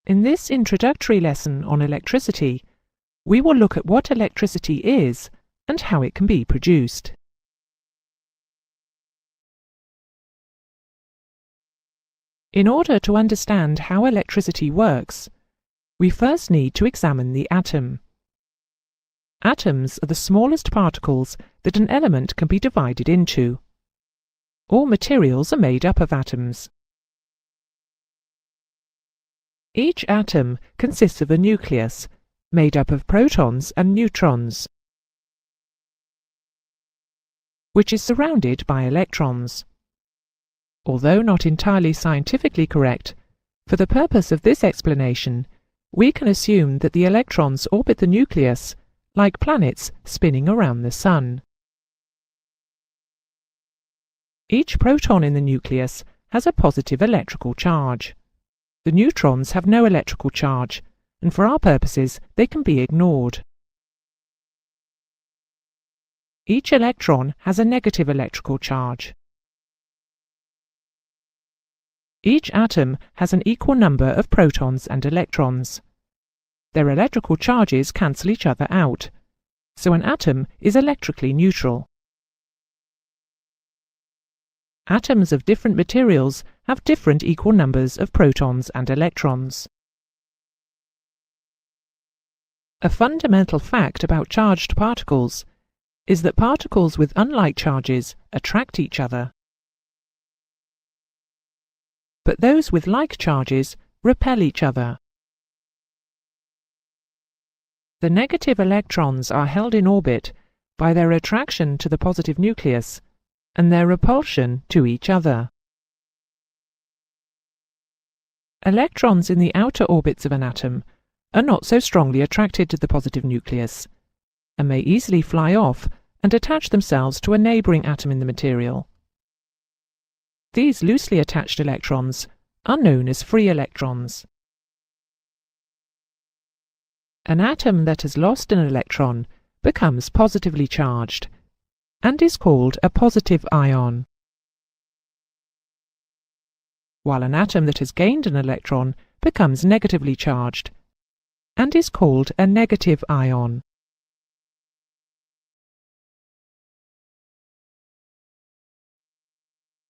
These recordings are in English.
In this introductory lesson on electricity, we will look at what electricity is and how it can be produced. In order to understand how electricity works, we first need to examine the atom. Atoms are the smallest particles that an element can be divided into. All materials are made up of atoms. Each atom consists of a nucleus, made up of protons and neutrons, which is surrounded by electrons. Although not entirely scientifically correct, for the purpose of this explanation, we can assume that the electrons orbit the nucleus like planets spinning around the Sun. Each proton in the nucleus has a positive electrical charge. The neutrons have no electrical charge, and for our purposes they can be ignored. Each electron has a negative electrical charge. Each atom has an equal number of protons and electrons. Their electrical charges cancel each other out, so an atom is electrically neutral. Atoms of different materials have different equal numbers of protons and electrons. A fundamental fact about charged particles is that particles with unlike charges attract each other, but those with like charges repel each other. The negative electrons are held in orbit by their attraction to the positive nucleus and their repulsion to each other. Electrons in the outer orbits of an atom are not so strongly attracted to the positive nucleus, and may easily fly off and attach themselves to a neighbouring atom in the material. These loosely attached electrons are known as free electrons. An atom that has lost an electron becomes positively charged and is called a positive ion, while an atom that has gained an electron becomes negatively charged and is called a negative ion.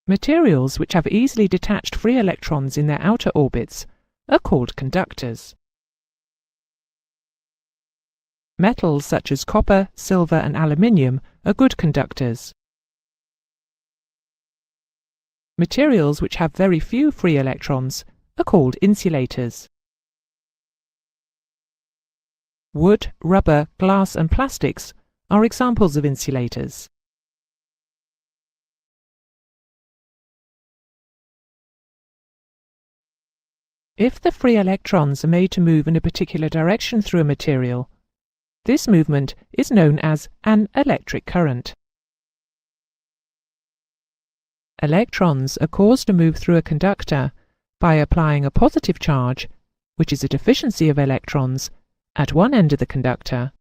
Materials which have easily detached free electrons in their outer orbits are called conductors. Metals such as copper, silver and aluminium are good conductors. Materials which have very few free electrons are called insulators. Wood, rubber, glass and plastics are examples of insulators. If the free electrons are made to move in a particular direction through a material, this movement is known as an electric current. Electrons are caused to move through a conductor by applying a positive charge, which is a deficiency of electrons, at one end of the conductor,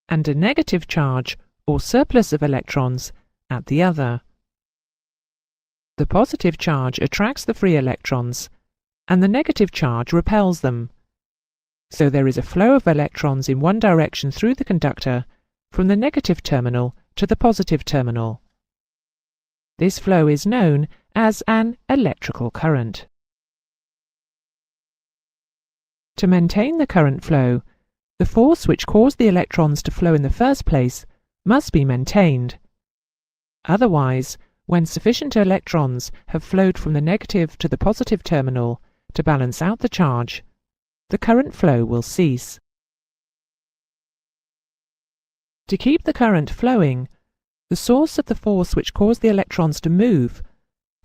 and a negative charge or surplus of electrons at the other. The positive charge attracts the free electrons, and the negative charge repels them. So there is a flow of electrons in one direction through the conductor from the negative terminal to the positive terminal. This flow is known as an electrical current. To maintain the current flow, the force which caused the electrons to flow in the first place must be maintained. Otherwise, when sufficient electrons have flowed from the negative to the positive terminal to balance out the charge, the current flow will cease. To keep the current flowing, the source of the force which caused the electrons to move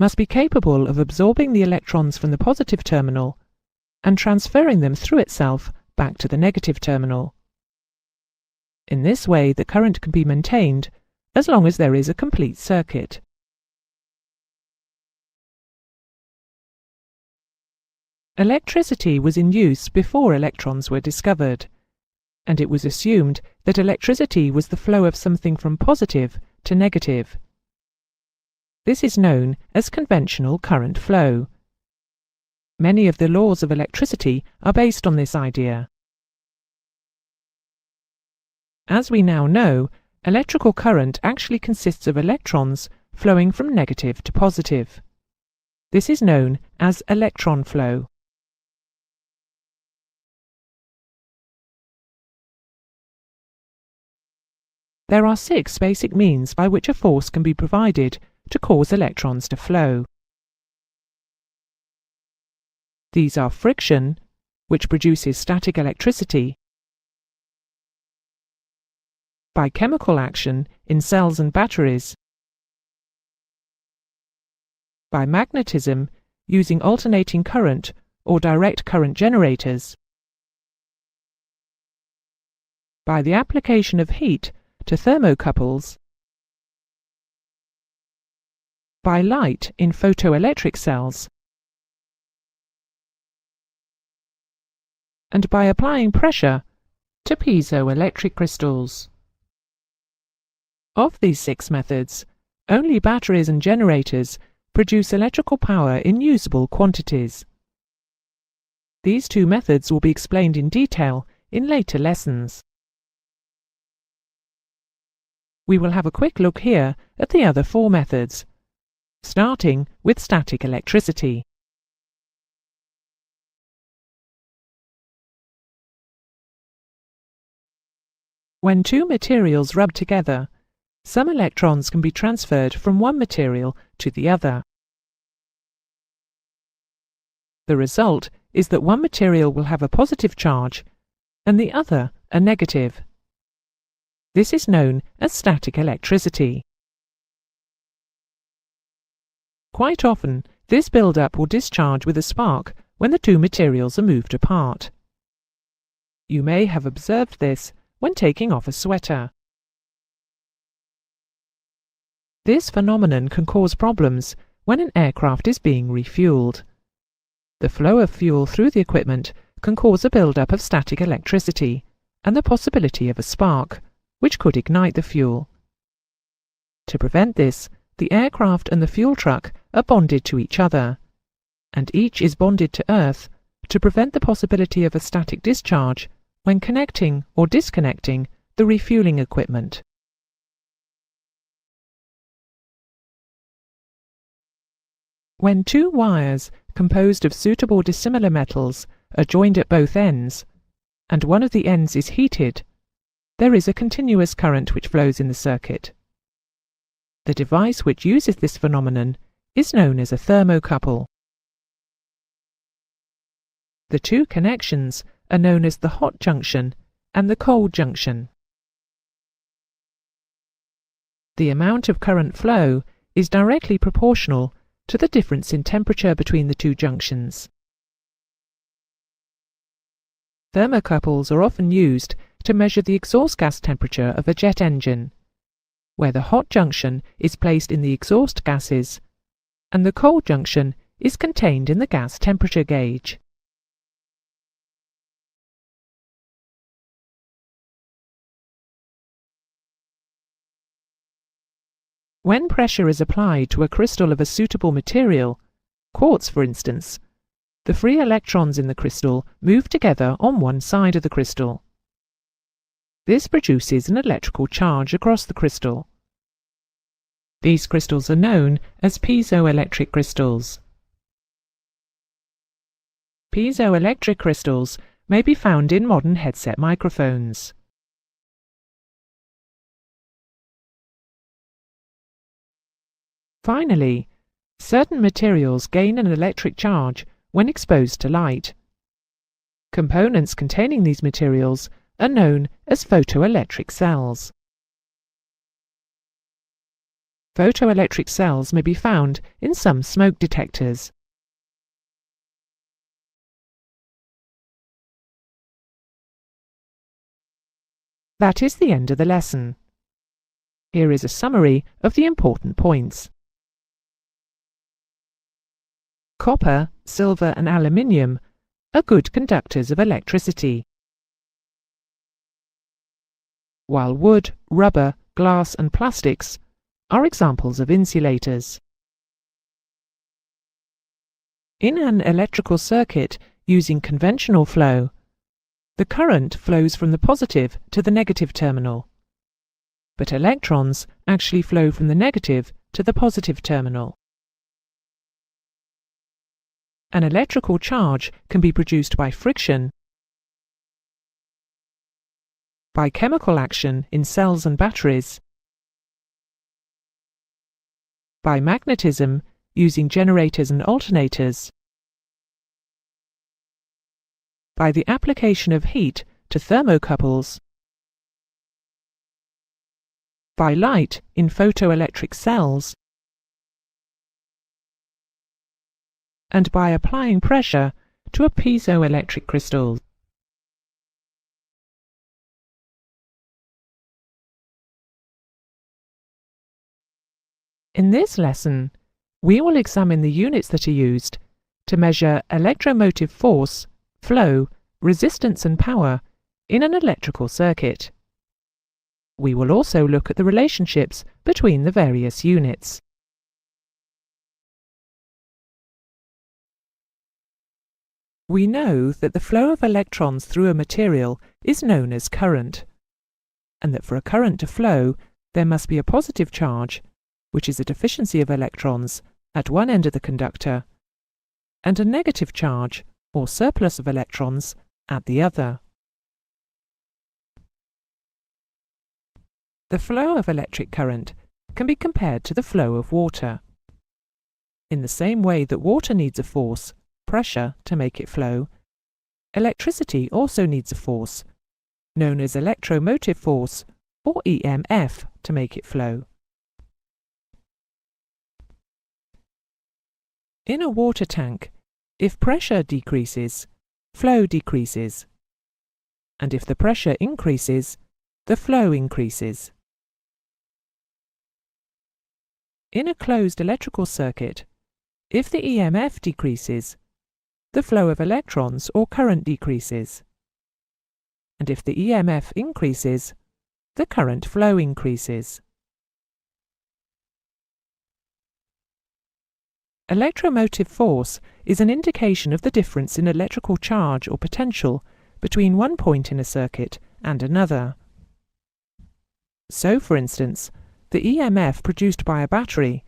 must be capable of absorbing the electrons from the positive terminal and transferring them through itself back to the negative terminal. In this way, the current can be maintained as long as there is a complete circuit. Electricity was in use before electrons were discovered, and it was assumed that electricity was the flow of something from positive to negative. This is known as conventional current flow. Many of the laws of electricity are based on this idea. As we now know, electrical current actually consists of electrons flowing from negative to positive. This is known as electron flow. There are 6 basic means by which a force can be provided to cause electrons to flow. These are friction, which produces static electricity, by chemical action in cells and batteries, by magnetism using alternating current or direct current generators, by the application of heat to thermocouples, by light in photoelectric cells, and by applying pressure to piezoelectric crystals. Of these 6 methods, only batteries and generators produce electrical power in usable quantities. These 2 methods will be explained in detail in later lessons. We will have a quick look here at the other 4 methods, starting with static electricity. When 2 materials rub together, some electrons can be transferred from one material to the other. The result is that one material will have a positive charge and the other a negative. This is known as static electricity. Quite often, this build-up will discharge with a spark when the 2 materials are moved apart. You may have observed this when taking off a sweater. This phenomenon can cause problems when an aircraft is being refueled. The flow of fuel through the equipment can cause a build-up of static electricity and the possibility of a spark, which could ignite the fuel. To prevent this, the aircraft and the fuel truck are bonded to each other, and each is bonded to earth to prevent the possibility of a static discharge when connecting or disconnecting the refueling equipment. When 2 wires composed of suitable dissimilar metals are joined at both ends, and one of the ends is heated, there is a continuous current which flows in the circuit. The device which uses this phenomenon is known as a thermocouple. The 2 connections are known as the hot junction and the cold junction. The amount of current flow is directly proportional to the difference in temperature between the 2 junctions. Thermocouples are often used to measure the exhaust gas temperature of a jet engine, where the hot junction is placed in the exhaust gases and the cold junction is contained in the gas temperature gauge. When pressure is applied to a crystal of a suitable material, quartz for instance, the free electrons in the crystal move together on one side of the crystal. This produces an electrical charge across the crystal. These crystals are known as piezoelectric crystals. Piezoelectric crystals may be found in modern headset microphones. Finally, certain materials gain an electric charge when exposed to light. Components containing these materials are known as photoelectric cells. Photoelectric cells may be found in some smoke detectors. That is the end of the lesson. Here is a summary of the important points. Copper, silver and aluminium are good conductors of electricity, while wood, rubber, glass and plastics are examples of insulators. In an electrical circuit using conventional flow, the current flows from the positive to the negative terminal, but electrons actually flow from the negative to the positive terminal. An electrical charge can be produced by friction, by chemical action in cells and batteries, by magnetism using generators and alternators, by the application of heat to thermocouples, by light in photoelectric cells, and by applying pressure to a piezoelectric crystal. In this lesson, we will examine the units that are used to measure electromotive force, flow, resistance and power in an electrical circuit. We will also look at the relationships between the various units. We know that the flow of electrons through a material is known as current, and that for a current to flow, there must be a positive charge, which is a deficiency of electrons, at one end of the conductor, and a negative charge, or surplus of electrons, at the other. The flow of electric current can be compared to the flow of water. In the same way that water needs a force, pressure, to make it flow, electricity also needs a force, known as electromotive force, or EMF, to make it flow. In a water tank, if pressure decreases, flow decreases, and if the pressure increases, the flow increases. In a closed electrical circuit, if the EMF decreases, the flow of electrons or current decreases, and if the EMF increases, the current flow increases. Electromotive force is an indication of the difference in electrical charge or potential between one point in a circuit and another. So, for instance, the EMF produced by a battery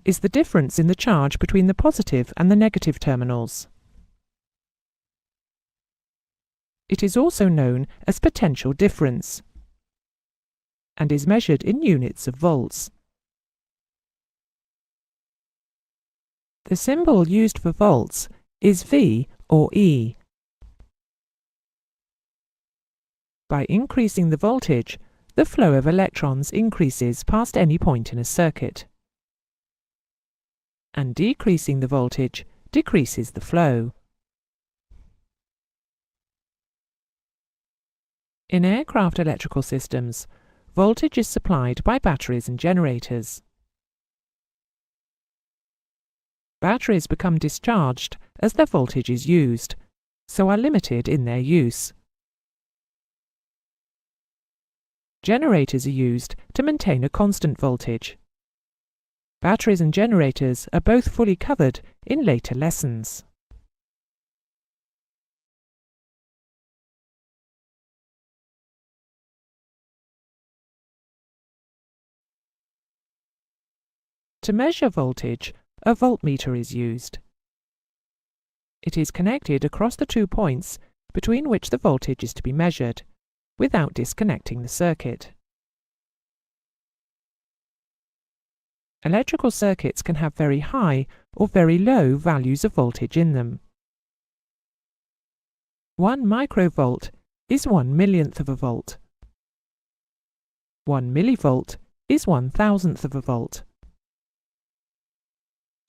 is the difference in the charge between the positive and the negative terminals. It is also known as potential difference and is measured in units of volts. The symbol used for volts is V or E. By increasing the voltage, the flow of electrons increases past any point in a circuit, and decreasing the voltage decreases the flow. In aircraft electrical systems, voltage is supplied by batteries and generators. Batteries become discharged as their voltage is used, so are limited in their use. Generators are used to maintain a constant voltage. Batteries and generators are both fully covered in later lessons. To measure voltage, a voltmeter is used. It is connected across the 2 points between which the voltage is to be measured, without disconnecting the circuit. Electrical circuits can have very high or very low values of voltage in them. 1 microvolt is 1/1,000,000th of a volt. 1 millivolt is 1,000th of a volt.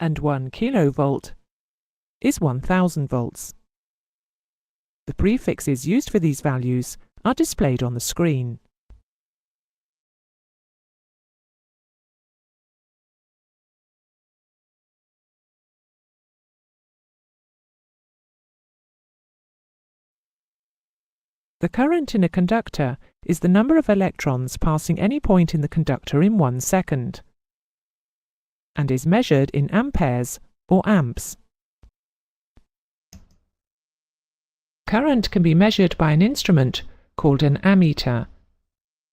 And 1 kilovolt is 1,000 volts. The prefixes used for these values are displayed on the screen. The current in a conductor is the number of electrons passing any point in the conductor in 1 second, and is measured in amperes or amps. Current can be measured by an instrument called an ammeter,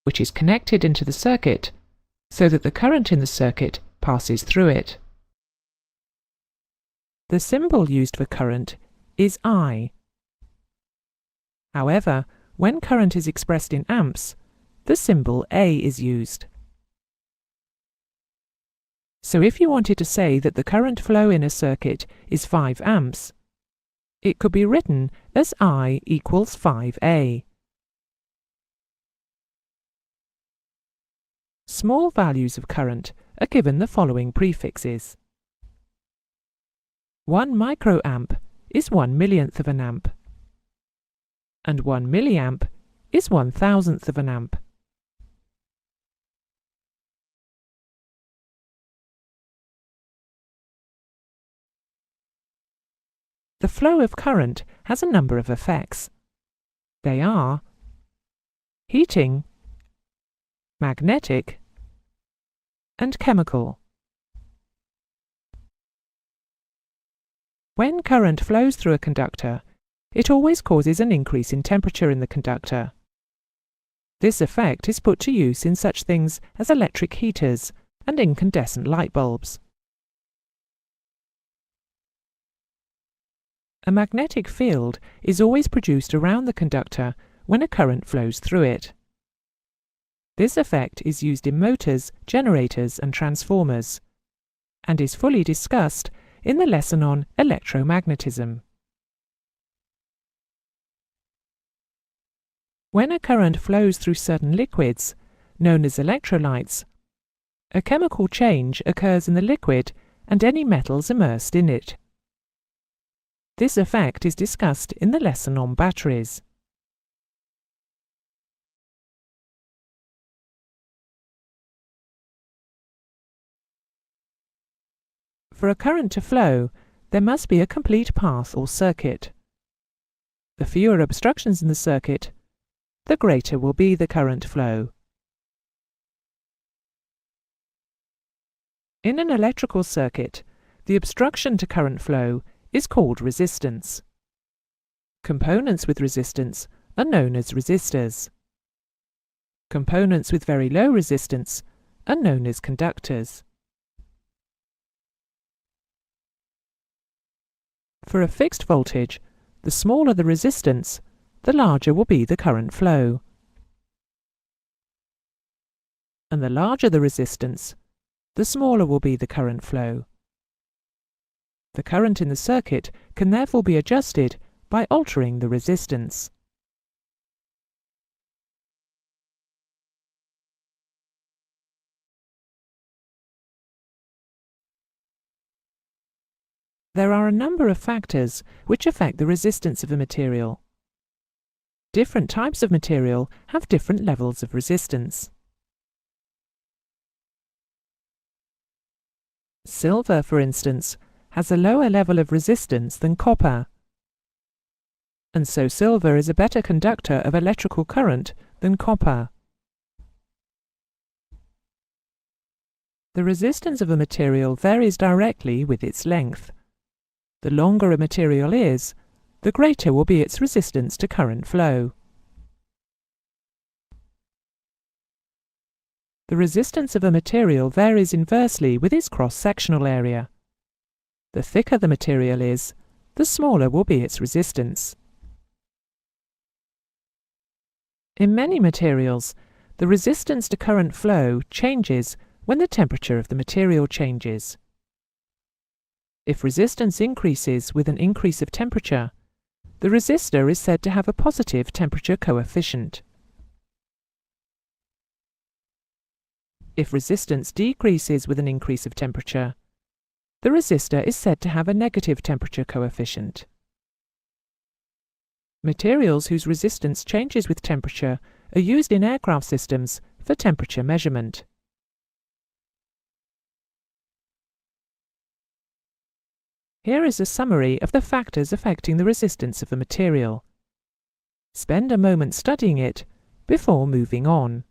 which is connected into the circuit so that the current in the circuit passes through it. The symbol used for current is I. However, when current is expressed in amps, the symbol A is used. So if you wanted to say that the current flow in a circuit is 5 amps, it could be written as I equals 5A. Small values of current are given the following prefixes. 1 microamp is 1 millionth of an amp, and 1 milliamp is 1,000th of an amp. The flow of current has a number of effects. They are heating, magnetic, and chemical. When current flows through a conductor, it always causes an increase in temperature in the conductor. This effect is put to use in such things as electric heaters and incandescent light bulbs. A magnetic field is always produced around the conductor when a current flows through it. This effect is used in motors, generators and transformers, and is fully discussed in the lesson on electromagnetism. When a current flows through certain liquids, known as electrolytes, a chemical change occurs in the liquid and any metals immersed in it. This effect is discussed in the lesson on batteries. For a current to flow, there must be a complete path or circuit. The fewer obstructions in the circuit, the greater will be the current flow. In an electrical circuit, the obstruction to current flow is called resistance. Components with resistance are known as resistors. Components with very low resistance are known as conductors. For a fixed voltage, the smaller the resistance, the larger will be the current flow. And the larger the resistance, the smaller will be the current flow. The current in the circuit can therefore be adjusted by altering the resistance. There are a number of factors which affect the resistance of a material. Different types of material have different levels of resistance. Silver, for instance, has a lower level of resistance than copper, and so silver is a better conductor of electrical current than copper. The resistance of a material varies directly with its length. The longer a material is, the greater will be its resistance to current flow. The resistance of a material varies inversely with its cross-sectional area. The thicker the material is, the smaller will be its resistance. In many materials, the resistance to current flow changes when the temperature of the material changes. If resistance increases with an increase of temperature, the resistor is said to have a positive temperature coefficient. If resistance decreases with an increase of temperature, the resistor is said to have a negative temperature coefficient. Materials whose resistance changes with temperature are used in aircraft systems for temperature measurement. Here is a summary of the factors affecting the resistance of a material. Spend a moment studying it before moving on.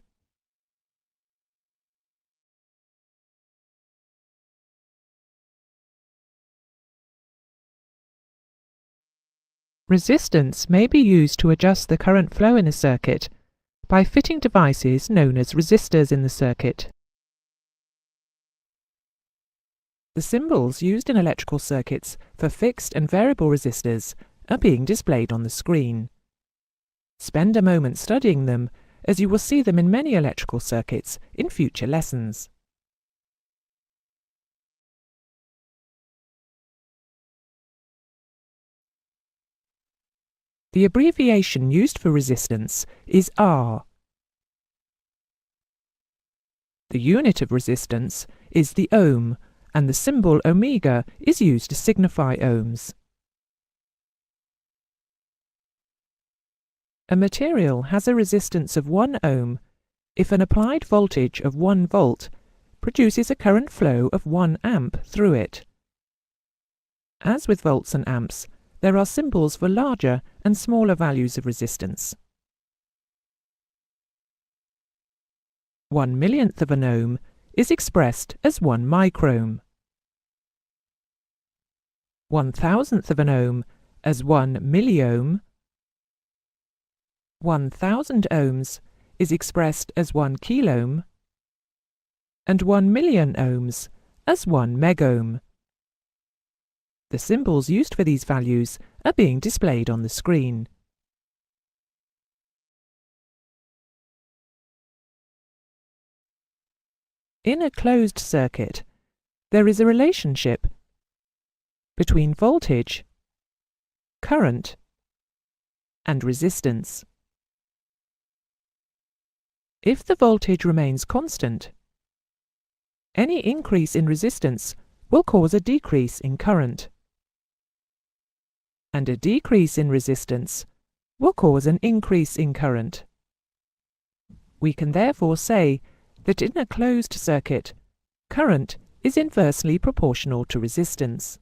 Resistance may be used to adjust the current flow in a circuit by fitting devices known as resistors in the circuit. The symbols used in electrical circuits for fixed and variable resistors are being displayed on the screen. Spend a moment studying them, as you will see them in many electrical circuits in future lessons. The abbreviation used for resistance is R. The unit of resistance is the ohm, and the symbol omega is used to signify ohms. A material has a resistance of 1 ohm if an applied voltage of 1 volt produces a current flow of 1 amp through it. As with volts and amps, there are symbols for larger and smaller values of resistance. 1 millionth of an ohm is expressed as 1 microhm. 1,000th of an ohm as 1 milliohm. 1,000 ohms is expressed as 1 kiloohm, and 1 million ohms as 1 megohm. The symbols used for these values are being displayed on the screen. In a closed circuit, there is a relationship between voltage, current, and resistance. If the voltage remains constant, any increase in resistance will cause a decrease in current, and a decrease in resistance will cause an increase in current. We can therefore say that in a closed circuit, current is inversely proportional to resistance.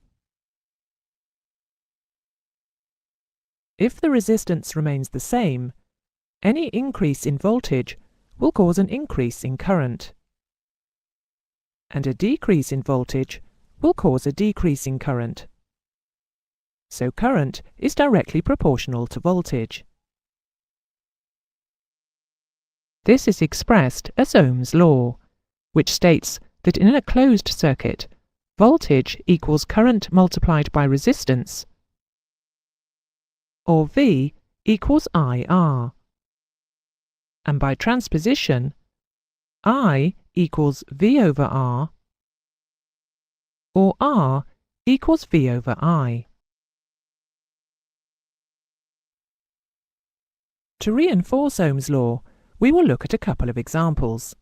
If the resistance remains the same, any increase in voltage will cause an increase in current, and a decrease in voltage will cause a decrease in current. So current is directly proportional to voltage. This is expressed as Ohm's law, which states that in a closed circuit, voltage equals current multiplied by resistance, or V equals IR. And by transposition, I equals V over R, or R equals V over I. To reinforce Ohm's law, we will look at a couple of examples.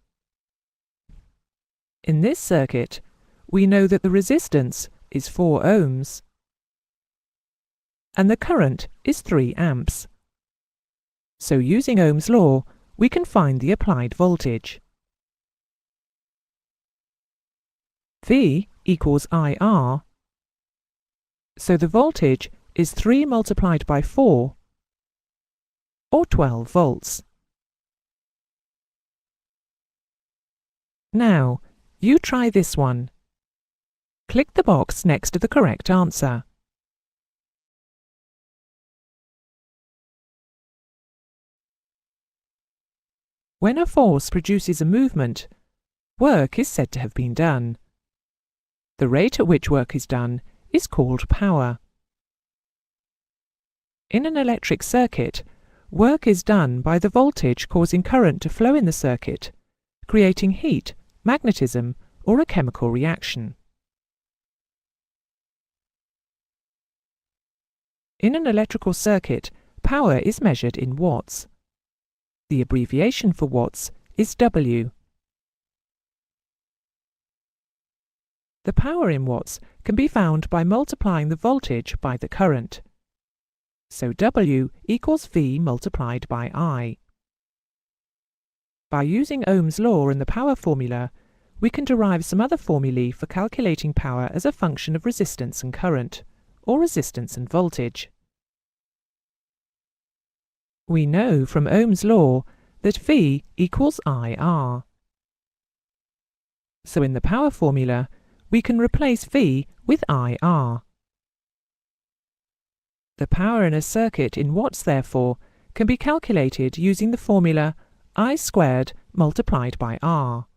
In this circuit, we know that the resistance is 4 ohms and the current is 3 amps. So using Ohm's law, we can find the applied voltage. V equals IR, so the voltage is 3 multiplied by 4, or 12 volts. Now, you try this one. Click the box next to the correct answer. When a force produces a movement, work is said to have been done. The rate at which work is done is called power. In an electric circuit, work is done by the voltage causing current to flow in the circuit, creating heat, magnetism, or a chemical reaction. In an electrical circuit, power is measured in watts. The abbreviation for watts is W. The power in watts can be found by multiplying the voltage by the current. So W equals V multiplied by I. By using Ohm's law in the power formula, we can derive some other formulae for calculating power as a function of resistance and current, or resistance and voltage. We know from Ohm's law that V equals IR. So in the power formula, we can replace V with IR. The power in a circuit in watts, therefore, can be calculated using the formula I squared multiplied by R.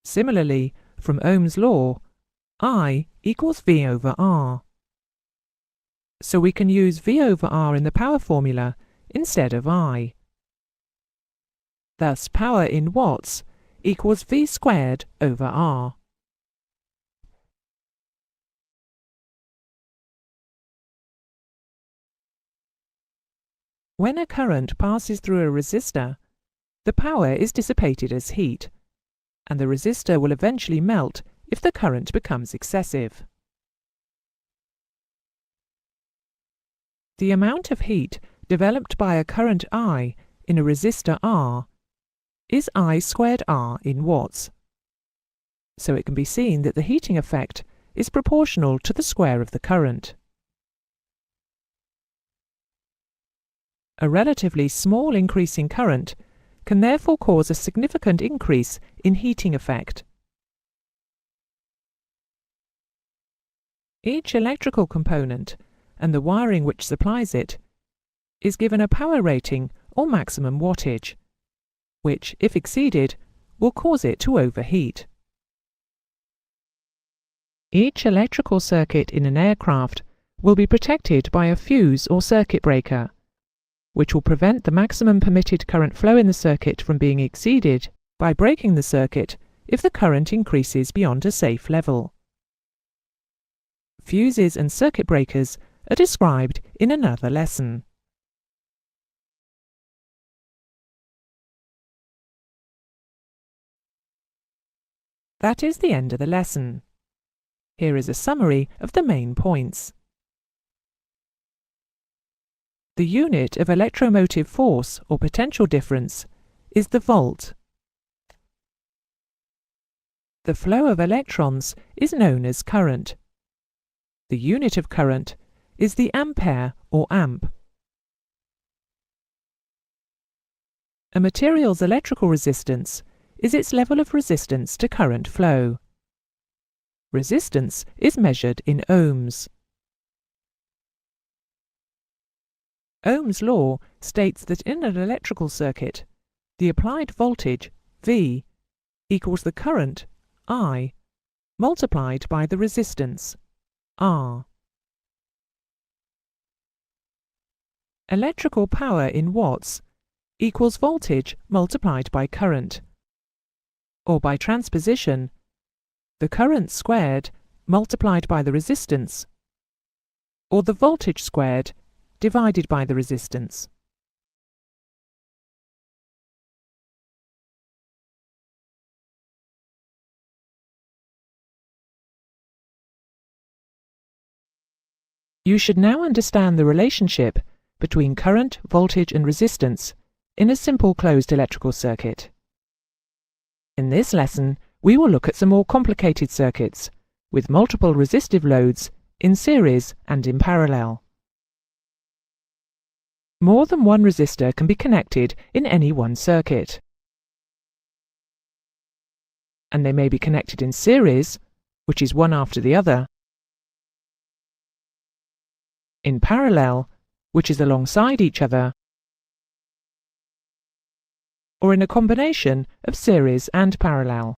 Similarly, from Ohm's law, I equals V over R. So we can use V over R in the power formula instead of I. Thus, power in watts equals V squared over R. When a current passes through a resistor, the power is dissipated as heat, and the resistor will eventually melt if the current becomes excessive. The amount of heat developed by a current I in a resistor R is I squared R in watts. So it can be seen that the heating effect is proportional to the square of the current. A relatively small increase in current can therefore cause a significant increase in heating effect. Each electrical component and the wiring which supplies it is given a power rating or maximum wattage, which, if exceeded, will cause it to overheat. Each electrical circuit in an aircraft will be protected by a fuse or circuit breaker, which will prevent the maximum permitted current flow in the circuit from being exceeded by breaking the circuit if the current increases beyond a safe level. Fuses and circuit breakers are described in another lesson. That is the end of the lesson. Here is a summary of the main points. The unit of electromotive force or potential difference is the volt. The flow of electrons is known as current. The unit of current is the ampere or amp. A material's electrical resistance is its level of resistance to current flow. Resistance is measured in ohms. Ohm's law states that in an electrical circuit, the applied voltage, V, equals the current, I, multiplied by the resistance, R. Electrical power in watts equals voltage multiplied by current, or by transposition, the current squared multiplied by the resistance, or the voltage squared divided by the resistance. You should now understand the relationship between current, voltage and resistance in a simple closed electrical circuit. In this lesson, we will look at some more complicated circuits with multiple resistive loads in series and in parallel. More than one resistor can be connected in any one circuit, and they may be connected in series, which is one after the other, in parallel, which is alongside each other, or in a combination of series and parallel.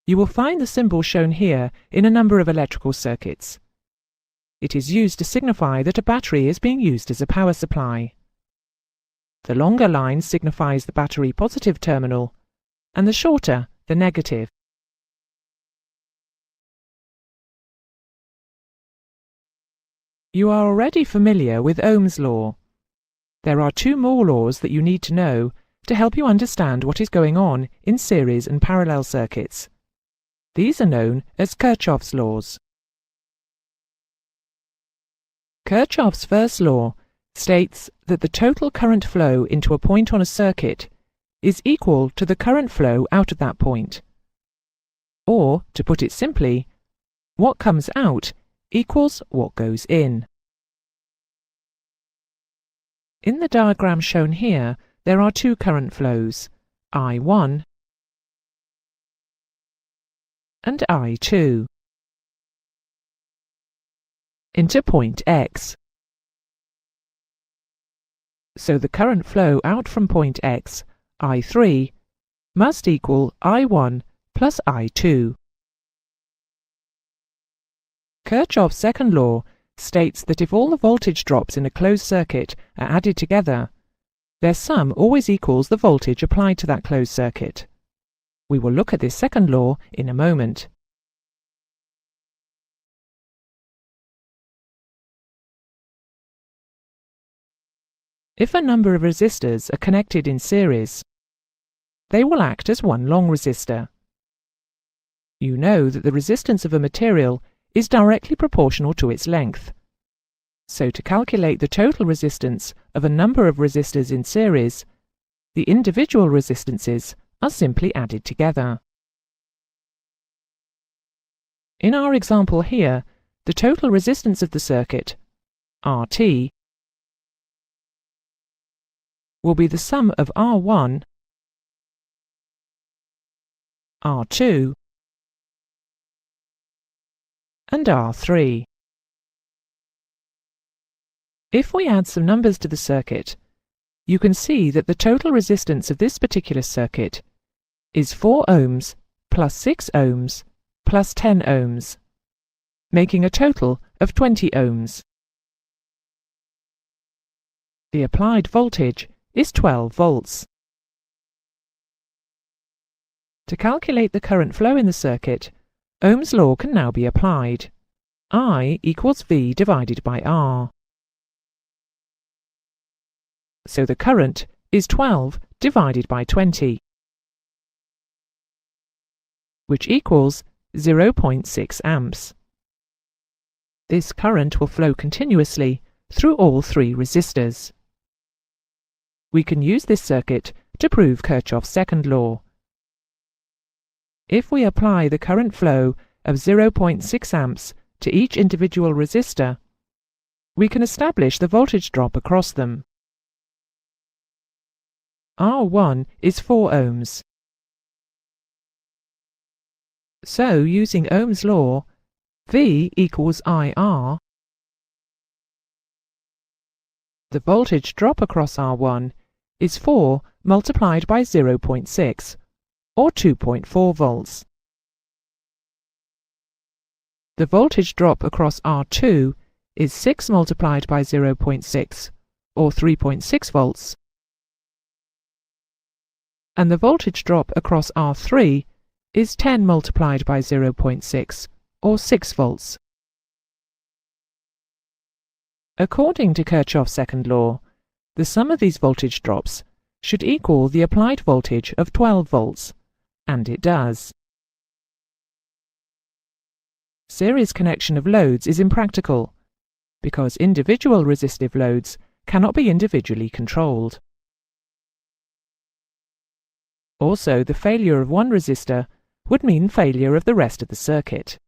You will find the symbol shown here in a number of electrical circuits. It is used to signify that a battery is being used as a power supply. The longer line signifies the battery positive terminal, and the shorter the negative. You are already familiar with Ohm's law. There are two more laws that you need to know to help you understand what is going on in series and parallel circuits. These are known as Kirchhoff's laws. Kirchhoff's first law states that the total current flow into a point on a circuit is equal to the current flow out of that point. Or, to put it simply, what comes out equals what goes in. In the diagram shown here, there are two current flows, I1 and I2 into point X. So the current flow out from point X, I3, must equal I1 plus I2. Kirchhoff's second law states that if all the voltage drops in a closed circuit are added together, their sum always equals the voltage applied to that closed circuit. We will look at this second law in a moment. If a number of resistors are connected in series, they will act as one long resistor. You know that the resistance of a material is directly proportional to its length. So to calculate the total resistance of a number of resistors in series, the individual resistances are simply added together. In our example here, the total resistance of the circuit, RT, will be the sum of R1, R2, and R3. If we add some numbers to the circuit, you can see that the total resistance of this particular circuit is 4 ohms plus 6 ohms plus 10 ohms, making a total of 20 ohms. The applied voltage is 12 volts. To calculate the current flow in the circuit, Ohm's law can now be applied. I equals V divided by R. So the current is 12 divided by 20, which equals 0.6 amps. This current will flow continuously through all three resistors. We can use this circuit to prove Kirchhoff's second law. If we apply the current flow of 0.6 amps to each individual resistor, we can establish the voltage drop across them. R1 is 4 ohms. So, using Ohm's law, V equals IR. The voltage drop across R1 is 4 multiplied by 0.6, or 2.4 volts. The voltage drop across R2 is 6 multiplied by 0.6, or 3.6 volts. And the voltage drop across R3 is 10 multiplied by 0.6, or 6 volts. According to Kirchhoff's second law, the sum of these voltage drops should equal the applied voltage of 12 volts, and it does. Series connection of loads is impractical, because individual resistive loads cannot be individually controlled. Also, the failure of one resistor would mean failure of the rest of the circuit.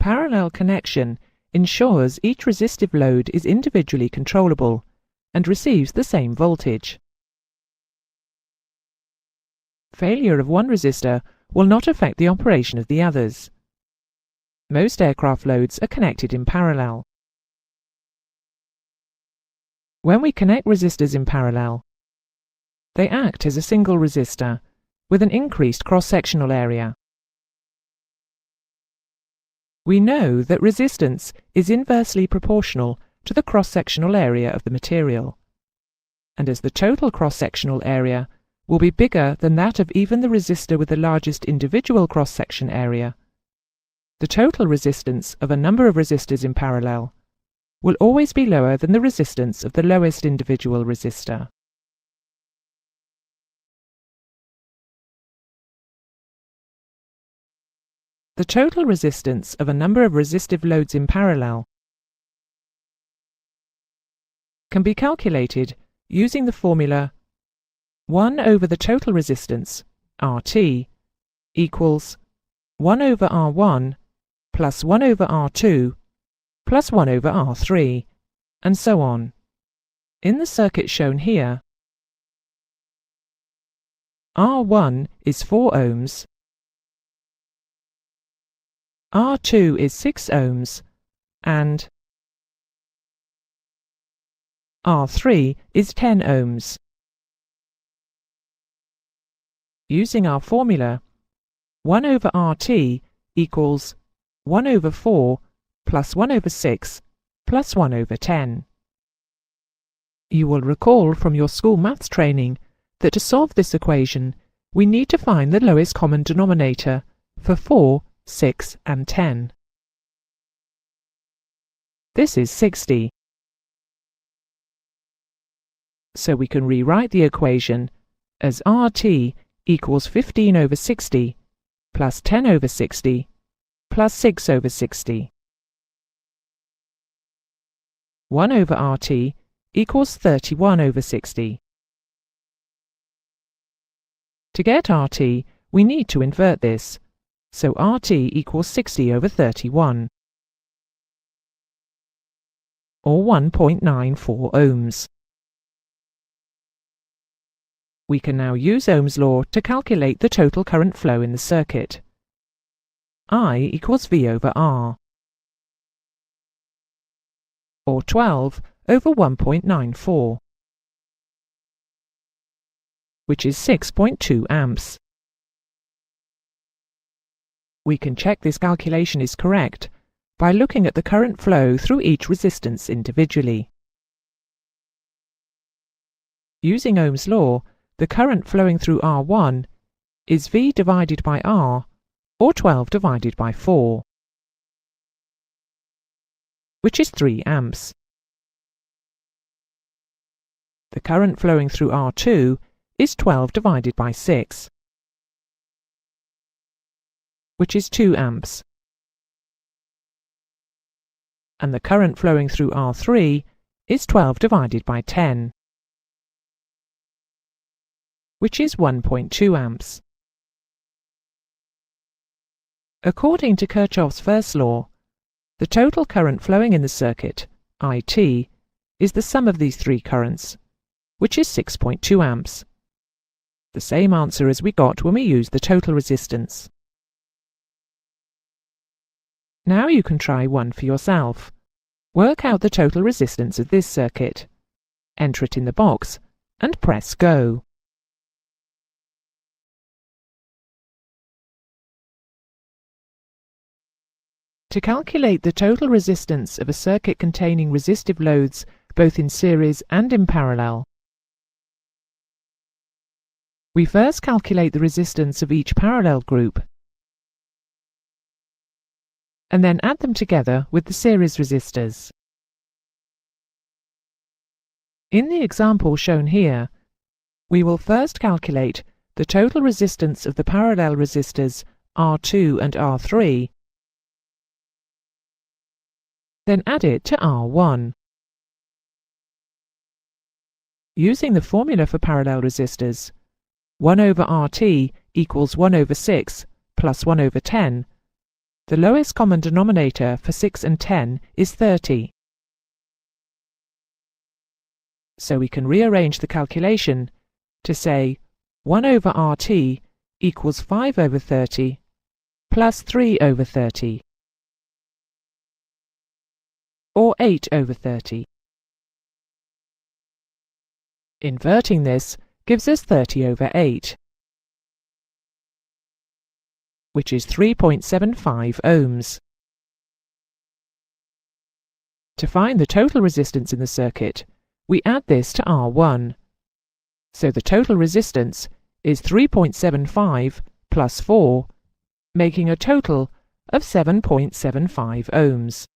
Parallel connection ensures each resistive load is individually controllable and receives the same voltage. Failure of one resistor will not affect the operation of the others. Most aircraft loads are connected in parallel. When we connect resistors in parallel, they act as a single resistor with an increased cross-sectional area. We know that resistance is inversely proportional to the cross-sectional area of the material, and as the total cross-sectional area will be bigger than that of even the resistor with the largest individual cross-section area, the total resistance of a number of resistors in parallel will always be lower than the resistance of the lowest individual resistor. The total resistance of a number of resistive loads in parallel can be calculated using the formula 1 over the total resistance, RT, equals 1 over R1 plus 1 over R2 plus 1 over R3, and so on. In the circuit shown here, R1 is 4 ohms, R2 is 6 ohms, and R3 is 10 ohms. Using our formula, 1 over RT equals 1 over 4 plus 1 over 6 plus 1 over 10. You will recall from your school maths training that to solve this equation, we need to find the lowest common denominator for 4, 6 and 10. This is 60. So we can rewrite the equation as RT equals 15 over 60 plus 10 over 60 plus 6 over 60. 1 over RT equals 31 over 60. To get RT, we need to invert this, so RT equals 60 over 31, or 1.94 ohms. We can now use Ohm's law to calculate the total current flow in the circuit. I equals V over R, or 12 over 1.94, which is 6.2 amps. We can check this calculation is correct by looking at the current flow through each resistance individually. Using Ohm's law, the current flowing through R1 is V divided by R, or 12 divided by 4, which is 3 amps. The current flowing through R2 is 12 divided by 6, which is 2 amps. And the current flowing through R3 is 12 divided by 10, which is 1.2 amps. According to Kirchhoff's first law, the total current flowing in the circuit, IT, is the sum of these three currents, which is 6.2 amps. The same answer as we got when we used the total resistance. Now you can try one for yourself. Work out the total resistance of this circuit, enter it in the box, and press Go. To calculate the total resistance of a circuit containing resistive loads both in series and in parallel, we first calculate the resistance of each parallel group, and then add them together with the series resistors. In the example shown here, we will first calculate the total resistance of the parallel resistors R2 and R3, then add it to R1. Using the formula for parallel resistors, 1 over RT equals 1 over 6 plus 1 over 10, the lowest common denominator for 6 and 10 is 30. So we can rearrange the calculation to say 1 over RT equals 5 over 30 plus 3 over 30, or 8 over 30. Inverting this gives us 30 over 8, which is 3.75 ohms. To find the total resistance in the circuit, we add this to R1. So the total resistance is 3.75 plus 4, making a total of 7.75 ohms.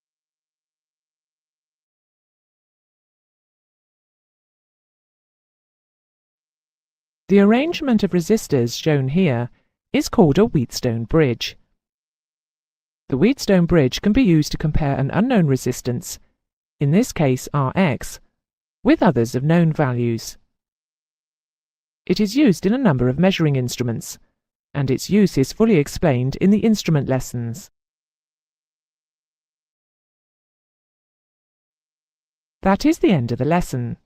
The arrangement of resistors shown here is called a Wheatstone bridge. The Wheatstone bridge can be used to compare an unknown resistance, in this case Rx, with others of known values. It is used in a number of measuring instruments, and its use is fully explained in the instrument lessons. That is the end of the lesson.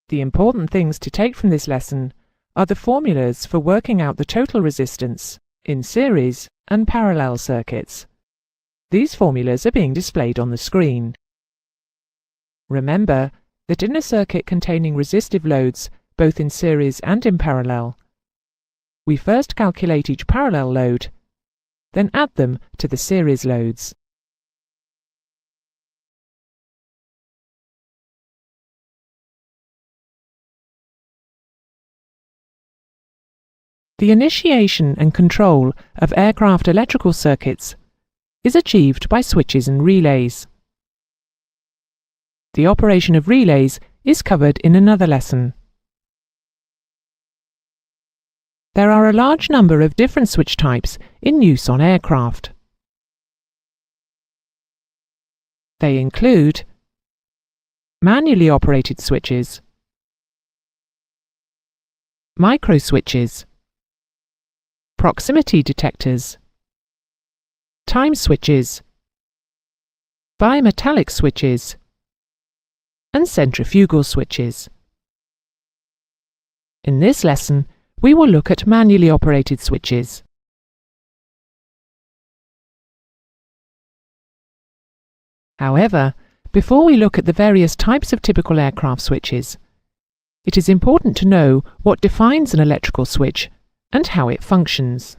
The important things to take from this lesson are the formulas for working out the total resistance in series and parallel circuits. These formulas are being displayed on the screen. Remember that in a circuit containing resistive loads both in series and in parallel, we first calculate each parallel load, then add them to the series loads. The initiation and control of aircraft electrical circuits is achieved by switches and relays. The operation of relays is covered in another lesson. There are a large number of different switch types in use on aircraft. They include manually operated switches, microswitches, proximity detectors, time switches, bimetallic switches, and centrifugal switches. In this lesson, we will look at manually operated switches. However, before we look at the various types of typical aircraft switches, it is important to know what defines an electrical switch and how it functions.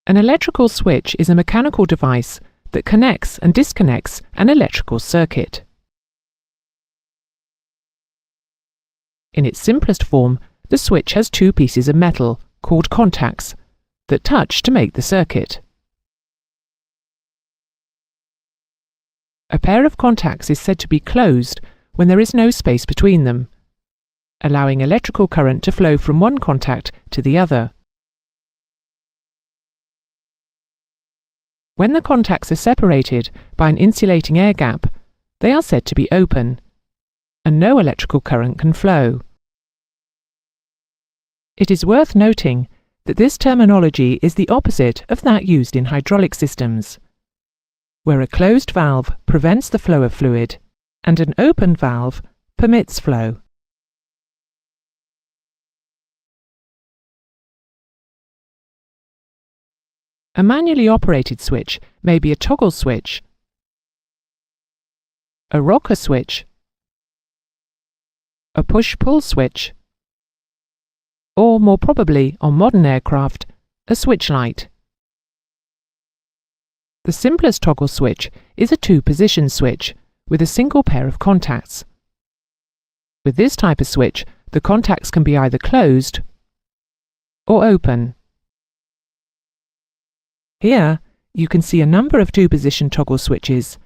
An electrical switch is a mechanical device that connects and disconnects an electrical circuit. In its simplest form, the switch has two pieces of metal, called contacts, that touch to make the circuit. A pair of contacts is said to be closed when there is no space between them, allowing electrical current to flow from one contact to the other. When the contacts are separated by an insulating air gap, they are said to be open, and no electrical current can flow. It is worth noting that this terminology is the opposite of that used in hydraulic systems, where a closed valve prevents the flow of fluid and an open valve permits flow. A manually operated switch may be a toggle switch, a rocker switch, a push-pull switch, or more probably on modern aircraft, a switch light. The simplest toggle switch is a two-position switch with a single pair of contacts. With this type of switch, the contacts can be either closed or open. Here, you can see a number of two-position toggle switches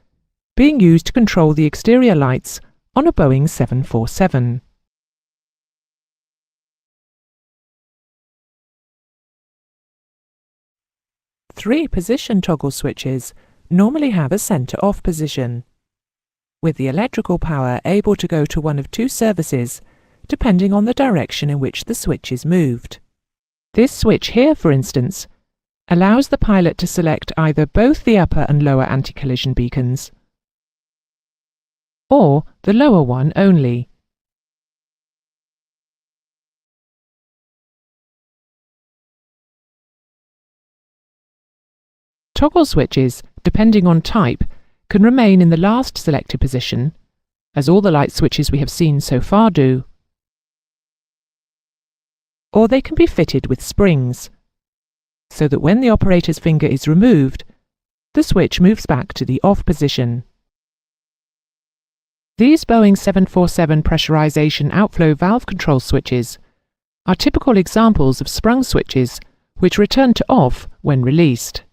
being used to control the exterior lights on a Boeing 747. Three-position toggle switches normally have a center-off position, with the electrical power able to go to one of two services depending on the direction in which the switch is moved. This switch here, for instance, allows the pilot to select either both the upper and lower anti-collision beacons, or the lower one only. Toggle switches, depending on type, can remain in the last selected position, as all the light switches we have seen so far do, or they can be fitted with springs, so that when the operator's finger is removed, the switch moves back to the off position. These Boeing 747 pressurization outflow valve control switches are typical examples of sprung switches which return to off when released.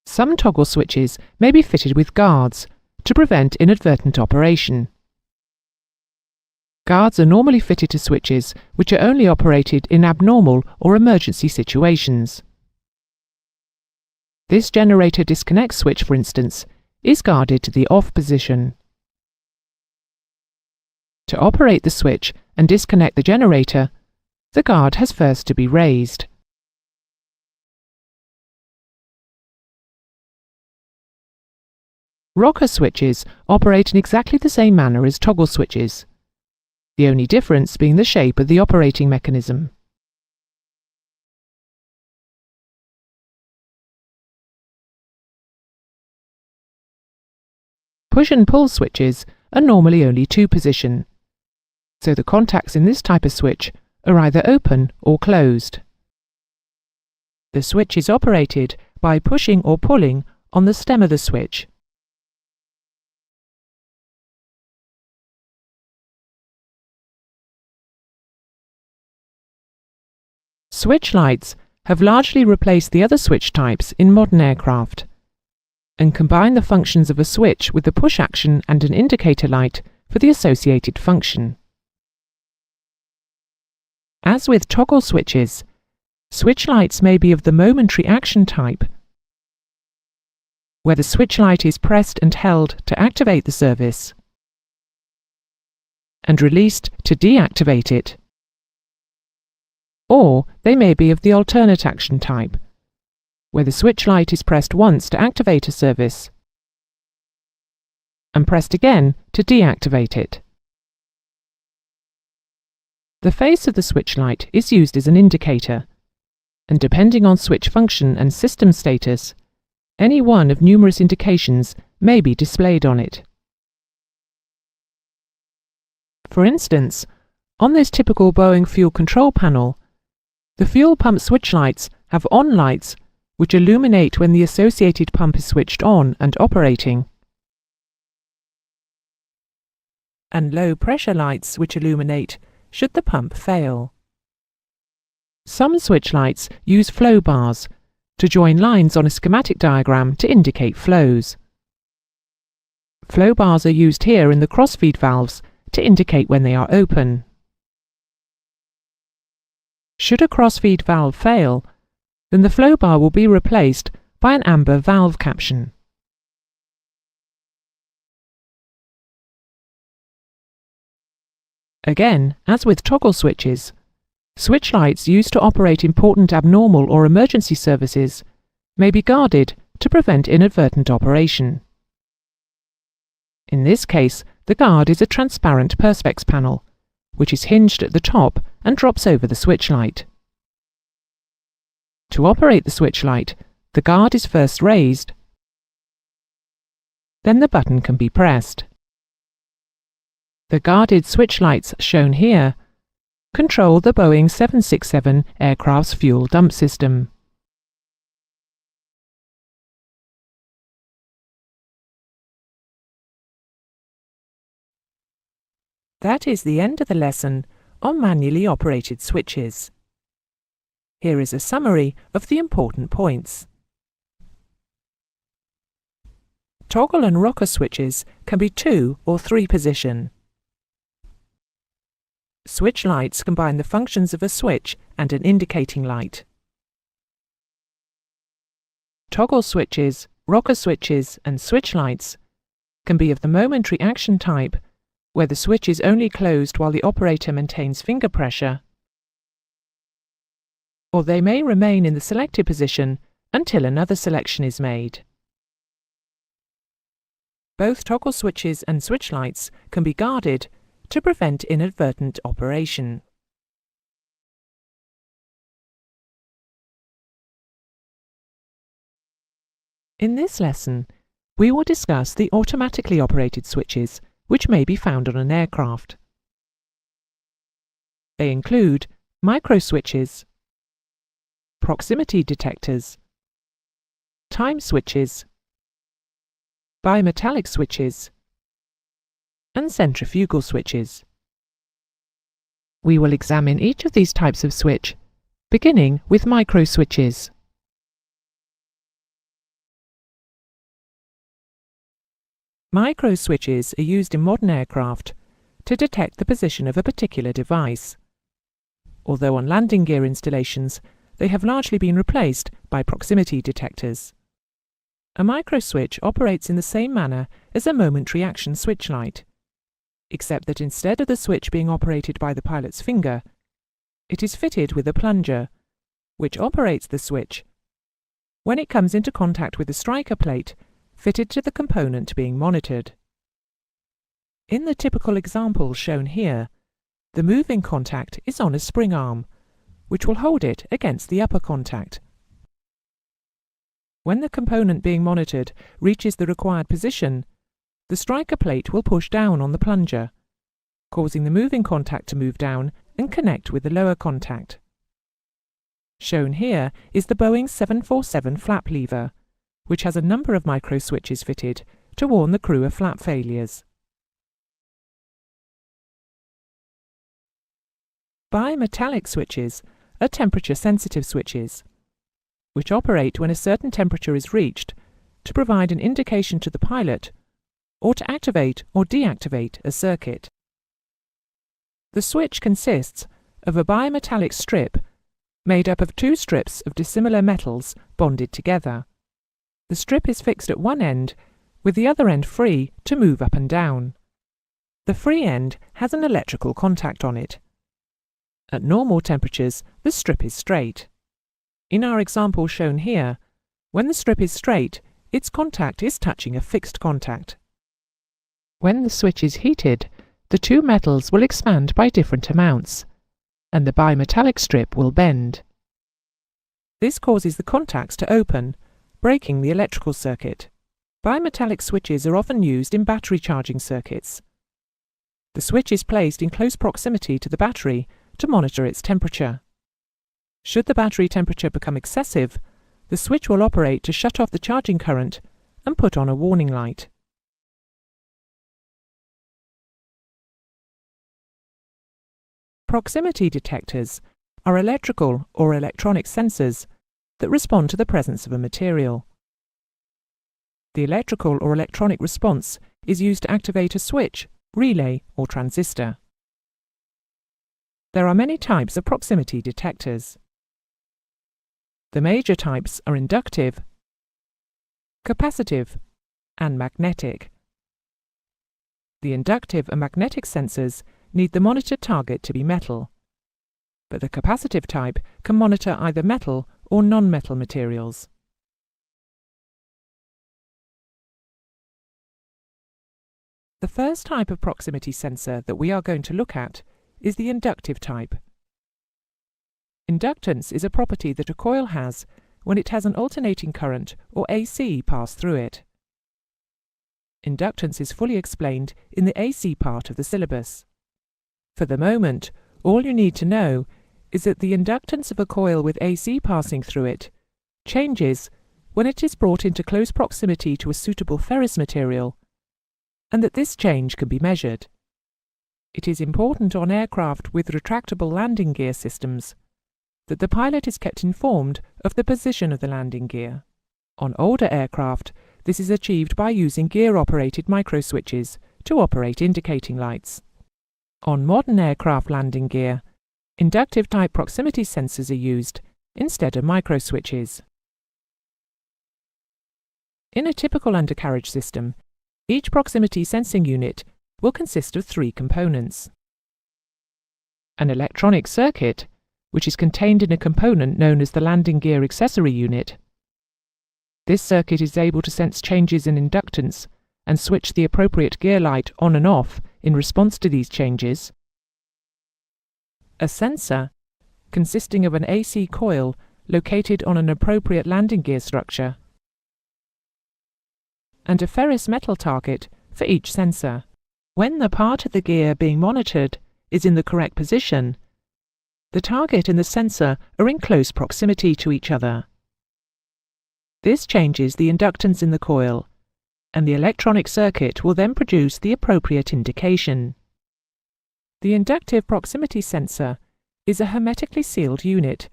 Some toggle switches may be fitted with guards to prevent inadvertent operation. Guards are normally fitted to switches which are only operated in abnormal or emergency situations. This generator disconnect switch, for instance, is guarded to the off position. To operate the switch and disconnect the generator, the guard has first to be raised. Rocker switches operate in exactly the same manner as toggle switches, the only difference being the shape of the operating mechanism. Push and pull switches are normally only two-position, so the contacts in this type of switch are either open or closed. The switch is operated by pushing or pulling on the stem of the switch. Switch lights have largely replaced the other switch types in modern aircraft, and combine the functions of a switch with the push action and an indicator light for the associated function. As with toggle switches, switch lights may be of the momentary action type, where the switch light is pressed and held to activate the service, and released to deactivate it. Or they may be of the alternate action type, where the switch light is pressed once to activate a service and pressed again to deactivate it. The face of the switch light is used as an indicator, and depending on switch function and system status, any one of numerous indications may be displayed on it. For instance, on this typical Boeing fuel control panel, the fuel pump switch lights have on lights which illuminate when the associated pump is switched on and operating, and low pressure lights which illuminate should the pump fail. Some switch lights use flow bars to join lines on a schematic diagram to indicate flows. Flow bars are used here in the crossfeed valves to indicate when they are open. Should a crossfeed valve fail, then the flow bar will be replaced by an amber valve caption. Again, as with toggle switches, switch lights used to operate important abnormal or emergency services may be guarded to prevent inadvertent operation. In this case, the guard is a transparent perspex panel, which is hinged at the top and drops over the switch light. To operate the switch light, the guard is first raised, then the button can be pressed. The guarded switch lights shown here control the Boeing 767 aircraft's fuel dump system. That is the end of the lesson on manually operated switches. Here is a summary of the important points. Toggle and rocker switches can be 2 or 3 position. Switch lights combine the functions of a switch and an indicating light. Toggle switches, rocker switches and switch lights can be of the momentary action type, where the switch is only closed while the operator maintains finger pressure, or they may remain in the selected position until another selection is made. Both toggle switches and switch lights can be guarded to prevent inadvertent operation. In this lesson, we will discuss the automatically operated switches which may be found on an aircraft. They include microswitches, proximity detectors, time switches, bimetallic switches, and centrifugal switches. We will examine each of these types of switch, beginning with microswitches. Microswitches are used in modern aircraft to detect the position of a particular device, although on landing gear installations they have largely been replaced by proximity detectors. A microswitch operates in the same manner as a momentary action switch light, except that instead of the switch being operated by the pilot's finger, It is fitted with a plunger, which operates the switch when it comes into contact with the striker plate fitted to the component being monitored. In the typical example shown here, the moving contact is on a spring arm, which will hold it against the upper contact. When the component being monitored reaches the required position, the striker plate will push down on the plunger, causing the moving contact to move down and connect with the lower contact. Shown here is the Boeing 747 flap lever, which has a number of micro switches fitted to warn the crew of flap failures. Bimetallic switches are temperature-sensitive switches, which operate when a certain temperature is reached to provide an indication to the pilot or to activate or deactivate a circuit. The switch consists of a bimetallic strip made up of two strips of dissimilar metals bonded together. The strip is fixed at one end, with the other end free to move up and down. The free end has an electrical contact on it. At normal temperatures, the strip is straight. In our example shown here, when the strip is straight, its contact is touching a fixed contact. When the switch is heated, the two metals will expand by different amounts, and the bimetallic strip will bend. This causes the contacts to open, breaking the electrical circuit. Bimetallic switches are often used in battery charging circuits. The switch is placed in close proximity to the battery to monitor its temperature. Should the battery temperature become excessive, the switch will operate to shut off the charging current and put on a warning light. Proximity detectors are electrical or electronic sensors that respond to the presence of a material. The electrical or electronic response is used to activate a switch, relay, or transistor. There are many types of proximity detectors. The major types are inductive, capacitive, and magnetic. The inductive and magnetic sensors need the monitored target to be metal, but the capacitive type can monitor either metal or non-metal materials. The first type of proximity sensor that we are going to look at is the inductive type. Inductance is a property that a coil has when it has an alternating current or AC pass through it. Inductance is fully explained in the AC part of the syllabus. For the moment, all you need to know is that the inductance of a coil with AC passing through it changes when it is brought into close proximity to a suitable ferrous material, and that this change can be measured. It is important on aircraft with retractable landing gear systems that the pilot is kept informed of the position of the landing gear. On older aircraft, this is achieved by using gear-operated microswitches to operate indicating lights. On modern aircraft landing gear, inductive-type proximity sensors are used instead of microswitches. In a typical undercarriage system, each proximity sensing unit will consist of three components. An electronic circuit, which is contained in a component known as the landing gear accessory unit. This circuit is able to sense changes in inductance and switch the appropriate gear light on and off in response to these changes. A sensor, consisting of an AC coil located on an appropriate landing gear structure, and a ferrous metal target for each sensor. When the part of the gear being monitored is in the correct position, the target and the sensor are in close proximity to each other. This changes the inductance in the coil, and the electronic circuit will then produce the appropriate indication. The inductive proximity sensor is a hermetically sealed unit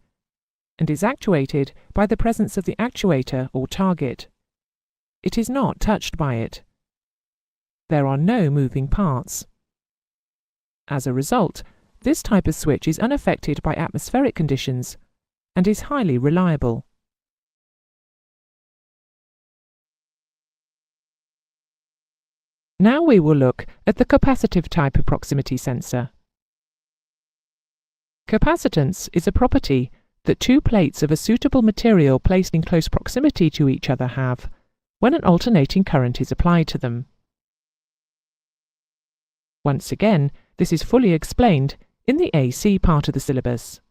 and is actuated by the presence of the actuator or target. It is not touched by it. There are no moving parts. As a result, this type of switch is unaffected by atmospheric conditions and is highly reliable. Now we will look at the capacitive type of proximity sensor. Capacitance is a property that two plates of a suitable material placed in close proximity to each other have when an alternating current is applied to them. Once again, this is fully explained in the AC part of the syllabus.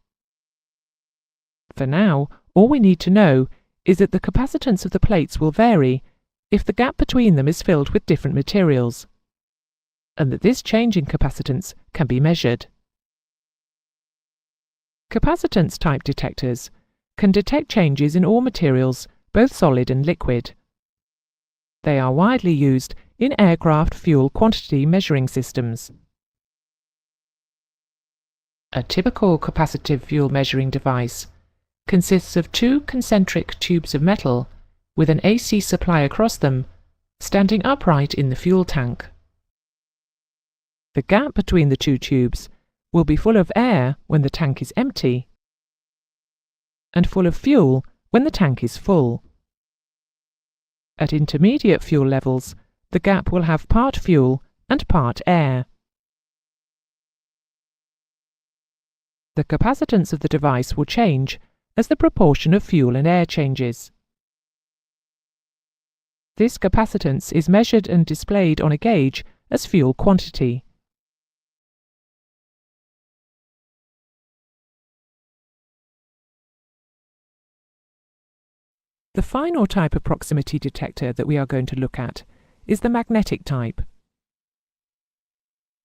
For now, all we need to know is that the capacitance of the plates will vary if the gap between them is filled with different materials, and that this change in capacitance can be measured. Capacitance-type detectors can detect changes in all materials, both solid and liquid. They are widely used in aircraft fuel quantity measuring systems. A typical capacitive fuel measuring device consists of two concentric tubes of metal with an AC supply across them, standing upright in the fuel tank. The gap between the two tubes will be full of air when the tank is empty, and full of fuel when the tank is full. At intermediate fuel levels, the gap will have part fuel and part air. The capacitance of the device will change as the proportion of fuel and air changes. This capacitance is measured and displayed on a gauge as fuel quantity. The final type of proximity detector that we are going to look at is the magnetic type.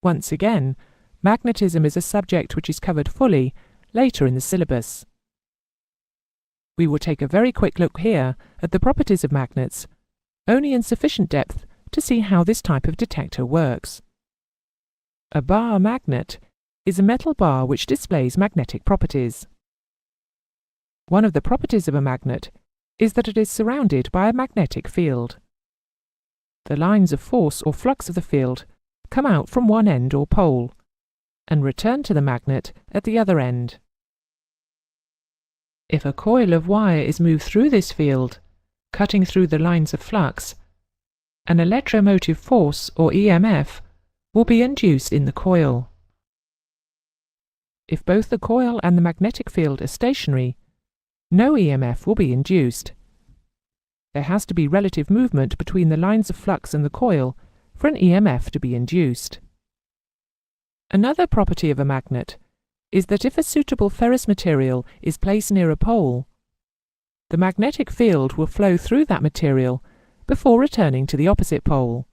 Once again, magnetism is a subject which is covered fully later in the syllabus. We will take a very quick look here at the properties of magnets, only in sufficient depth to see how this type of detector works. A bar magnet is a metal bar which displays magnetic properties. One of the properties of a magnet is that it is surrounded by a magnetic field. The lines of force or flux of the field come out from one end or pole and return to the magnet at the other end. If a coil of wire is moved through this field, cutting through the lines of flux, an electromotive force or EMF will be induced in the coil. If both the coil and the magnetic field are stationary, no EMF will be induced. There has to be relative movement between the lines of flux and the coil for an EMF to be induced. Another property of a magnet is that if a suitable ferrous material is placed near a pole, the magnetic field will flow through that material before returning to the opposite pole.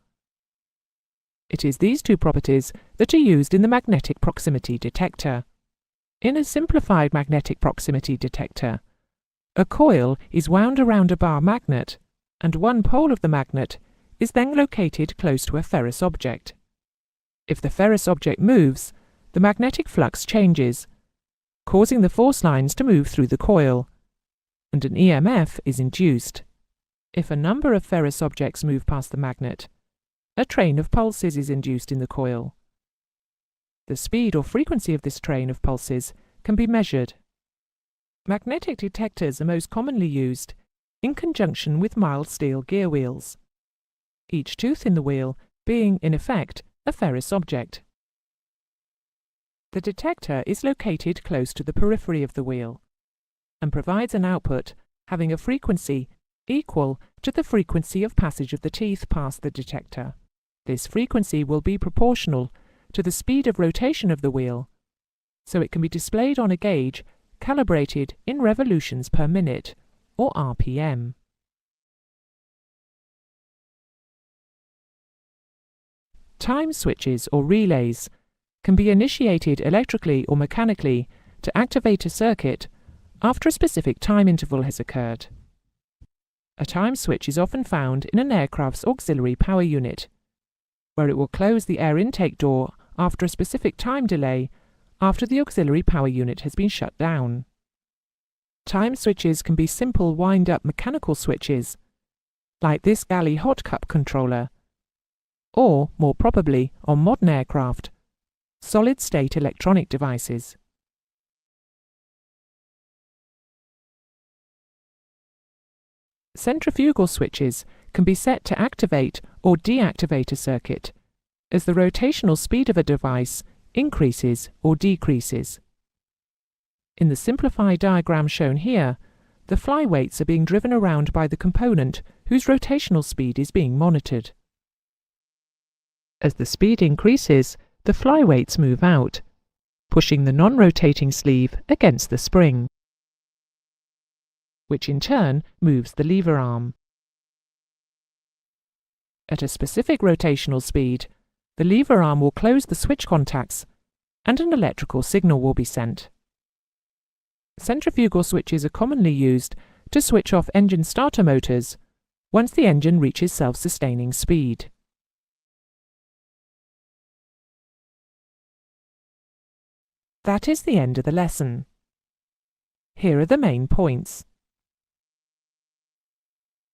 It is these two properties that are used in the magnetic proximity detector. In a simplified magnetic proximity detector, a coil is wound around a bar magnet, and one pole of the magnet is then located close to a ferrous object. If the ferrous object moves, the magnetic flux changes, causing the force lines to move through the coil, and an EMF is induced. If a number of ferrous objects move past the magnet, a train of pulses is induced in the coil. The speed or frequency of this train of pulses can be measured. Magnetic detectors are most commonly used in conjunction with mild steel gear wheels, each tooth in the wheel being, in effect, a ferrous object. The detector is located close to the periphery of the wheel and provides an output having a frequency equal to the frequency of passage of the teeth past the detector. This frequency will be proportional to the speed of rotation of the wheel, so it can be displayed on a gauge calibrated in revolutions per minute, or RPM. Time switches or relays can be initiated electrically or mechanically to activate a circuit after a specific time interval has occurred. A time switch is often found in an aircraft's auxiliary power unit, where it will close the air intake door after a specific time delay after the auxiliary power unit has been shut down. Time switches can be simple wind-up mechanical switches, like this galley hot cup controller, or, more probably, on modern aircraft, solid-state electronic devices. Centrifugal switches can be set to activate or deactivate a circuit as the rotational speed of a device increases or decreases. In the simplified diagram shown here, the flyweights are being driven around by the component whose rotational speed is being monitored. As the speed increases, the flyweights move out, pushing the non-rotating sleeve against the spring, which in turn moves the lever arm. At a specific rotational speed, the lever arm will close the switch contacts and an electrical signal will be sent. Centrifugal switches are commonly used to switch off engine starter motors once the engine reaches self-sustaining speed. That is the end of the lesson. Here are the main points.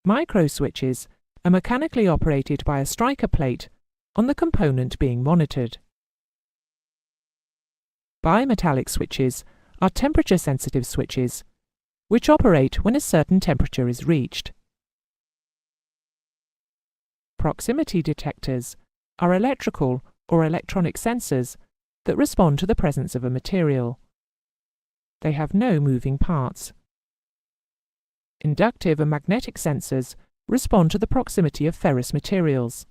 Microswitches are mechanically operated by a striker plate on the component being monitored. Bimetallic switches are temperature-sensitive switches, which operate when a certain temperature is reached. Proximity detectors are electrical or electronic sensors that respond to the presence of a material. They have no moving parts. Inductive and magnetic sensors respond to the proximity of ferrous materials,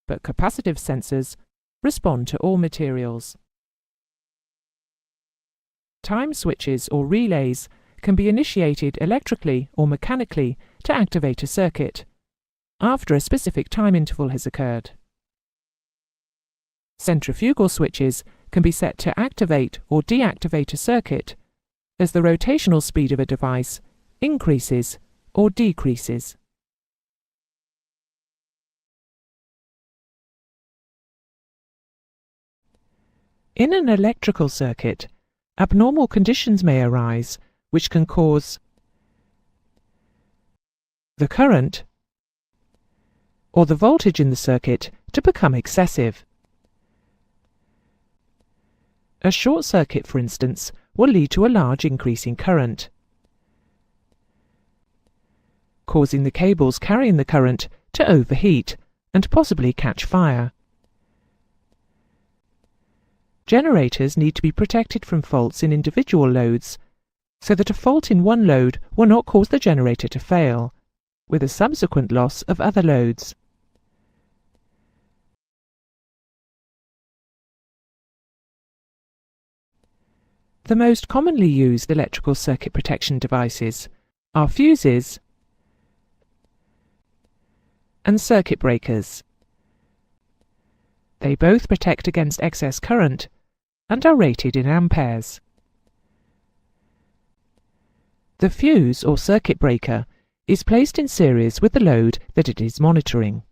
but capacitive sensors respond to all materials. Time switches or relays can be initiated electrically or mechanically to activate a circuit after a specific time interval has occurred. Centrifugal switches can be set to activate or deactivate a circuit as the rotational speed of a device increases or decreases. In an electrical circuit, abnormal conditions may arise which can cause the current or the voltage in the circuit to become excessive. A short circuit, for instance, will lead to a large increase in current, causing the cables carrying the current to overheat and possibly catch fire. Generators need to be protected from faults in individual loads so that a fault in one load will not cause the generator to fail, with a subsequent loss of other loads. The most commonly used electrical circuit protection devices are fuses and circuit breakers. They both protect against excess current and are rated in amperes. The fuse or circuit breaker is placed in series with the load that it is monitoring.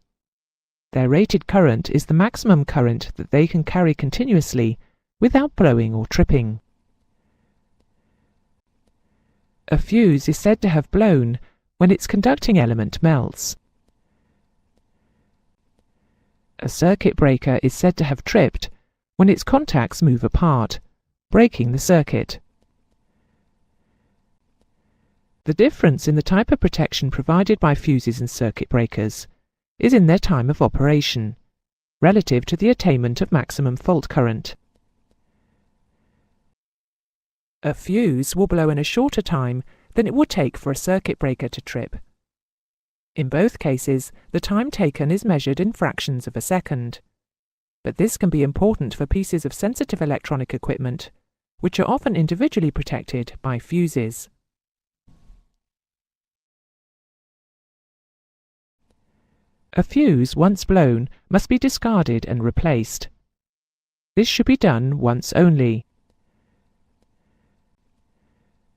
Their rated current is the maximum current that they can carry continuously without blowing or tripping. A fuse is said to have blown when its conducting element melts. A circuit breaker is said to have tripped when its contacts move apart, breaking the circuit. The difference in the type of protection provided by fuses and circuit breakers is in their time of operation, relative to the attainment of maximum fault current. A fuse will blow in a shorter time than it would take for a circuit breaker to trip. In both cases, the time taken is measured in fractions of a second, but this can be important for pieces of sensitive electronic equipment, which are often individually protected by fuses. A fuse, once blown, must be discarded and replaced. This should be done once only.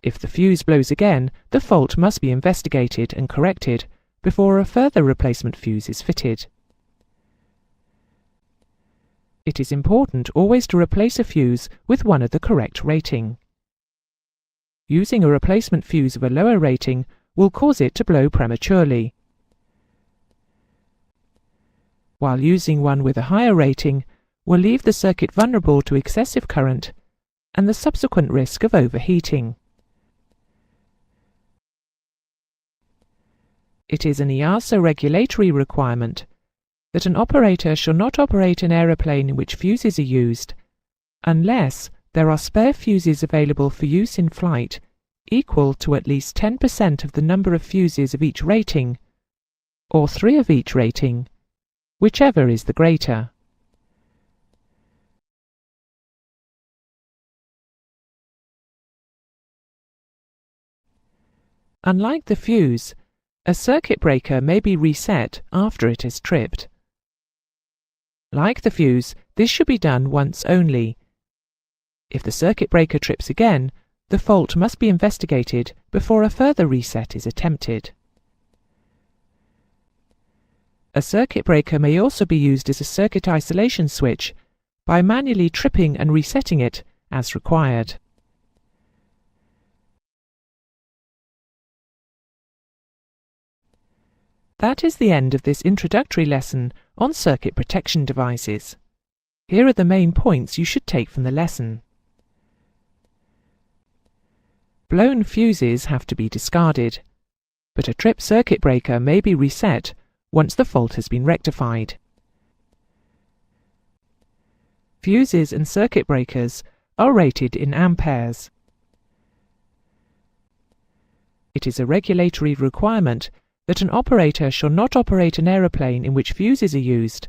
If the fuse blows again, the fault must be investigated and corrected before a further replacement fuse is fitted. It is important always to replace a fuse with one of the correct rating. Using a replacement fuse of a lower rating will cause it to blow prematurely, while using one with a higher rating will leave the circuit vulnerable to excessive current and the subsequent risk of overheating. It is an EASA regulatory requirement that an operator shall not operate an aeroplane in which fuses are used unless there are spare fuses available for use in flight equal to at least 10% of the number of fuses of each rating, or 3 of each rating, whichever is the greater. Unlike the fuse, a circuit breaker may be reset after it is tripped. Like the fuse, this should be done once only. If the circuit breaker trips again, the fault must be investigated before a further reset is attempted. A circuit breaker may also be used as a circuit isolation switch by manually tripping and resetting it as required. That is the end of this introductory lesson on circuit protection devices. Here are the main points you should take from the lesson. Blown fuses have to be discarded, but a tripped circuit breaker may be reset once the fault has been rectified. Fuses and circuit breakers are rated in amperes. It is a regulatory requirement that an operator shall not operate an aeroplane in which fuses are used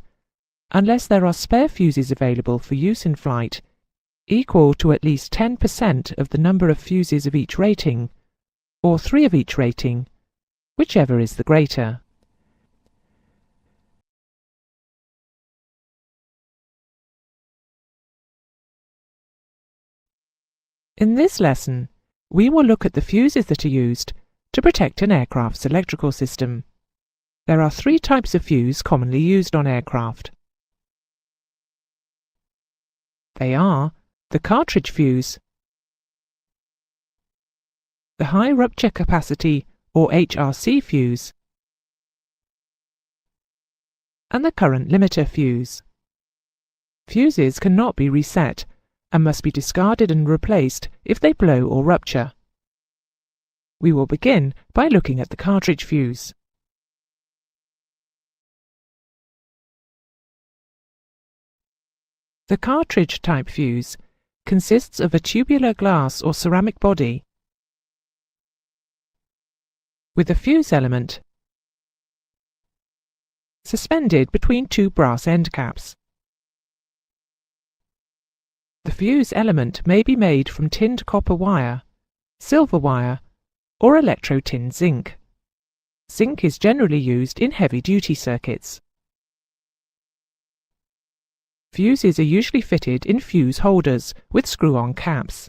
unless there are spare fuses available for use in flight equal to at least 10% of the number of fuses of each rating, or 3 of each rating, whichever is the greater. In this lesson, we will look at the fuses that are used to protect an aircraft's electrical system. There are 3 types of fuse commonly used on aircraft. They are the cartridge fuse, the high rupture capacity or HRC fuse, and the current limiter fuse. Fuses cannot be reset and must be discarded and replaced if they blow or rupture. We will begin by looking at the cartridge fuse. The cartridge type fuse consists of a tubular glass or ceramic body with a fuse element suspended between 2 brass end caps. The fuse element may be made from tinned copper wire, silver wire, or electro-tinned zinc. Zinc is generally used in heavy-duty circuits. Fuses are usually fitted in fuse holders with screw-on caps.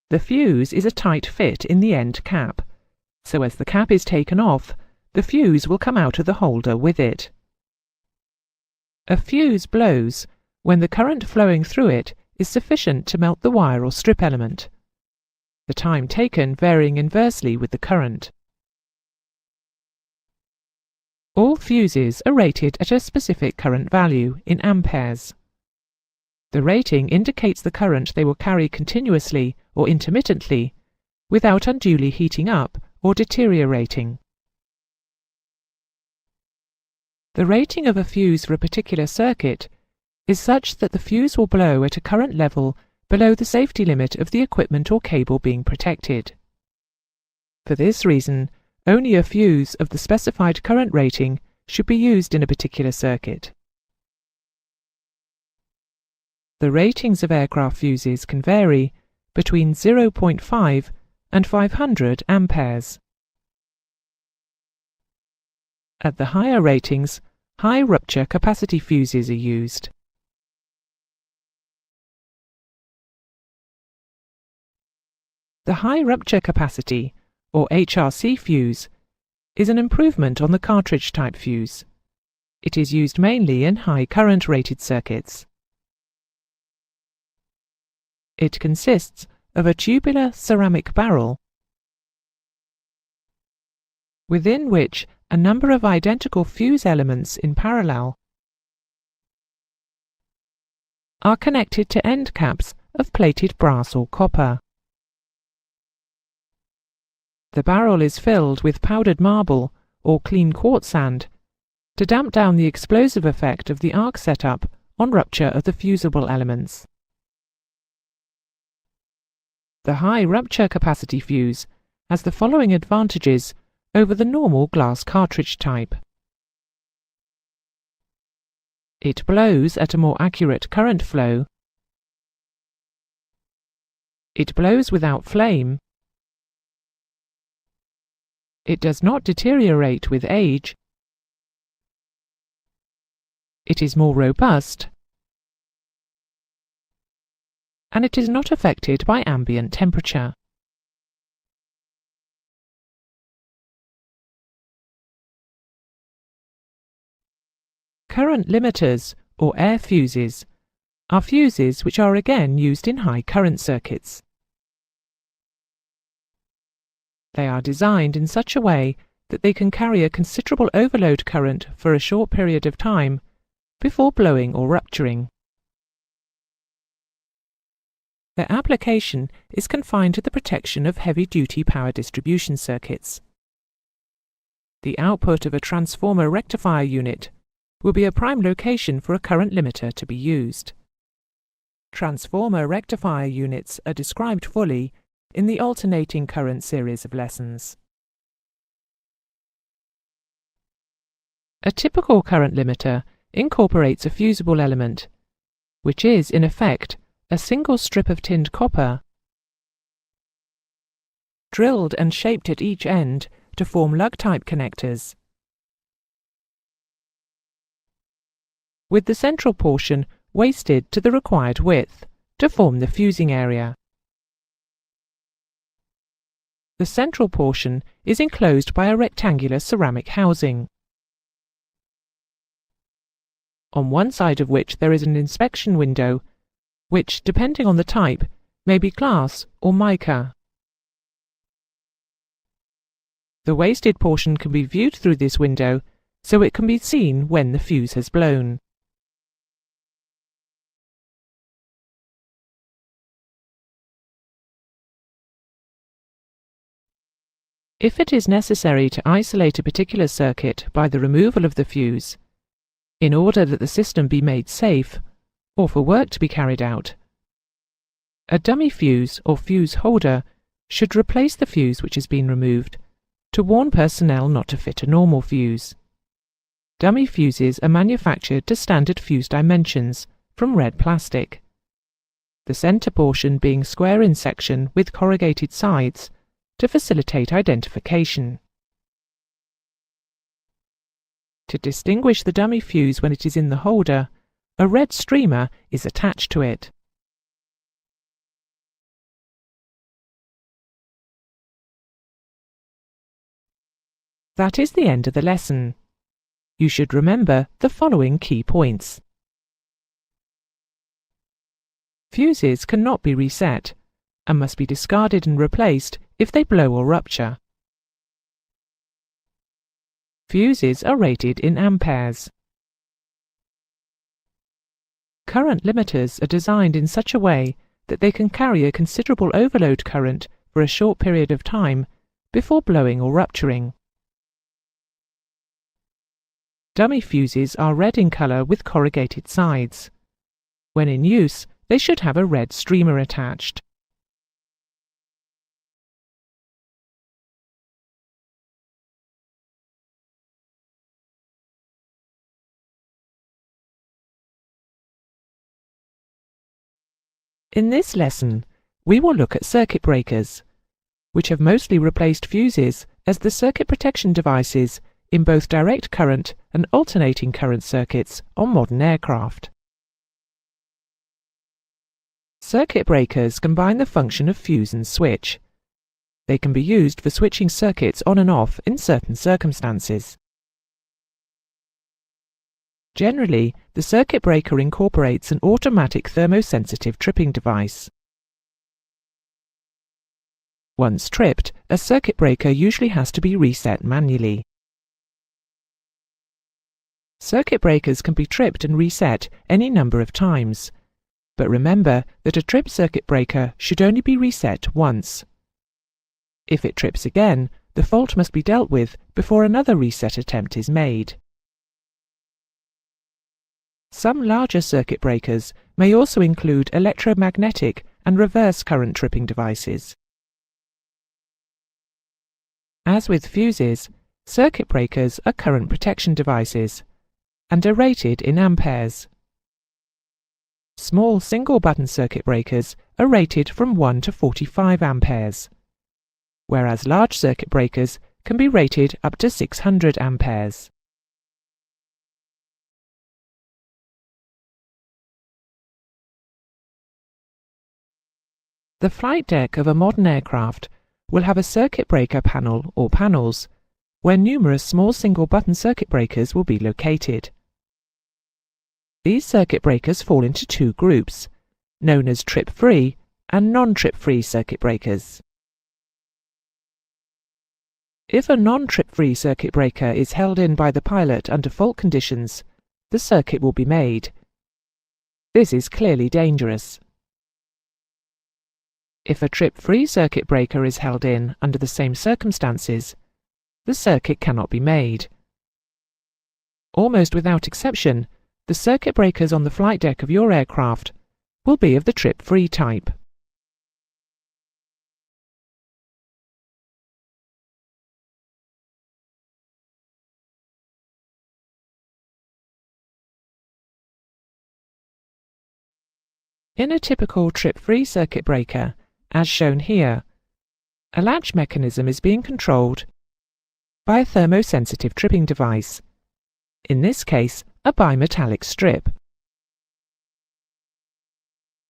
The fuse is a tight fit in the end cap, so as the cap is taken off, the fuse will come out of the holder with it. A fuse blows when the current flowing through it is sufficient to melt the wire or strip element, the time taken varying inversely with the current. All fuses are rated at a specific current value in amperes. The rating indicates the current they will carry continuously or intermittently without unduly heating up or deteriorating. The rating of a fuse for a particular circuit is such that the fuse will blow at a current level below the safety limit of the equipment or cable being protected. For this reason, only a fuse of the specified current rating should be used in a particular circuit. The ratings of aircraft fuses can vary between 0.5 and 500 amperes. At the higher ratings, high rupture capacity fuses are used. The high rupture capacity, or HRC fuse, is an improvement on the cartridge type fuse. It is used mainly in high current rated circuits. It consists of a tubular ceramic barrel within which a number of identical fuse elements in parallel are connected to end caps of plated brass or copper. The barrel is filled with powdered marble or clean quartz sand to damp down the explosive effect of the arc setup on rupture of the fusible elements. The high rupture capacity fuse has the following advantages over the normal glass cartridge type. It blows at a more accurate current flow. It blows without flame. It does not deteriorate with age. It is more robust. And it is not affected by ambient temperature. Current limiters, or air fuses, are fuses which are again used in high current circuits. They are designed in such a way that they can carry a considerable overload current for a short period of time before blowing or rupturing. Their application is confined to the protection of heavy-duty power distribution circuits. The output of a transformer rectifier unit will be a prime location for a current limiter to be used. Transformer rectifier units are described fully in the alternating current series of lessons. A typical current limiter incorporates a fusible element, which is, in effect, a single strip of tinned copper, drilled and shaped at each end to form lug-type connectors, with the central portion wasted to the required width to form the fusing area. The central portion is enclosed by a rectangular ceramic housing, on one side of which there is an inspection window, which, depending on the type, may be glass or mica. The wasted portion can be viewed through this window, so it can be seen when the fuse has blown. If it is necessary to isolate a particular circuit by the removal of the fuse, in order that the system be made safe, or for work to be carried out, a dummy fuse or fuse holder should replace the fuse which has been removed to warn personnel not to fit a normal fuse. Dummy fuses are manufactured to standard fuse dimensions from red plastic, the centre portion being square in section with corrugated sides to facilitate identification. To distinguish the dummy fuse when it is in the holder, a red streamer is attached to it. That is the end of the lesson. You should remember the following key points. Fuses cannot be reset and must be discarded and replaced if they blow or rupture. Fuses are rated in amperes. Current limiters are designed in such a way that they can carry a considerable overload current for a short period of time before blowing or rupturing. Dummy fuses are red in colour with corrugated sides. When in use, they should have a red streamer attached. In this lesson, we will look at circuit breakers, which have mostly replaced fuses as the circuit protection devices in both direct current and alternating current circuits on modern aircraft. Circuit breakers combine the function of fuse and switch. They can be used for switching circuits on and off in certain circumstances. Generally, the circuit breaker incorporates an automatic thermosensitive tripping device. Once tripped, a circuit breaker usually has to be reset manually. Circuit breakers can be tripped and reset any number of times, but remember that a tripped circuit breaker should only be reset once. If it trips again, the fault must be dealt with before another reset attempt is made. Some larger circuit breakers may also include electromagnetic and reverse current tripping devices. As with fuses, circuit breakers are current protection devices and are rated in amperes. Small single-button circuit breakers are rated from 1 to 45 amperes, whereas large circuit breakers can be rated up to 600 amperes. The flight deck of a modern aircraft will have a circuit breaker panel or panels, where numerous small single-button circuit breakers will be located. These circuit breakers fall into two groups, known as trip-free and non-trip-free circuit breakers. If a non-trip-free circuit breaker is held in by the pilot under fault conditions, the circuit will be made. This is clearly dangerous. If a trip-free circuit breaker is held in under the same circumstances, the circuit cannot be made. Almost without exception, the circuit breakers on the flight deck of your aircraft will be of the trip-free type. In a typical trip-free circuit breaker, as shown here, a latch mechanism is being controlled by a thermosensitive tripping device, in this case a bimetallic strip.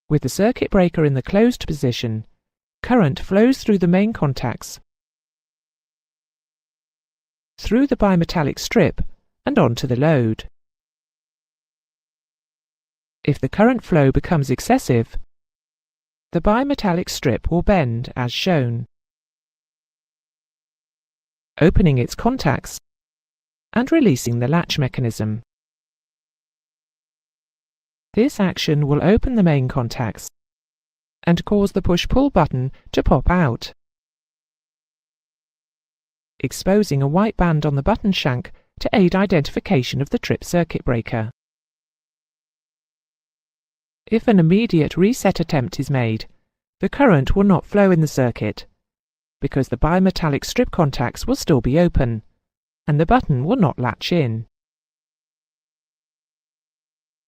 With the circuit breaker in the closed position, current flows through the main contacts, through the bimetallic strip and onto the load. If the current flow becomes excessive, the bimetallic strip will bend as shown, opening its contacts and releasing the latch mechanism. This action will open the main contacts and cause the push-pull button to pop out, exposing a white band on the button shank to aid identification of the trip circuit breaker. If an immediate reset attempt is made, the current will not flow in the circuit, because the bimetallic strip contacts will still be open, and the button will not latch in.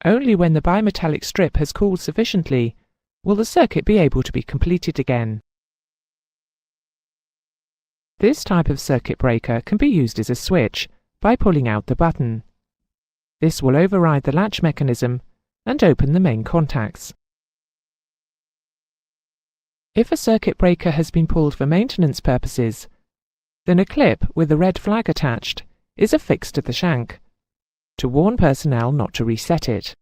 Only when the bimetallic strip has cooled sufficiently will the circuit be able to be completed again. This type of circuit breaker can be used as a switch by pulling out the button. This will override the latch mechanism and open the main contacts. If a circuit breaker has been pulled for maintenance purposes, then a clip with a red flag attached is affixed to the shank to warn personnel not to reset it.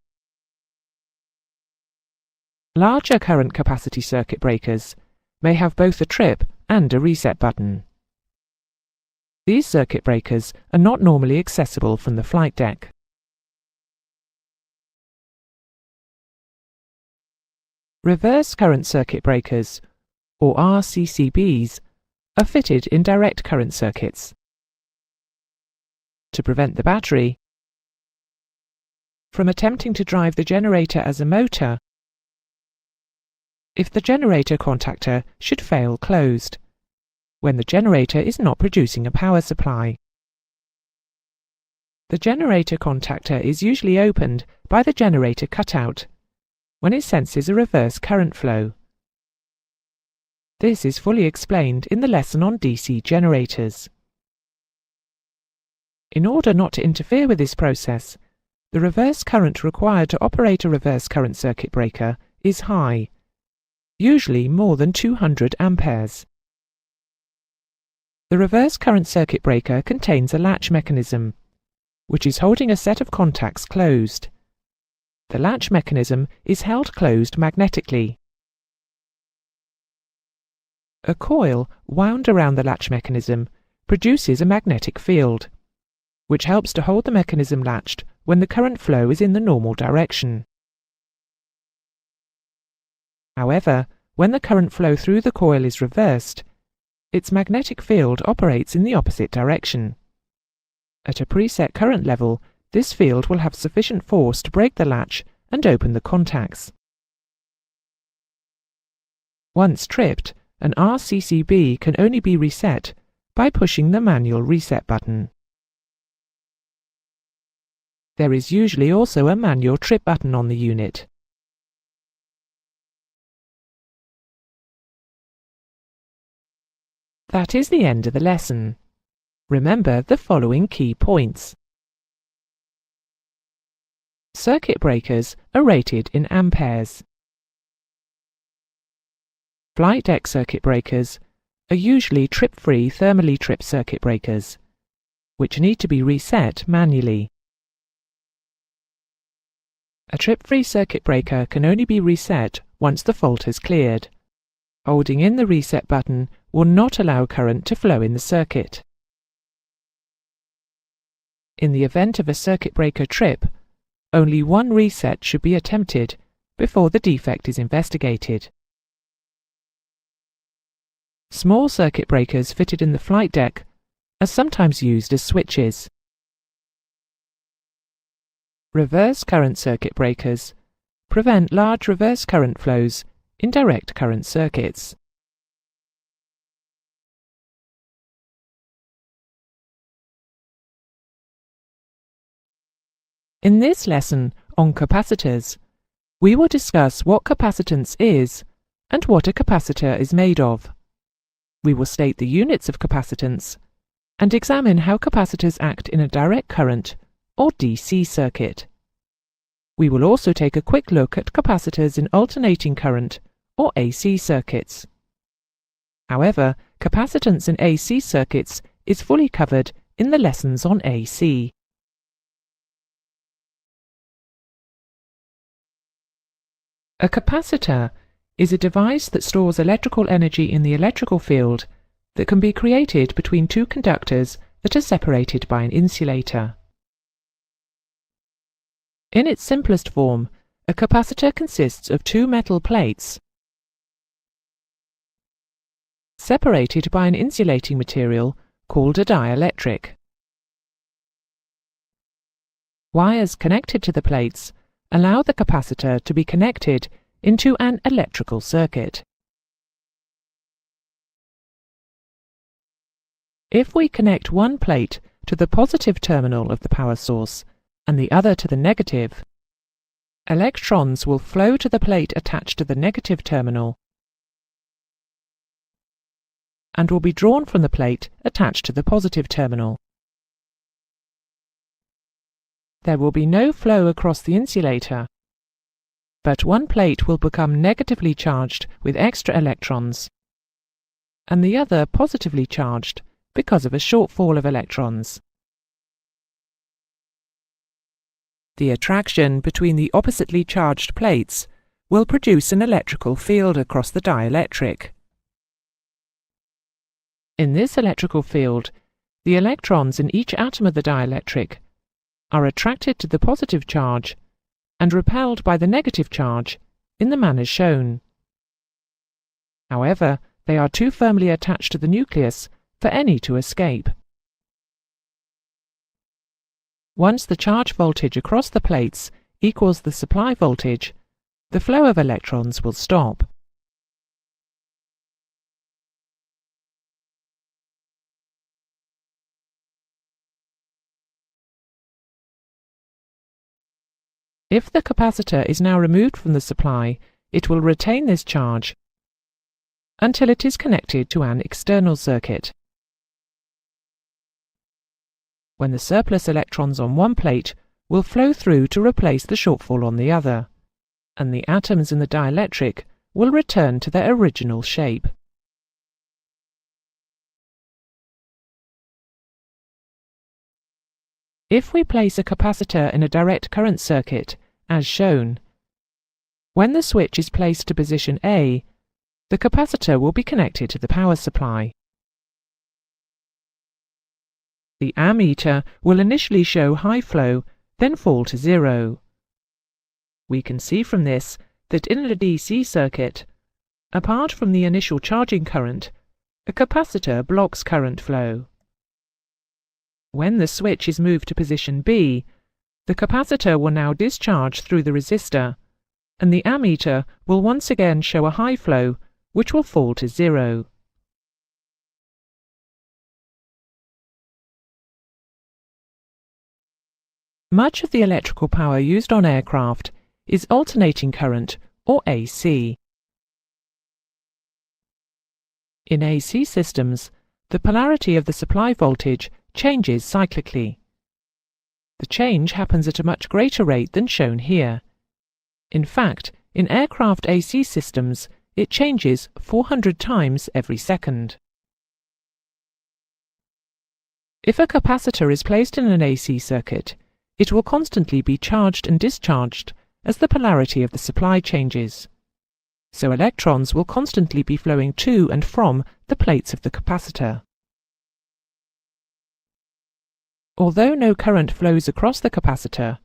Larger current capacity circuit breakers may have both a trip and a reset button. These circuit breakers are not normally accessible from the flight deck. Reverse current circuit breakers, or RCCBs, are fitted in direct current circuits to prevent the battery from attempting to drive the generator as a motor if the generator contactor should fail closed, when the generator is not producing a power supply. The generator contactor is usually opened by the generator cutout when it senses a reverse current flow. This is fully explained in the lesson on DC generators. In order not to interfere with this process, the reverse current required to operate a reverse current circuit breaker is high, usually more than 200 amperes. The reverse current circuit breaker contains a latch mechanism, which is holding a set of contacts closed. The latch mechanism is held closed magnetically. A coil wound around the latch mechanism produces a magnetic field, which helps to hold the mechanism latched when the current flow is in the normal direction. However, when the current flow through the coil is reversed, its magnetic field operates in the opposite direction. At a preset current level, this field will have sufficient force to break the latch and open the contacts. Once tripped, an RCCB can only be reset by pushing the manual reset button. There is usually also a manual trip button on the unit. That is the end of the lesson. Remember the following key points. Circuit breakers are rated in amperes. Flight deck circuit breakers are usually trip-free thermally tripped circuit breakers, which need to be reset manually. A trip-free circuit breaker can only be reset once the fault has cleared. Holding in the reset button will not allow current to flow in the circuit. In the event of a circuit breaker trip, only one reset should be attempted before the defect is investigated. Small circuit breakers fitted in the flight deck are sometimes used as switches. Reverse current circuit breakers prevent large reverse current flows in direct current circuits. In this lesson on capacitors, we will discuss what capacitance is and what a capacitor is made of. We will state the units of capacitance and examine how capacitors act in a direct current or DC circuit. We will also take a quick look at capacitors in alternating current or AC circuits. However, capacitance in AC circuits is fully covered in the lessons on AC. A capacitor is a device that stores electrical energy in the electrical field that can be created between two conductors that are separated by an insulator. In its simplest form, a capacitor consists of two metal plates separated by an insulating material called a dielectric. Wires connected to the plates allow the capacitor to be connected into an electrical circuit. If we connect one plate to the positive terminal of the power source and the other to the negative, electrons will flow to the plate attached to the negative terminal and will be drawn from the plate attached to the positive terminal. There will be no flow across the insulator, but one plate will become negatively charged with extra electrons, and the other positively charged because of a shortfall of electrons. The attraction between the oppositely charged plates will produce an electrical field across the dielectric. In this electrical field, the electrons in each atom of the dielectric are attracted to the positive charge and repelled by the negative charge in the manner shown. However, they are too firmly attached to the nucleus for any to escape. Once the charge voltage across the plates equals the supply voltage, the flow of electrons will stop. If the capacitor is now removed from the supply, it will retain this charge until it is connected to an external circuit. When the surplus electrons on one plate will flow through to replace the shortfall on the other, and the atoms in the dielectric will return to their original shape. If we place a capacitor in a direct current circuit, as shown, when the switch is placed to position A, the capacitor will be connected to the power supply. The ammeter will initially show high flow, then fall to zero. We can see from this that in a DC circuit, apart from the initial charging current, a capacitor blocks current flow. When the switch is moved to position B, The capacitor will now discharge through the resistor, and the ammeter will once again show a high flow, which will fall to 0. Much of the electrical power used on aircraft is alternating current, or AC. In AC systems, the polarity of the supply voltage changes cyclically. The change happens at a much greater rate than shown here. In fact, in aircraft AC systems, it changes 400 times every second. If a capacitor is placed in an AC circuit, it will constantly be charged and discharged as the polarity of the supply changes. So electrons will constantly be flowing to and from the plates of the capacitor. Although no current flows across the capacitor,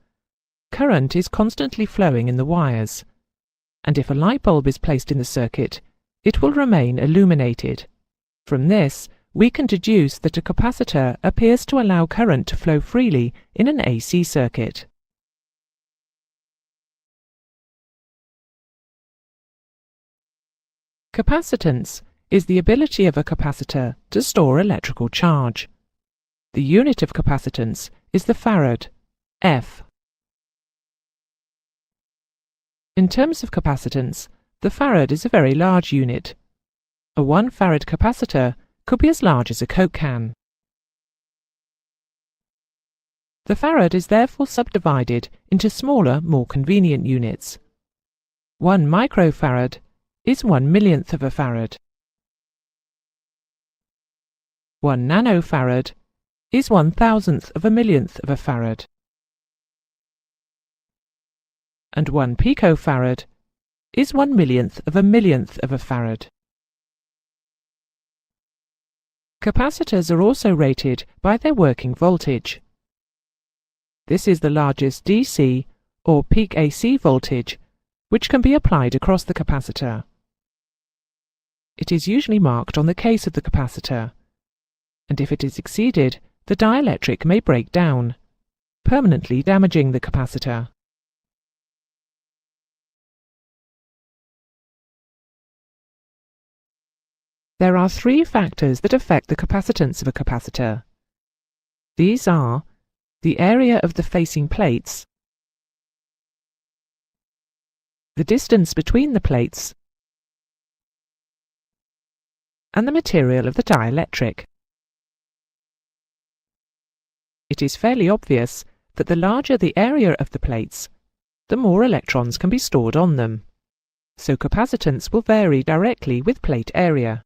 current is constantly flowing in the wires, and if a light bulb is placed in the circuit, it will remain illuminated. From this, we can deduce that a capacitor appears to allow current to flow freely in an AC circuit. Capacitance is the ability of a capacitor to store electrical charge. The unit of capacitance is the farad, F. In terms of capacitance, the farad is a very large unit. A 1 farad capacitor could be as large as a Coke can. The farad is therefore subdivided into smaller, more convenient units. 1 microfarad is 1/millionth of a farad. 1 nanofarad is 1,000th of a millionth of a farad. And 1 picofarad is 1/millionth of a millionth of a farad. Capacitors are also rated by their working voltage. This is the largest DC or peak AC voltage which can be applied across the capacitor. It is usually marked on the case of the capacitor, and if it is exceeded, the dielectric may break down, permanently damaging the capacitor. There are 3 factors that affect the capacitance of a capacitor. These are the area of the facing plates, the distance between the plates, and the material of the dielectric. It is fairly obvious that the larger the area of the plates, the more electrons can be stored on them, so capacitance will vary directly with plate area.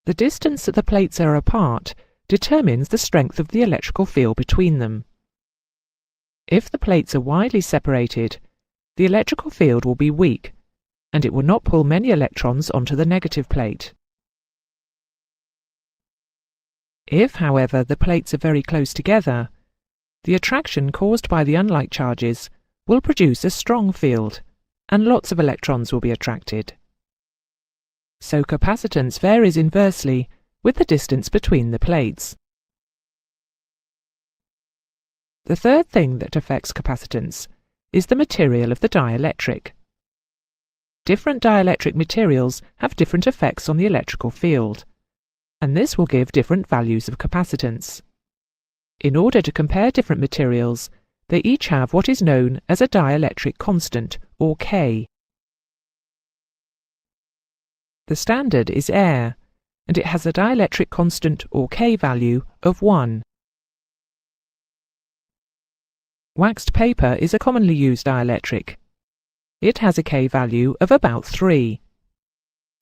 The distance that the plates are apart determines the strength of the electrical field between them. If the plates are widely separated, the electrical field will be weak, and it will not pull many electrons onto the negative plate. If, however, the plates are very close together, the attraction caused by the unlike charges will produce a strong field, and lots of electrons will be attracted. So capacitance varies inversely with the distance between the plates. The third thing that affects capacitance is the material of the dielectric. Different dielectric materials have different effects on the electrical field, and this will give different values of capacitance. In order to compare different materials, they each have what is known as a dielectric constant, or K. The standard is air, and it has a dielectric constant, or K value, of 1. Waxed paper is a commonly used dielectric. It has a K value of about 3.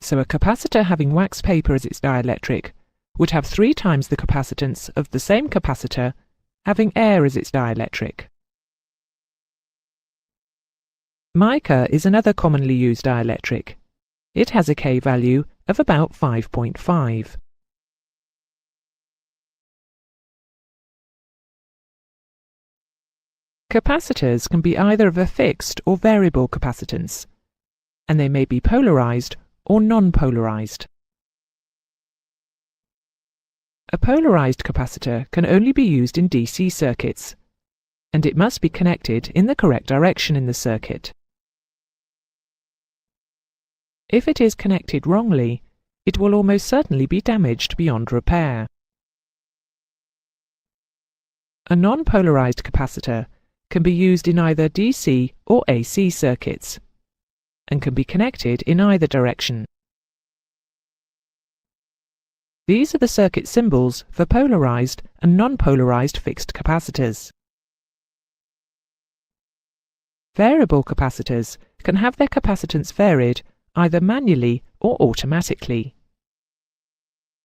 So a capacitor having waxed paper as its dielectric would have 3 times the capacitance of the same capacitor having air as its dielectric. Mica is another commonly used dielectric. It has a K value of about 5.5. Capacitors can be either of a fixed or variable capacitance, and they may be polarized or non-polarized. A polarized capacitor can only be used in DC circuits, and it must be connected in the correct direction in the circuit. If it is connected wrongly, it will almost certainly be damaged beyond repair. A non-polarized capacitor can be used in either DC or AC circuits, and can be connected in either direction. These are the circuit symbols for polarized and non-polarized fixed capacitors. Variable capacitors can have their capacitance varied either manually or automatically.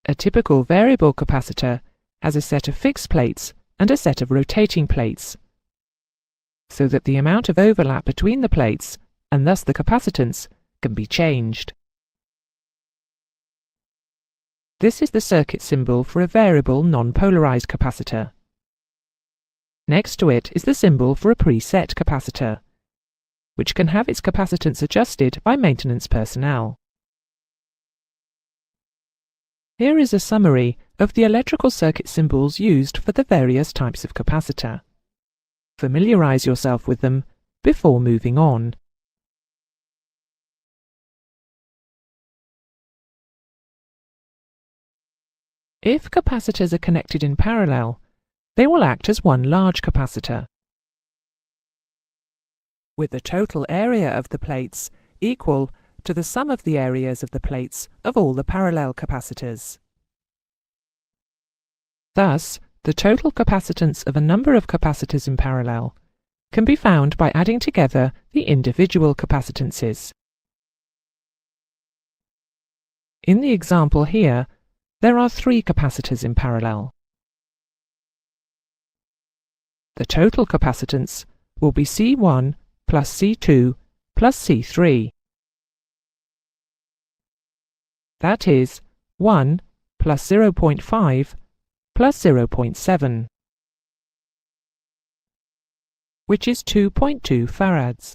A typical variable capacitor has a set of fixed plates and a set of rotating plates, so that the amount of overlap between the plates, and thus the capacitance, can be changed. This is the circuit symbol for a variable non-polarized capacitor. Next to it is the symbol for a preset capacitor, which can have its capacitance adjusted by maintenance personnel. Here is a summary of the electrical circuit symbols used for the various types of capacitor. Familiarize yourself with them before moving on. If capacitors are connected in parallel, they will act as one large capacitor, with the total area of the plates equal to the sum of the areas of the plates of all the parallel capacitors. Thus, the total capacitance of a number of capacitors in parallel can be found by adding together the individual capacitances. In the example here, there are 3 capacitors in parallel. The total capacitance will be C1 plus C2 plus C3. That is 1 plus 0.5 plus 0.7, which is 2.2 farads.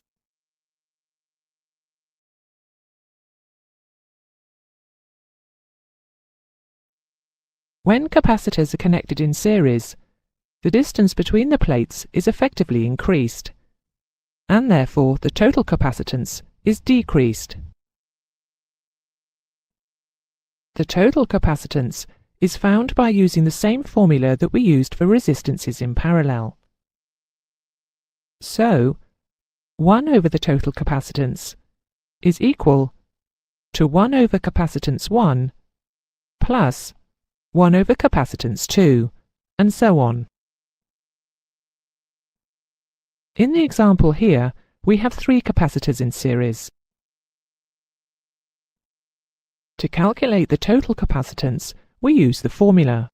When capacitors are connected in series, the distance between the plates is effectively increased, and therefore the total capacitance is decreased. The total capacitance is found by using the same formula that we used for resistances in parallel. So, 1 over the total capacitance is equal to 1 over capacitance 1 plus 1 over capacitance 2, and so on. In the example here, we have 3 capacitors in series. To calculate the total capacitance, we use the formula.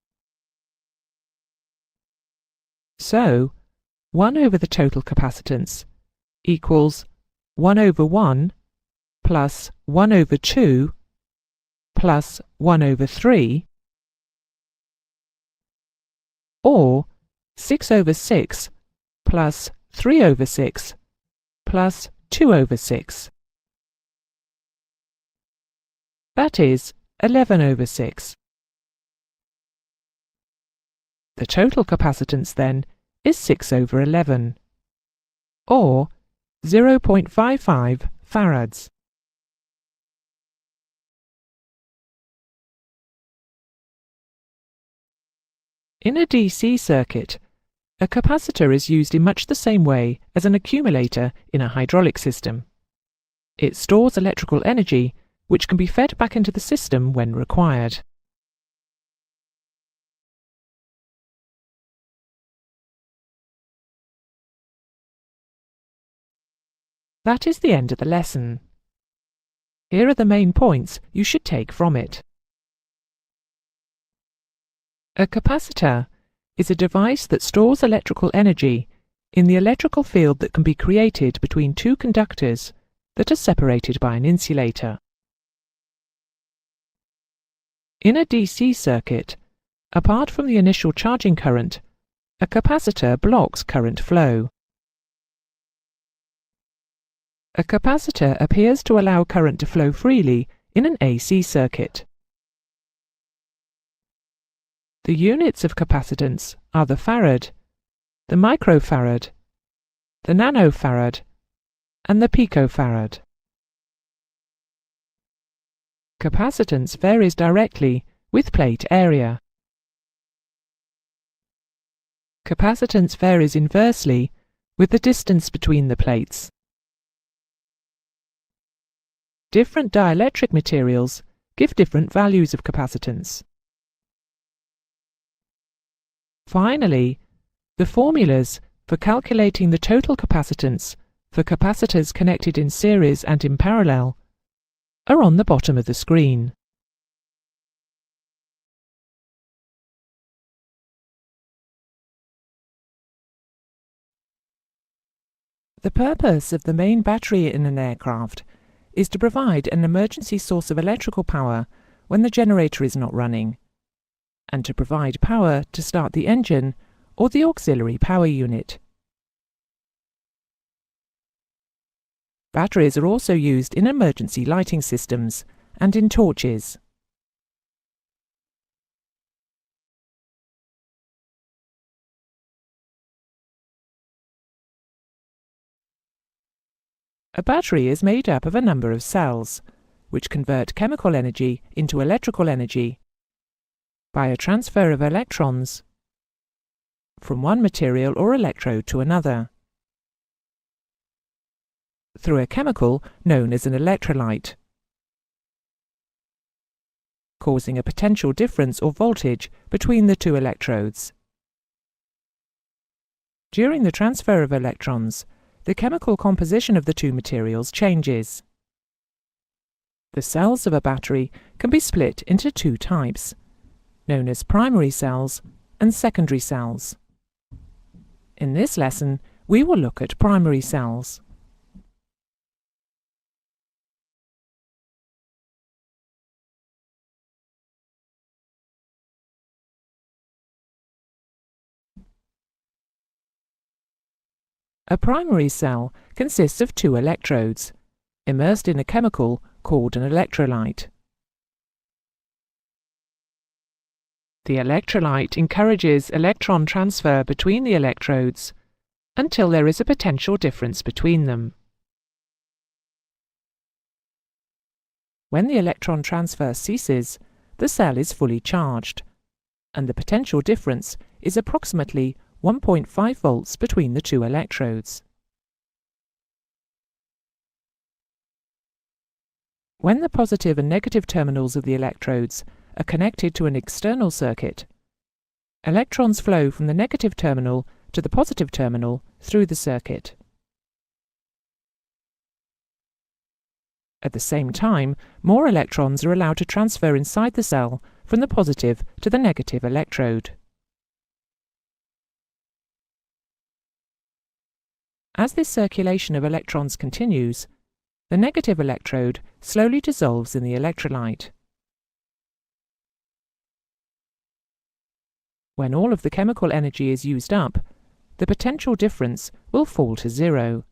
So, 1 over the total capacitance equals 1 over 1 plus 1 over 2 plus 1 over 3, or 6 over 6 plus 3 over 6 plus 2 over 6. That is 11 over 6. The total capacitance then is 6 over 11, or 0.55 farads. In a DC circuit, a capacitor is used in much the same way as an accumulator in a hydraulic system. It stores electrical energy which can be fed back into the system when required. That is the end of the lesson. Here are the main points you should take from it. A capacitor is a device that stores electrical energy in the electrical field that can be created between 2 conductors that are separated by an insulator. In a DC circuit, apart from the initial charging current, a capacitor blocks current flow. A capacitor appears to allow current to flow freely in an AC circuit. The units of capacitance are the farad, the microfarad, the nanofarad, and the picofarad. Capacitance varies directly with plate area. Capacitance varies inversely with the distance between the plates. Different dielectric materials give different values of capacitance. Finally, the formulas for calculating the total capacitance for capacitors connected in series and in parallel are on the bottom of the screen. The purpose of the main battery in an aircraft is to provide an emergency source of electrical power when the generator is not running, and to provide power to start the engine or the auxiliary power unit. Batteries are also used in emergency lighting systems and in torches. A battery is made up of a number of cells, which convert chemical energy into electrical energy by a transfer of electrons from one material or electrode to another, through a chemical known as an electrolyte, causing a potential difference or voltage between the two electrodes. During the transfer of electrons, the chemical composition of the two materials changes. The cells of a battery can be split into two types, known as primary cells and secondary cells. In this lesson, we will look at primary cells. A primary cell consists of two electrodes, immersed in a chemical called an electrolyte. The electrolyte encourages electron transfer between the electrodes until there is a potential difference between them. When the electron transfer ceases, the cell is fully charged, and the potential difference is approximately 1.5 volts between the two electrodes. When the positive and negative terminals of the electrodes are connected to an external circuit, electrons flow from the negative terminal to the positive terminal through the circuit. At the same time, more electrons are allowed to transfer inside the cell from the positive to the negative electrode. As this circulation of electrons continues, the negative electrode slowly dissolves in the electrolyte. When all of the chemical energy is used up, the potential difference will fall to zero.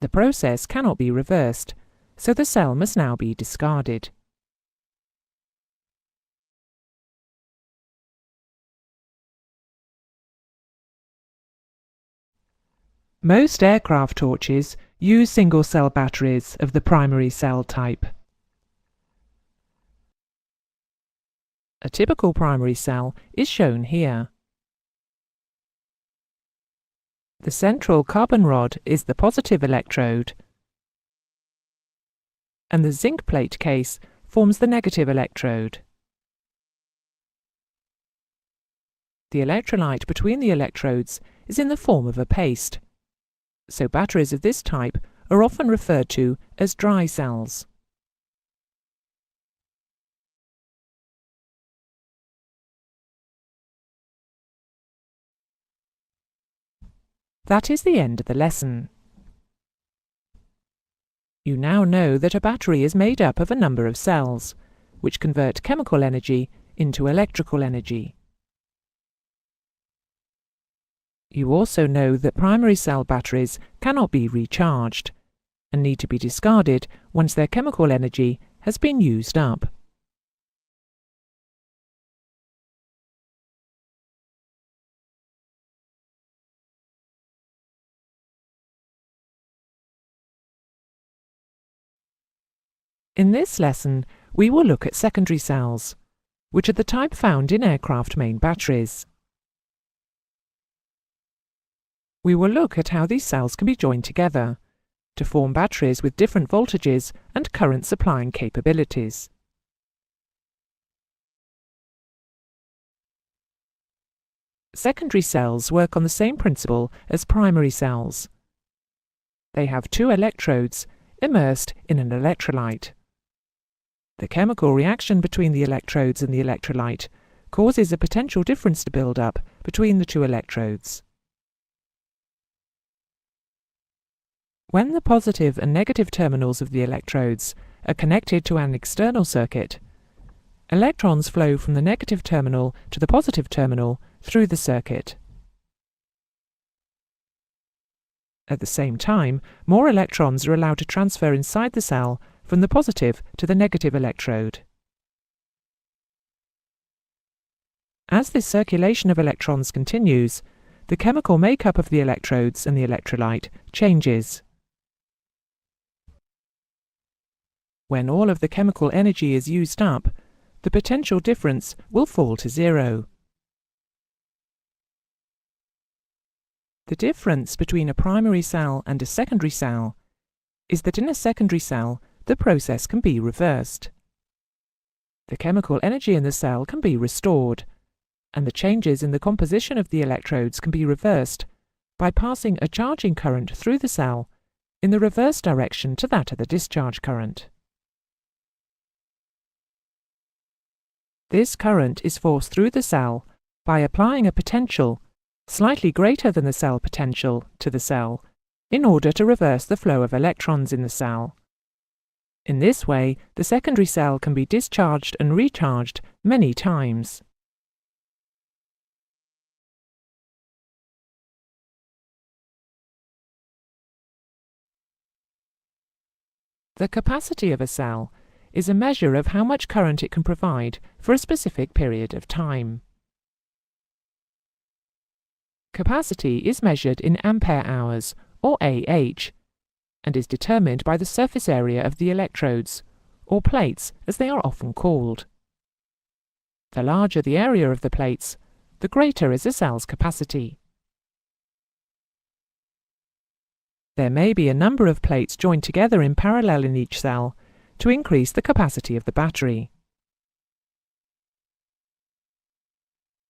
The process cannot be reversed, so the cell must now be discarded. Most aircraft torches use single-cell batteries of the primary cell type. A typical primary cell is shown here. The central carbon rod is the positive electrode, and the zinc plate case forms the negative electrode. The electrolyte between the electrodes is in the form of a paste, so batteries of this type are often referred to as dry cells. That is the end of the lesson. You now know that a battery is made up of a number of cells, which convert chemical energy into electrical energy. You also know that primary cell batteries cannot be recharged and need to be discarded once their chemical energy has been used up. In this lesson, we will look at secondary cells, which are the type found in aircraft main batteries. We will look at how these cells can be joined together to form batteries with different voltages and current supplying capabilities. Secondary cells work on the same principle as primary cells. They have two electrodes immersed in an electrolyte. The chemical reaction between the electrodes and the electrolyte causes a potential difference to build up between the two electrodes. When the positive and negative terminals of the electrodes are connected to an external circuit, electrons flow from the negative terminal to the positive terminal through the circuit. At the same time, more electrons are allowed to transfer inside the cell from the positive to the negative electrode. As this circulation of electrons continues, the chemical makeup of the electrodes and the electrolyte changes. When all of the chemical energy is used up, the potential difference will fall to zero. The difference between a primary cell and a secondary cell is that in a secondary cell, the process can be reversed. The chemical energy in the cell can be restored, and the changes in the composition of the electrodes can be reversed by passing a charging current through the cell in the reverse direction to that of the discharge current. This current is forced through the cell by applying a potential slightly greater than the cell potential to the cell in order to reverse the flow of electrons in the cell. In this way, the secondary cell can be discharged and recharged many times. The capacity of a cell is a measure of how much current it can provide for a specific period of time. Capacity is measured in ampere hours, or Ah, and is determined by the surface area of the electrodes, or plates as they are often called. The larger the area of the plates, the greater is a cell's capacity. There may be a number of plates joined together in parallel in each cell to increase the capacity of the battery.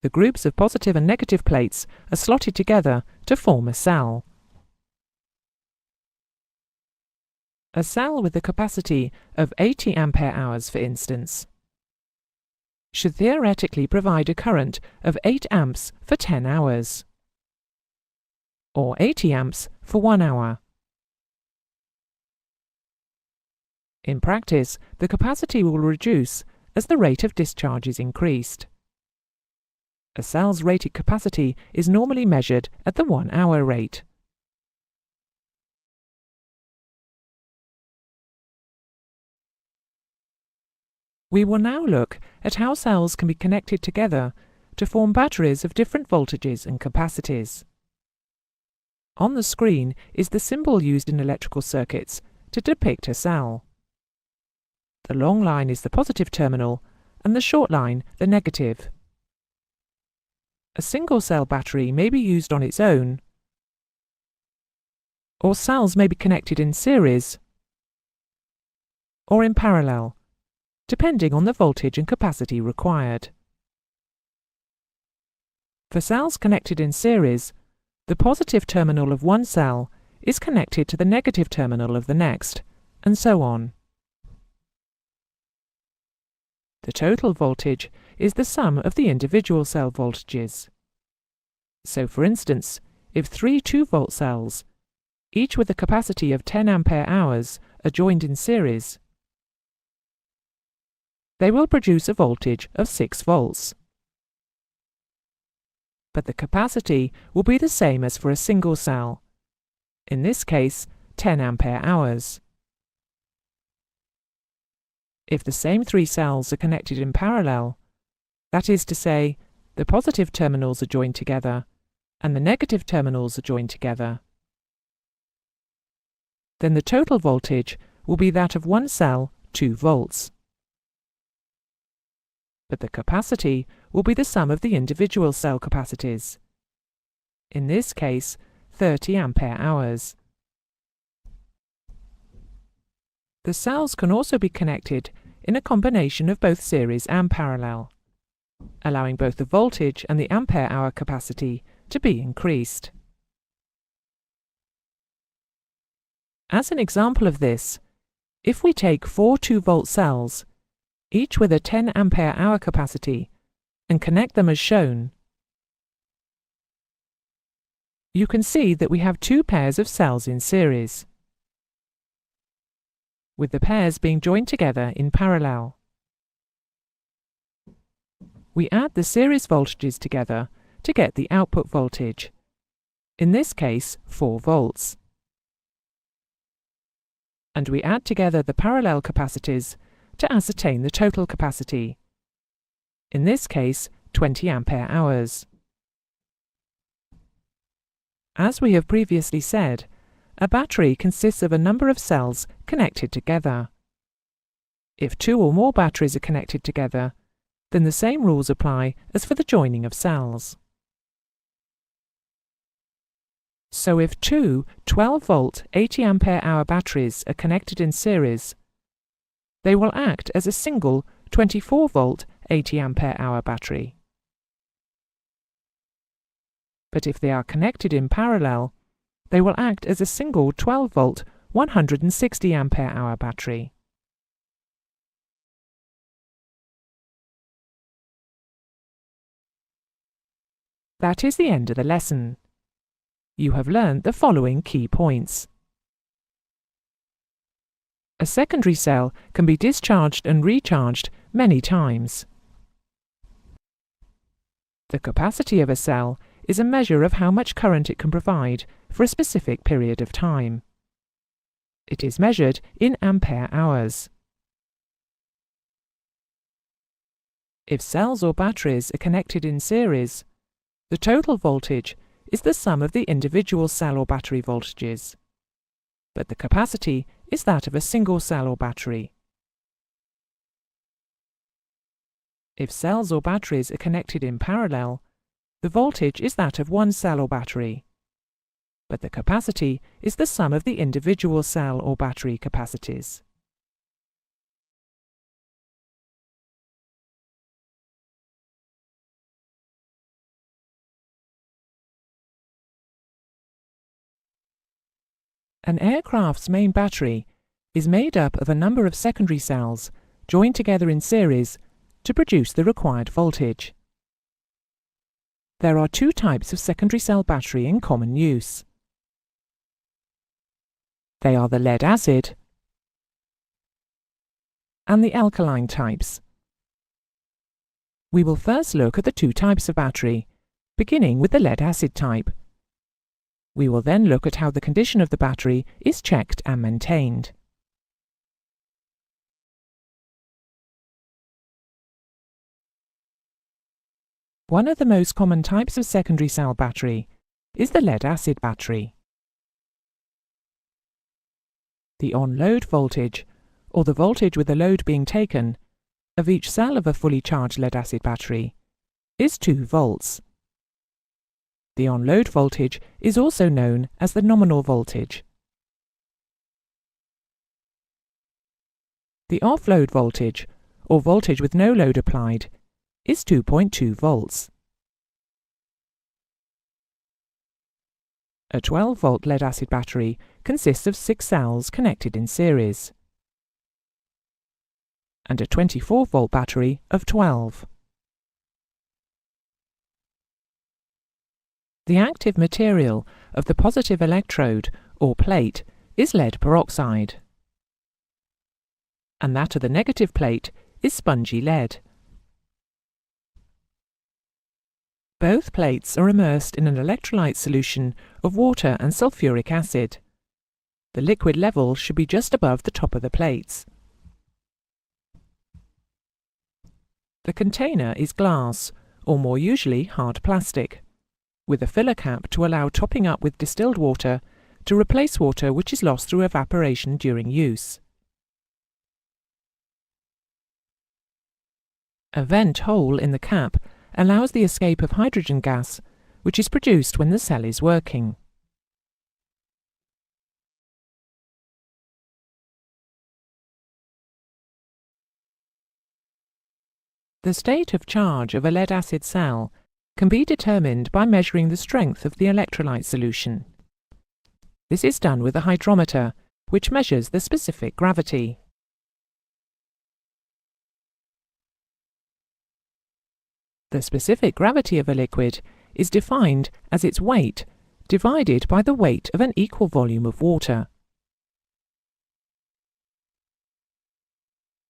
The groups of positive and negative plates are slotted together to form a cell. A cell with a capacity of 80 ampere hours, for instance, should theoretically provide a current of 8 amps for 10 hours, or 80 amps for 1 hour. In practice, the capacity will reduce as the rate of discharge is increased. A cell's rated capacity is normally measured at the 1 hour rate. We will now look at how cells can be connected together to form batteries of different voltages and capacities. On the screen is the symbol used in electrical circuits to depict a cell. The long line is the positive terminal and the short line the negative. A single-cell battery may be used on its own, or cells may be connected in series or in parallel, depending on the voltage and capacity required. For cells connected in series, the positive terminal of one cell is connected to the negative terminal of the next, and so on. The total voltage is the sum of the individual cell voltages. So, for instance, if 3 2-volt cells, each with a capacity of 10 ampere hours, are joined in series, they will produce a voltage of 6 volts. But the capacity will be the same as for a single cell, in this case 10 ampere hours. If the same 3 cells are connected in parallel, that is to say, the positive terminals are joined together and the negative terminals are joined together, then the total voltage will be that of one cell 2 volts. But the capacity will be the sum of the individual cell capacities. In this case, 30 ampere hours. The cells can also be connected in a combination of both series and parallel, allowing both the voltage and the ampere hour capacity to be increased. As an example of this, if we take 4 2-volt cells, each with a 10 ampere hour capacity, and connect them as shown, you can see that we have 2 pairs of cells in series, with the pairs being joined together in parallel. We add the series voltages together to get the output voltage, in this case 4 volts. And we add together the parallel capacities to ascertain the total capacity, in this case 20 ampere hours. As we have previously said, a battery consists of a number of cells connected together. If 2 or more batteries are connected together, then the same rules apply as for the joining of cells. So if 2 12-volt 80 ampere hour batteries are connected in series, they will act as a single 24-volt 80 ampere hour battery. But if they are connected in parallel, they will act as a single 12-volt 160 ampere hour battery. That is the end of the lesson. You have learned the following key points. A secondary cell can be discharged and recharged many times. The capacity of a cell is a measure of how much current it can provide for a specific period of time. It is measured in ampere hours. If cells or batteries are connected in series, the total voltage is the sum of the individual cell or battery voltages, but the capacity is that of a single cell or battery. If cells or batteries are connected in parallel, the voltage is that of one cell or battery, but the capacity is the sum of the individual cell or battery capacities. An aircraft's main battery is made up of a number of secondary cells joined together in series to produce the required voltage. There are 2 types of secondary cell battery in common use. They are the lead-acid and the alkaline types. We will first look at the 2 types of battery, beginning with the lead-acid type. We will then look at how the condition of the battery is checked and maintained. One of the most common types of secondary cell battery is the lead-acid battery. The on-load voltage, or the voltage with the load being taken, of each cell of a fully charged lead-acid battery is 2 volts. The on-load voltage is also known as the nominal voltage. The off-load voltage, or voltage with no load applied, is 2.2 volts. A 12-volt lead-acid battery consists of 6 cells connected in series, and a 24-volt battery of 12. The active material of the positive electrode, or plate, is lead peroxide, and that of the negative plate is spongy lead. Both plates are immersed in an electrolyte solution of water and sulfuric acid. The liquid level should be just above the top of the plates. The container is glass, or more usually hard plastic, with a filler cap to allow topping up with distilled water to replace water which is lost through evaporation during use. A vent hole in the cap allows the escape of hydrogen gas, which is produced when the cell is working. The state of charge of a lead-acid cell can be determined by measuring the strength of the electrolyte solution. This is done with a hydrometer, which measures the specific gravity. The specific gravity of a liquid is defined as its weight divided by the weight of an equal volume of water.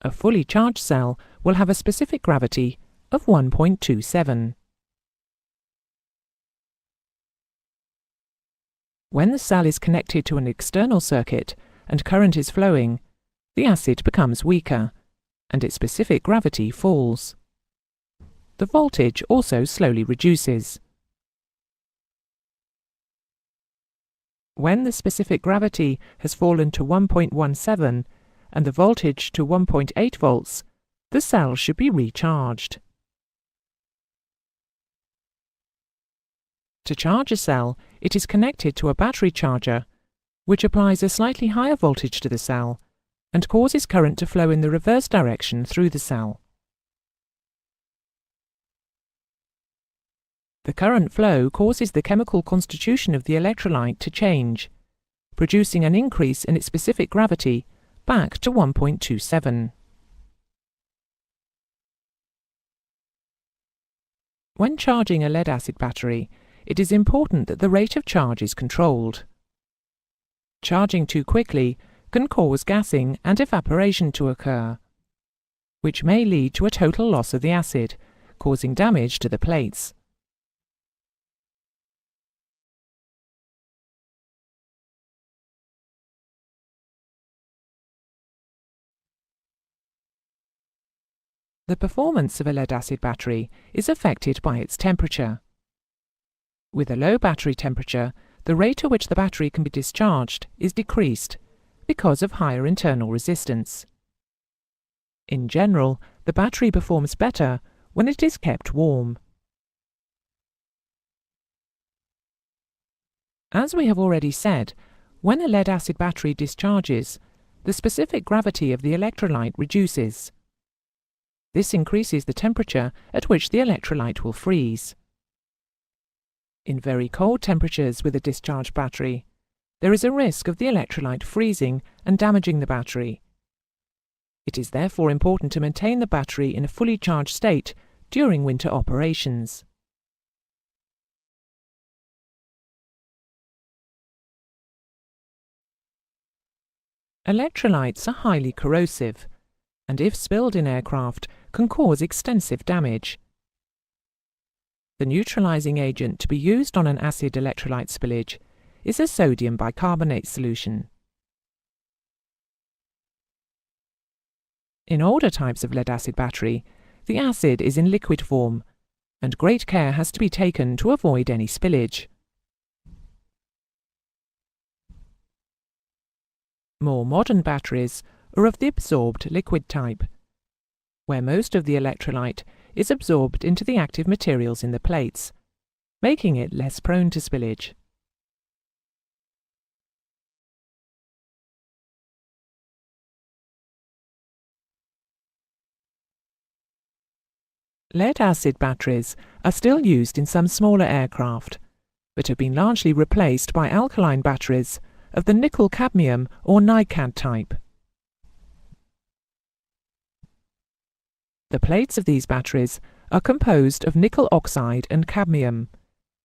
A fully charged cell will have a specific gravity of 1.27. When the cell is connected to an external circuit and current is flowing, the acid becomes weaker, and its specific gravity falls. The voltage also slowly reduces. When the specific gravity has fallen to 1.17 and the voltage to 1.8 volts, the cell should be recharged. To charge a cell, it is connected to a battery charger, which applies a slightly higher voltage to the cell and causes current to flow in the reverse direction through the cell. The current flow causes the chemical constitution of the electrolyte to change, producing an increase in its specific gravity back to 1.27. When charging a lead-acid battery, it is important that the rate of charge is controlled. Charging too quickly can cause gassing and evaporation to occur, which may lead to a total loss of the acid, causing damage to the plates. The performance of a lead-acid battery is affected by its temperature. With a low battery temperature, the rate at which the battery can be discharged is decreased because of higher internal resistance. In general, the battery performs better when it is kept warm. As we have already said, when a lead-acid battery discharges, the specific gravity of the electrolyte reduces. This increases the temperature at which the electrolyte will freeze. In very cold temperatures with a discharged battery, there is a risk of the electrolyte freezing and damaging the battery. It is therefore important to maintain the battery in a fully charged state during winter operations. Electrolytes are highly corrosive, and if spilled in aircraft, can cause extensive damage. The neutralizing agent to be used on an acid electrolyte spillage is a sodium bicarbonate solution. In older types of lead-acid battery, the acid is in liquid form, and great care has to be taken to avoid any spillage. More modern batteries are of the absorbed liquid type, where most of the electrolyte is absorbed into the active materials in the plates, making it less prone to spillage. Lead-acid batteries are still used in some smaller aircraft, but have been largely replaced by alkaline batteries of the nickel-cadmium or NiCad type. The plates of these batteries are composed of nickel oxide and cadmium,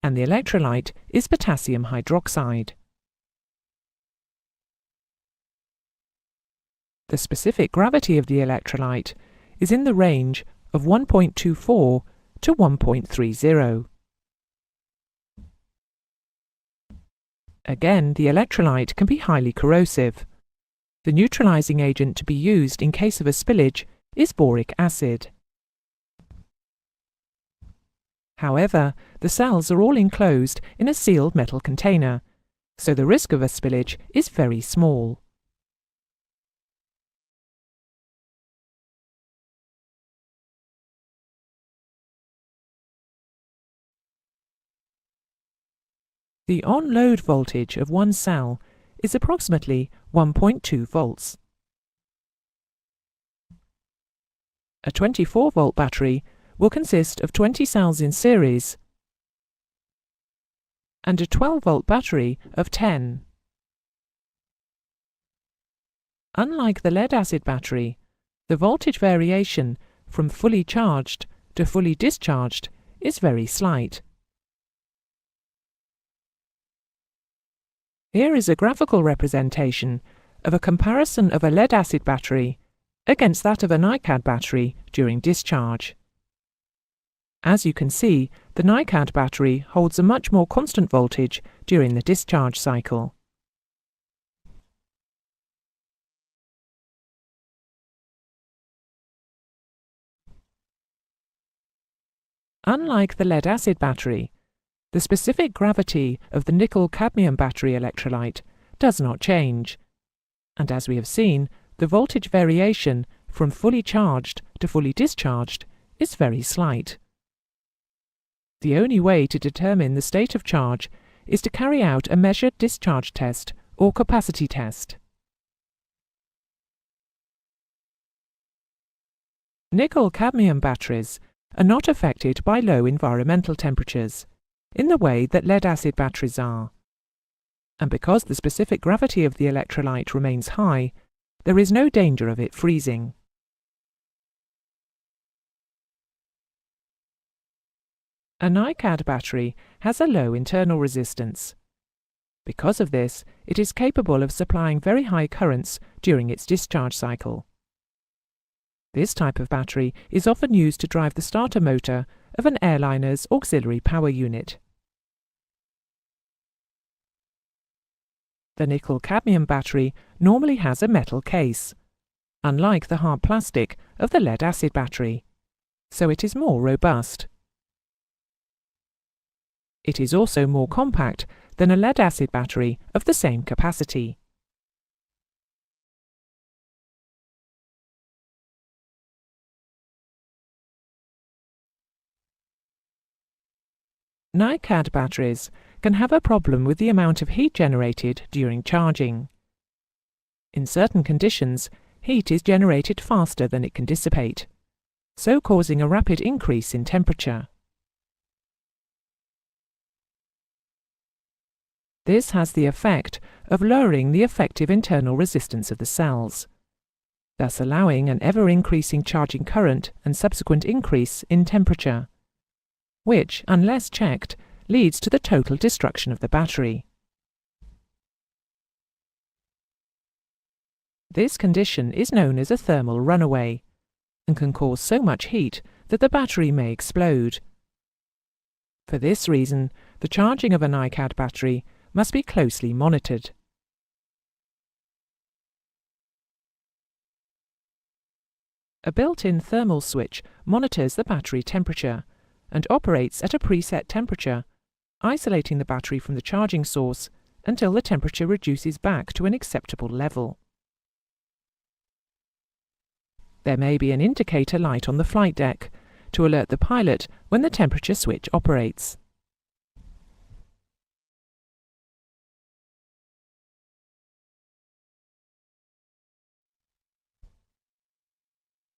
and the electrolyte is potassium hydroxide. The specific gravity of the electrolyte is in the range of 1.24 to 1.30. Again, the electrolyte can be highly corrosive. The neutralizing agent to be used in case of a spillage is boric acid. However, the cells are all enclosed in a sealed metal container, so the risk of a spillage is very small. The on-load voltage of one cell is approximately 1.2 volts. A 24-volt battery will consist of 20 cells in series and a 12-volt battery of 10. Unlike the lead-acid battery, the voltage variation from fully charged to fully discharged is very slight. Here is a graphical representation of a comparison of a lead-acid battery against that of a NiCad battery during discharge. As you can see, the NiCad battery holds a much more constant voltage during the discharge cycle. Unlike the lead-acid battery, the specific gravity of the nickel-cadmium battery electrolyte does not change, and as we have seen, the voltage variation from fully charged to fully discharged is very slight. The only way to determine the state of charge is to carry out a measured discharge test or capacity test. Nickel-cadmium batteries are not affected by low environmental temperatures, in the way that lead-acid batteries are. And because the specific gravity of the electrolyte remains high, there is no danger of it freezing. A NiCad battery has a low internal resistance. Because of this, it is capable of supplying very high currents during its discharge cycle. This type of battery is often used to drive the starter motor of an airliner's auxiliary power unit. The nickel-cadmium battery normally has a metal case, unlike the hard plastic of the lead-acid battery, so it is more robust. It is also more compact than a lead-acid battery of the same capacity. NiCad batteries can have a problem with the amount of heat generated during charging. In certain conditions, heat is generated faster than it can dissipate, so causing a rapid increase in temperature. This has the effect of lowering the effective internal resistance of the cells, thus allowing an ever-increasing charging current and subsequent increase in temperature, which, unless checked, leads to the total destruction of the battery. This condition is known as a thermal runaway and can cause so much heat that the battery may explode. For this reason, the charging of a NiCad battery must be closely monitored. A built-in thermal switch monitors the battery temperature and operates at a preset temperature, isolating the battery from the charging source until the temperature reduces back to an acceptable level. There may be an indicator light on the flight deck to alert the pilot when the temperature switch operates.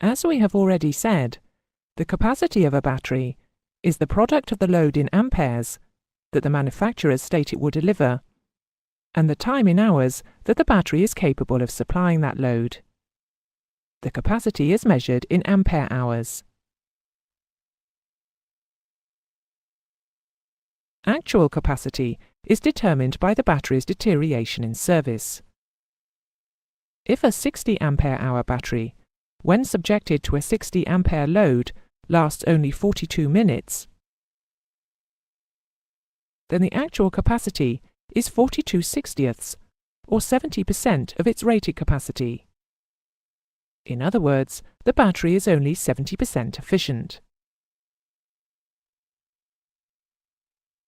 As we have already said, the capacity of a battery is the product of the load in amperes that the manufacturers state it will deliver, and the time in hours that the battery is capable of supplying that load. The capacity is measured in ampere hours. Actual capacity is determined by the battery's deterioration in service. If a 60 ampere hour battery, when subjected to a 60 ampere load, lasts only 42 minutes, then the actual capacity is 42/60ths, or 70% of its rated capacity. In other words, the battery is only 70% efficient.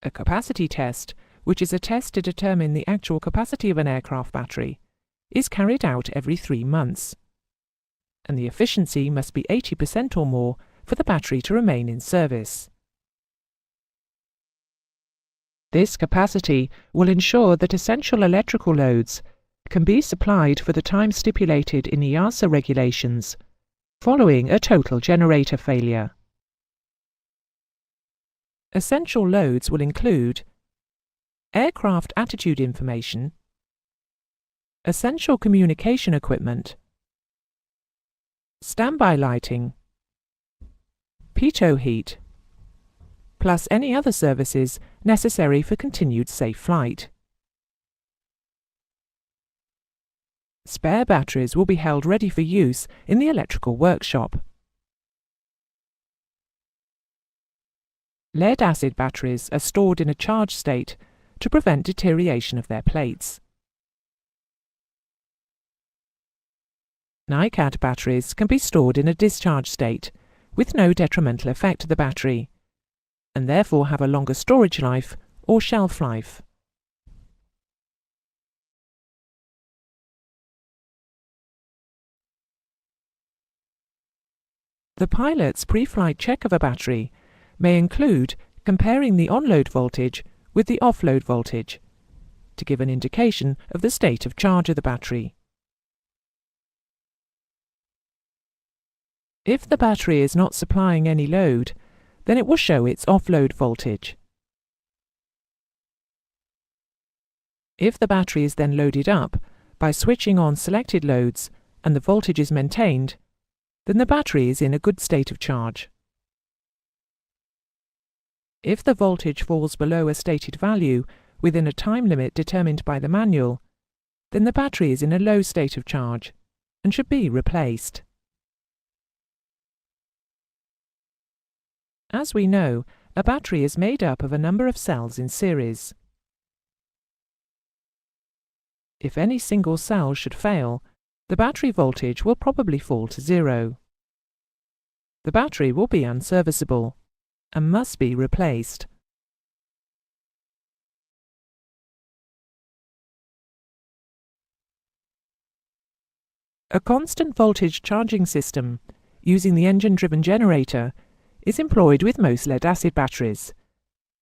A capacity test, which is a test to determine the actual capacity of an aircraft battery, is carried out every 3 months, and the efficiency must be 80% or more for the battery to remain in service. This capacity will ensure that essential electrical loads can be supplied for the time stipulated in EASA regulations following a total generator failure. Essential loads will include aircraft attitude information, essential communication equipment, standby lighting, pitot heat, plus any other services necessary for continued safe flight. Spare batteries will be held ready for use in the electrical workshop. Lead-acid batteries are stored in a charged state to prevent deterioration of their plates. NiCad batteries can be stored in a discharged state with no detrimental effect to the battery, and therefore have a longer storage life or shelf life. The pilot's pre-flight check of a battery may include comparing the on-load voltage with the off-load voltage to give an indication of the state of charge of the battery. If the battery is not supplying any load, then it will show its off-load voltage. If the battery is then loaded up by switching on selected loads and the voltage is maintained, then the battery is in a good state of charge. If the voltage falls below a stated value within a time limit determined by the manual, then the battery is in a low state of charge and should be replaced. As we know, a battery is made up of a number of cells in series. If any single cell should fail, the battery voltage will probably fall to 0. The battery will be unserviceable and must be replaced. A constant voltage charging system using the engine-driven generator is employed with most lead-acid batteries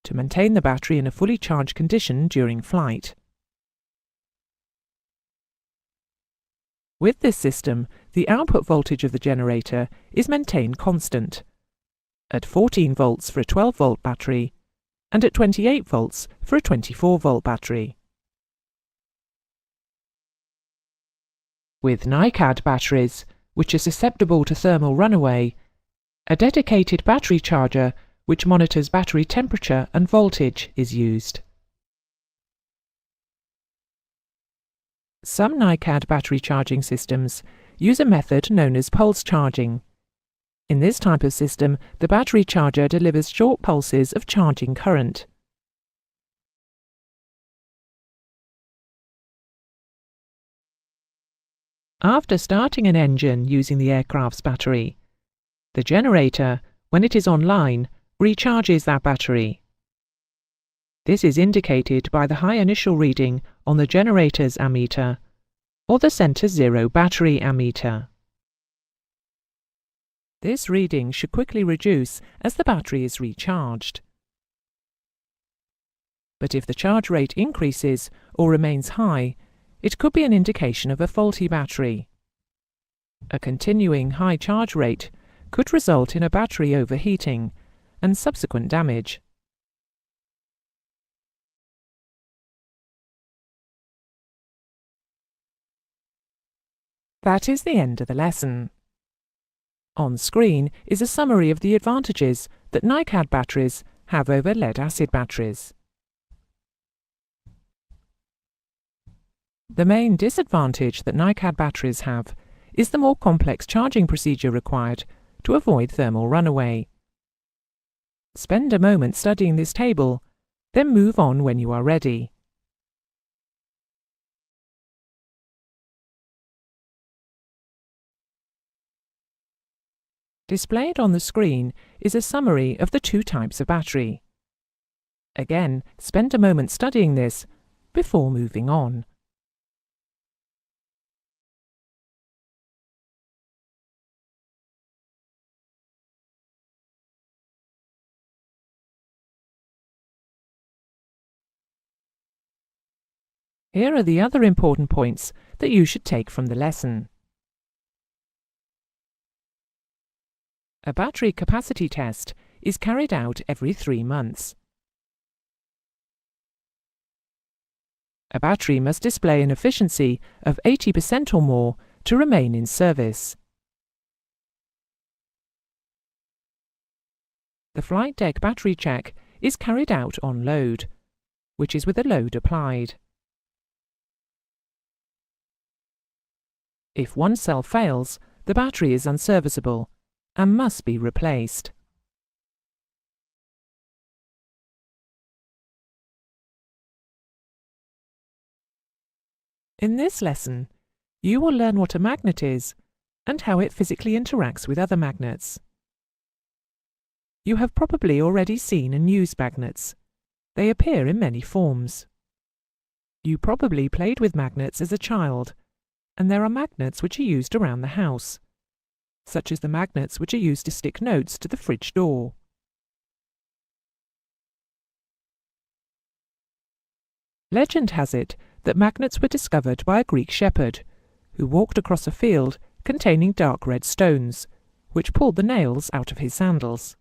to maintain the battery in a fully charged condition during flight. With this system, the output voltage of the generator is maintained constant, at 14 volts for a 12-volt battery and at 28 volts for a 24-volt battery. With NiCad batteries, which are susceptible to thermal runaway, a dedicated battery charger which monitors battery temperature and voltage is used. Some NiCad battery charging systems use a method known as pulse charging. In this type of system, the battery charger delivers short pulses of charging current. After starting an engine using the aircraft's battery, the generator, when it is online, recharges that battery. This is indicated by the high initial reading on the generator's ammeter or the center zero battery ammeter. This reading should quickly reduce as the battery is recharged. But if the charge rate increases or remains high, it could be an indication of a faulty battery. A continuing high charge rate could result in a battery overheating and subsequent damage. That is the end of the lesson. On screen is a summary of the advantages that NiCad batteries have over lead-acid batteries. The main disadvantage that NiCad batteries have is the more complex charging procedure required to avoid thermal runaway. Spend a moment studying this table, then move on when you are ready. Displayed on the screen is a summary of the two types of battery. Again, spend a moment studying this before moving on. Here are the other important points that you should take from the lesson. A battery capacity test is carried out every 3 months. A battery must display an efficiency of 80% or more to remain in service. The flight deck battery check is carried out on load, which is with a load applied. If one cell fails, the battery is unserviceable and must be replaced. In this lesson, you will learn what a magnet is and how it physically interacts with other magnets. You have probably already seen and used magnets. They appear in many forms. You probably played with magnets as a child, and there are magnets which are used around the house, such as the magnets which are used to stick notes to the fridge door. Legend has it that magnets were discovered by a Greek shepherd who walked across a field containing dark red stones, which pulled the nails out of his sandals.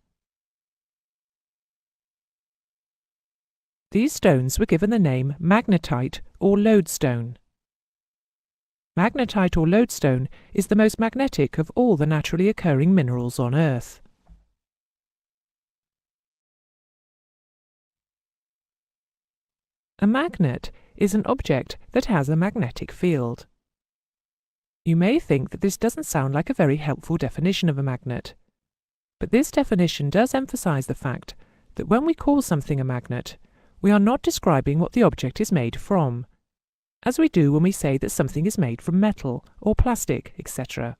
These stones were given the name magnetite or lodestone. Magnetite or lodestone is the most magnetic of all the naturally occurring minerals on Earth. A magnet is an object that has a magnetic field. You may think that this doesn't sound like a very helpful definition of a magnet, but this definition does emphasize the fact that when we call something a magnet, we are not describing what the object is made from, as we do when we say that something is made from metal or plastic, etc.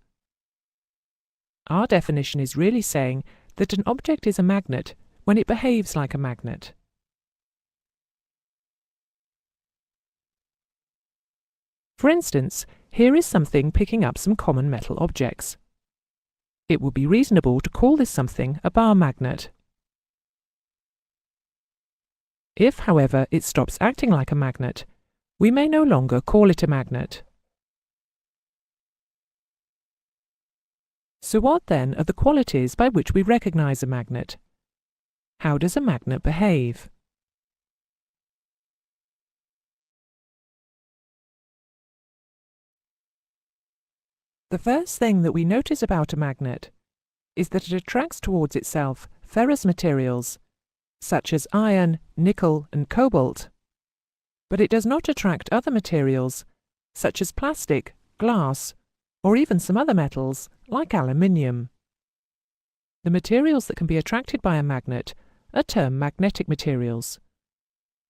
Our definition is really saying that an object is a magnet when it behaves like a magnet. For instance, here is something picking up some common metal objects. It would be reasonable to call this something a bar magnet. If, however, it stops acting like a magnet, we may no longer call it a magnet. So what then are the qualities by which we recognize a magnet? How does a magnet behave? The first thing that we notice about a magnet is that it attracts towards itself ferrous materials, such as iron, nickel and cobalt, but it does not attract other materials, such as plastic, glass, or even some other metals, like aluminium. The materials that can be attracted by a magnet are termed magnetic materials,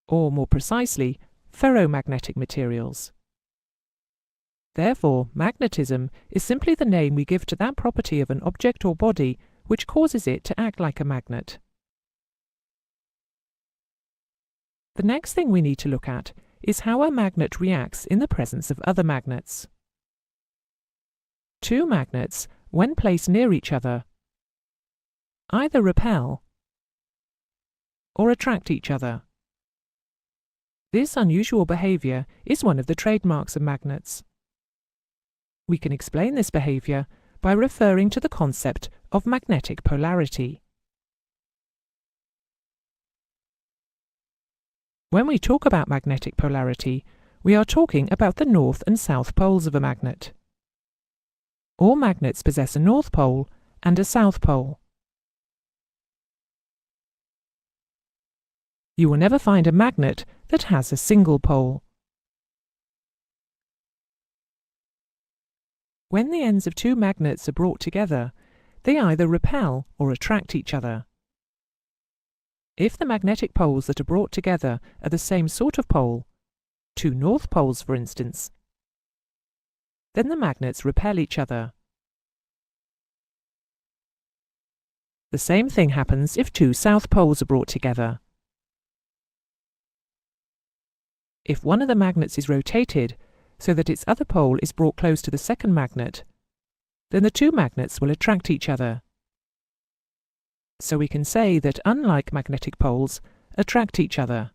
or more precisely, ferromagnetic materials. Therefore, magnetism is simply the name we give to that property of an object or body which causes it to act like a magnet. The next thing we need to look at is how a magnet reacts in the presence of other magnets. Two magnets, when placed near each other, either repel or attract each other. This unusual behavior is one of the trademarks of magnets. We can explain this behavior by referring to the concept of magnetic polarity. When we talk about magnetic polarity, we are talking about the north and south poles of a magnet. All magnets possess a north pole and a south pole. You will never find a magnet that has a single pole. When the ends of two magnets are brought together, they either repel or attract each other. If the magnetic poles that are brought together are the same sort of pole, two north poles for instance, then the magnets repel each other. The same thing happens if two south poles are brought together. If one of the magnets is rotated so that its other pole is brought close to the second magnet, then the two magnets will attract each other. So we can say that unlike magnetic poles attract each other.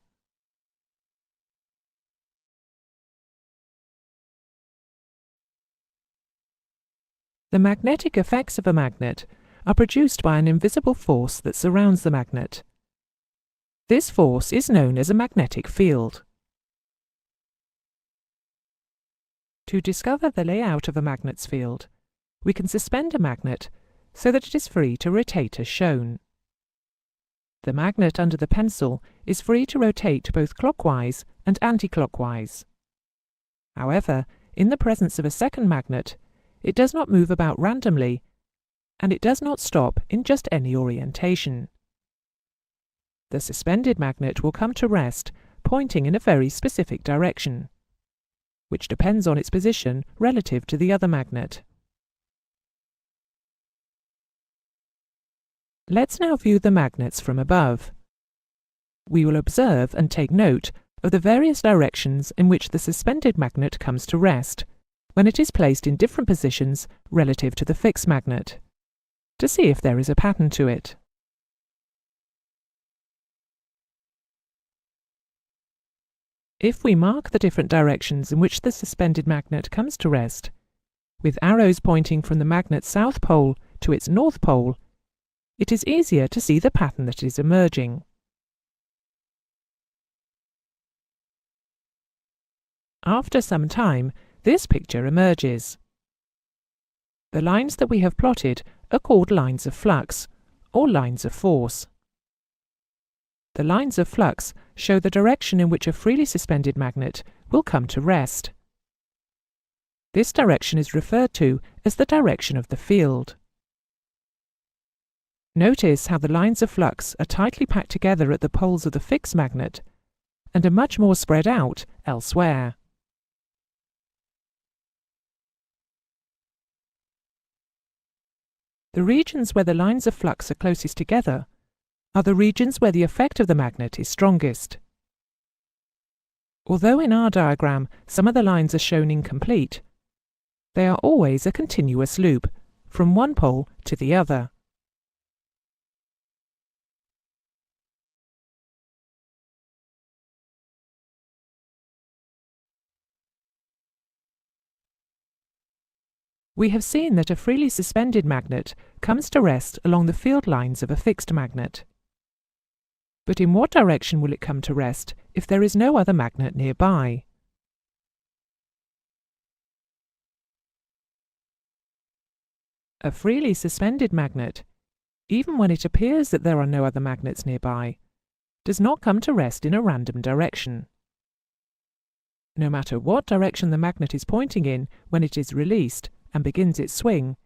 The magnetic effects of a magnet are produced by an invisible force that surrounds the magnet. This force is known as a magnetic field. To discover the layout of a magnet's field, we can suspend a magnet so that it is free to rotate as shown. The magnet under the pencil is free to rotate both clockwise and anti-clockwise. However, in the presence of a second magnet, it does not move about randomly, and it does not stop in just any orientation. The suspended magnet will come to rest pointing in a very specific direction, which depends on its position relative to the other magnet. Let's now view the magnets from above. We will observe and take note of the various directions in which the suspended magnet comes to rest when it is placed in different positions relative to the fixed magnet, to see if there is a pattern to it. If we mark the different directions in which the suspended magnet comes to rest, with arrows pointing from the magnet's south pole to its north pole, it is easier to see the pattern that is emerging. After some time, this picture emerges. The lines that we have plotted are called lines of flux, or lines of force. The lines of flux show the direction in which a freely suspended magnet will come to rest. This direction is referred to as the direction of the field. Notice how the lines of flux are tightly packed together at the poles of the fixed magnet and are much more spread out elsewhere. The regions where the lines of flux are closest together are the regions where the effect of the magnet is strongest. Although in our diagram some of the lines are shown incomplete, they are always a continuous loop from one pole to the other. We have seen that a freely suspended magnet comes to rest along the field lines of a fixed magnet. But in what direction will it come to rest if there is no other magnet nearby? A freely suspended magnet, even when it appears that there are no other magnets nearby, does not come to rest in a random direction. No matter what direction the magnet is pointing in when it is released and begins its swing,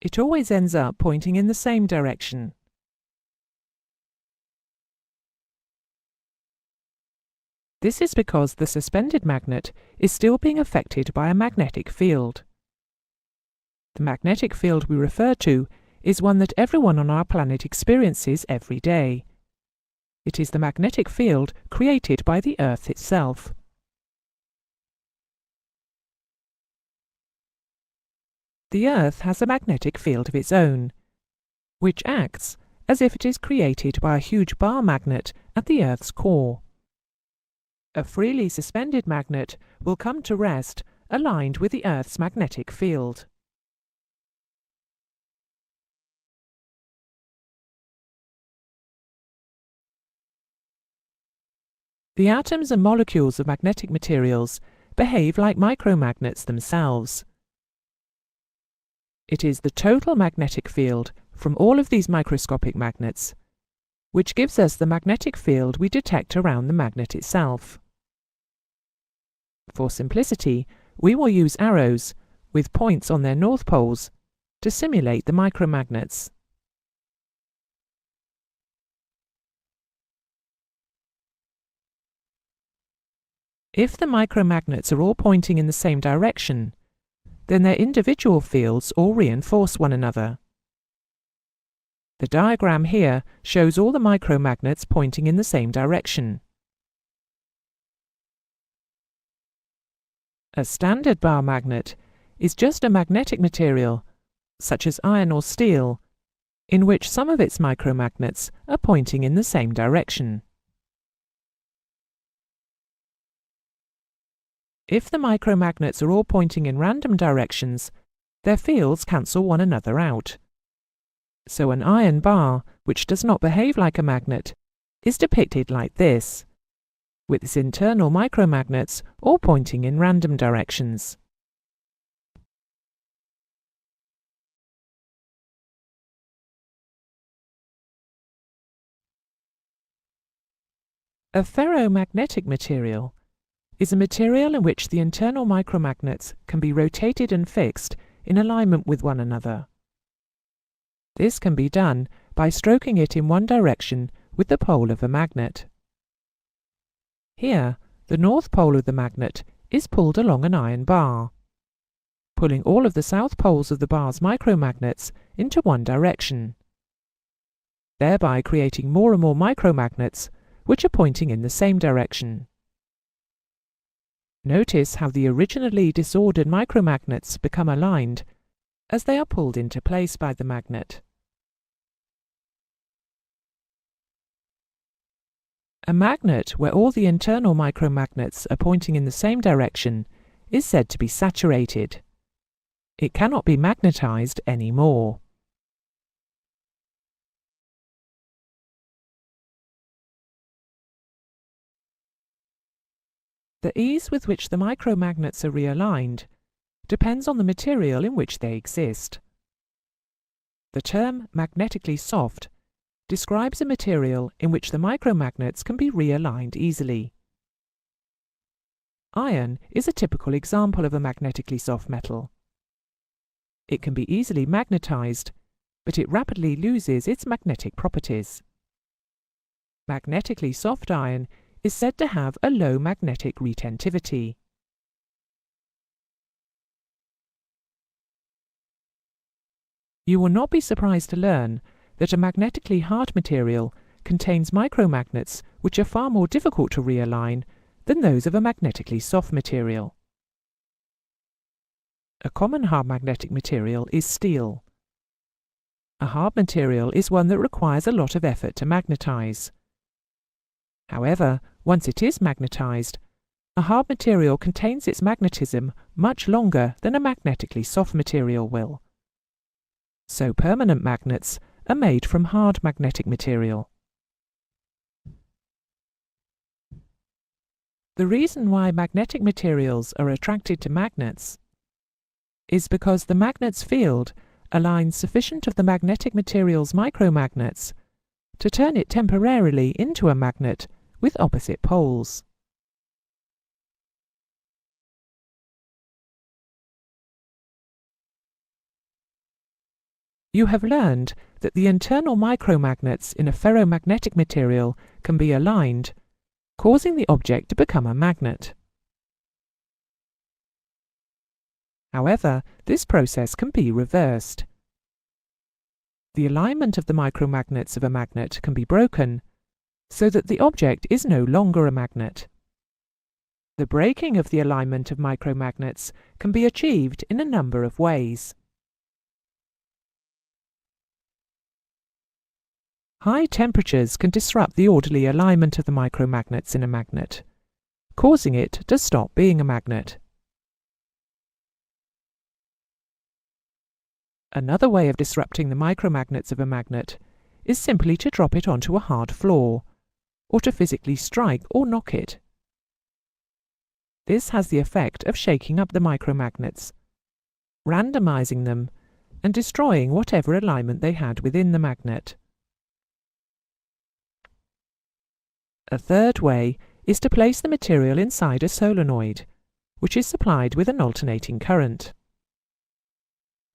it always ends up pointing in the same direction. This is because the suspended magnet is still being affected by a magnetic field. The magnetic field we refer to is one that everyone on our planet experiences every day. It is the magnetic field created by the Earth itself. The Earth has a magnetic field of its own, which acts as if it is created by a huge bar magnet at the Earth's core. A freely suspended magnet will come to rest aligned with the Earth's magnetic field. The atoms and molecules of magnetic materials behave like micromagnets themselves. It is the total magnetic field from all of these microscopic magnets which gives us the magnetic field we detect around the magnet itself. For simplicity, we will use arrows with points on their north poles to simulate the micromagnets. If the micromagnets are all pointing in the same direction, then their individual fields all reinforce one another. The diagram here shows all the micromagnets pointing in the same direction. A standard bar magnet is just a magnetic material, such as iron or steel, in which some of its micromagnets are pointing in the same direction. If the micromagnets are all pointing in random directions, their fields cancel one another out. So an iron bar, which does not behave like a magnet, is depicted like this, with its internal micromagnets all pointing in random directions. A ferromagnetic material is a material in which the internal micromagnets can be rotated and fixed in alignment with one another. This can be done by stroking it in one direction with the pole of a magnet. Here, the north pole of the magnet is pulled along an iron bar, pulling all of the south poles of the bar's micromagnets into one direction, thereby creating more and more micromagnets which are pointing in the same direction. Notice how the originally disordered micromagnets become aligned as they are pulled into place by the magnet. A magnet where all the internal micromagnets are pointing in the same direction is said to be saturated. It cannot be magnetized anymore. The ease with which the micromagnets are realigned depends on the material in which they exist. The term magnetically soft describes a material in which the micromagnets can be realigned easily. Iron is a typical example of a magnetically soft metal. It can be easily magnetized, but it rapidly loses its magnetic properties. Magnetically soft iron is said to have a low magnetic retentivity. You will not be surprised to learn that a magnetically hard material contains micromagnets which are far more difficult to realign than those of a magnetically soft material. A common hard magnetic material is steel. A hard material is one that requires a lot of effort to magnetize. However, once it is magnetized, a hard material contains its magnetism much longer than a magnetically soft material will. So permanent magnets are made from hard magnetic material. The reason why magnetic materials are attracted to magnets is because the magnet's field aligns sufficient of the magnetic material's micromagnets to turn it temporarily into a magnet with opposite poles. You have learned that the internal micromagnets in a ferromagnetic material can be aligned, causing the object to become a magnet. However, this process can be reversed. The alignment of the micromagnets of a magnet can be broken, so that the object is no longer a magnet. The breaking of the alignment of micromagnets can be achieved in a number of ways. High temperatures can disrupt the orderly alignment of the micromagnets in a magnet, causing it to stop being a magnet. Another way of disrupting the micromagnets of a magnet is simply to drop it onto a hard floor, or to physically strike or knock it. This has the effect of shaking up the micromagnets, randomizing them, and destroying whatever alignment they had within the magnet. A third way is to place the material inside a solenoid, which is supplied with an alternating current.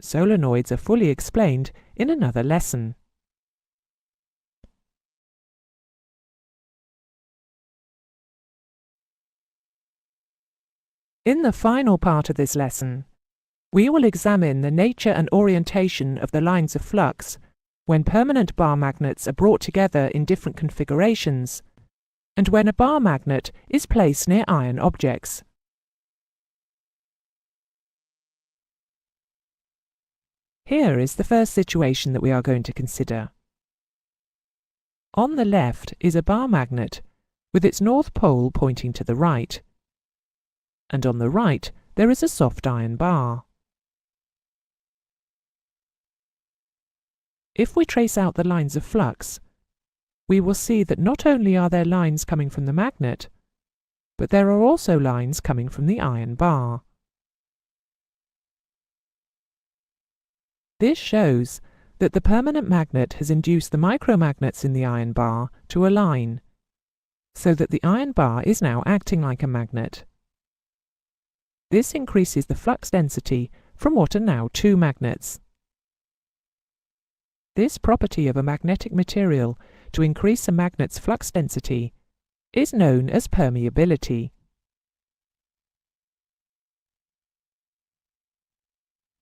Solenoids are fully explained in another lesson. In the final part of this lesson, we will examine the nature and orientation of the lines of flux when permanent bar magnets are brought together in different configurations, and when a bar magnet is placed near iron objects. Here is the first situation that we are going to consider. On the left is a bar magnet with its north pole pointing to the right, and on the right there is a soft iron bar. If we trace out the lines of flux, we will see that not only are there lines coming from the magnet, but there are also lines coming from the iron bar. This shows that the permanent magnet has induced the micromagnets in the iron bar to align, so that the iron bar is now acting like a magnet. This increases the flux density from what are now two magnets. This property of a magnetic material to increase a magnet's flux density is known as permeability.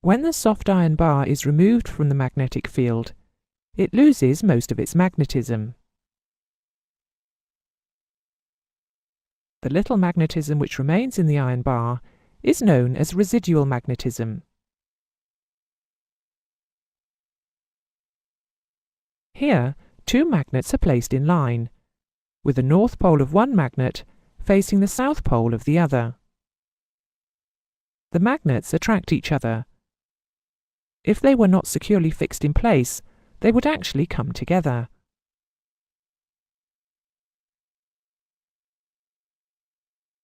When the soft iron bar is removed from the magnetic field, it loses most of its magnetism. The little magnetism which remains in the iron bar is known as residual magnetism. Here, two magnets are placed in line, with the north pole of one magnet facing the south pole of the other. The magnets attract each other. If they were not securely fixed in place, they would actually come together.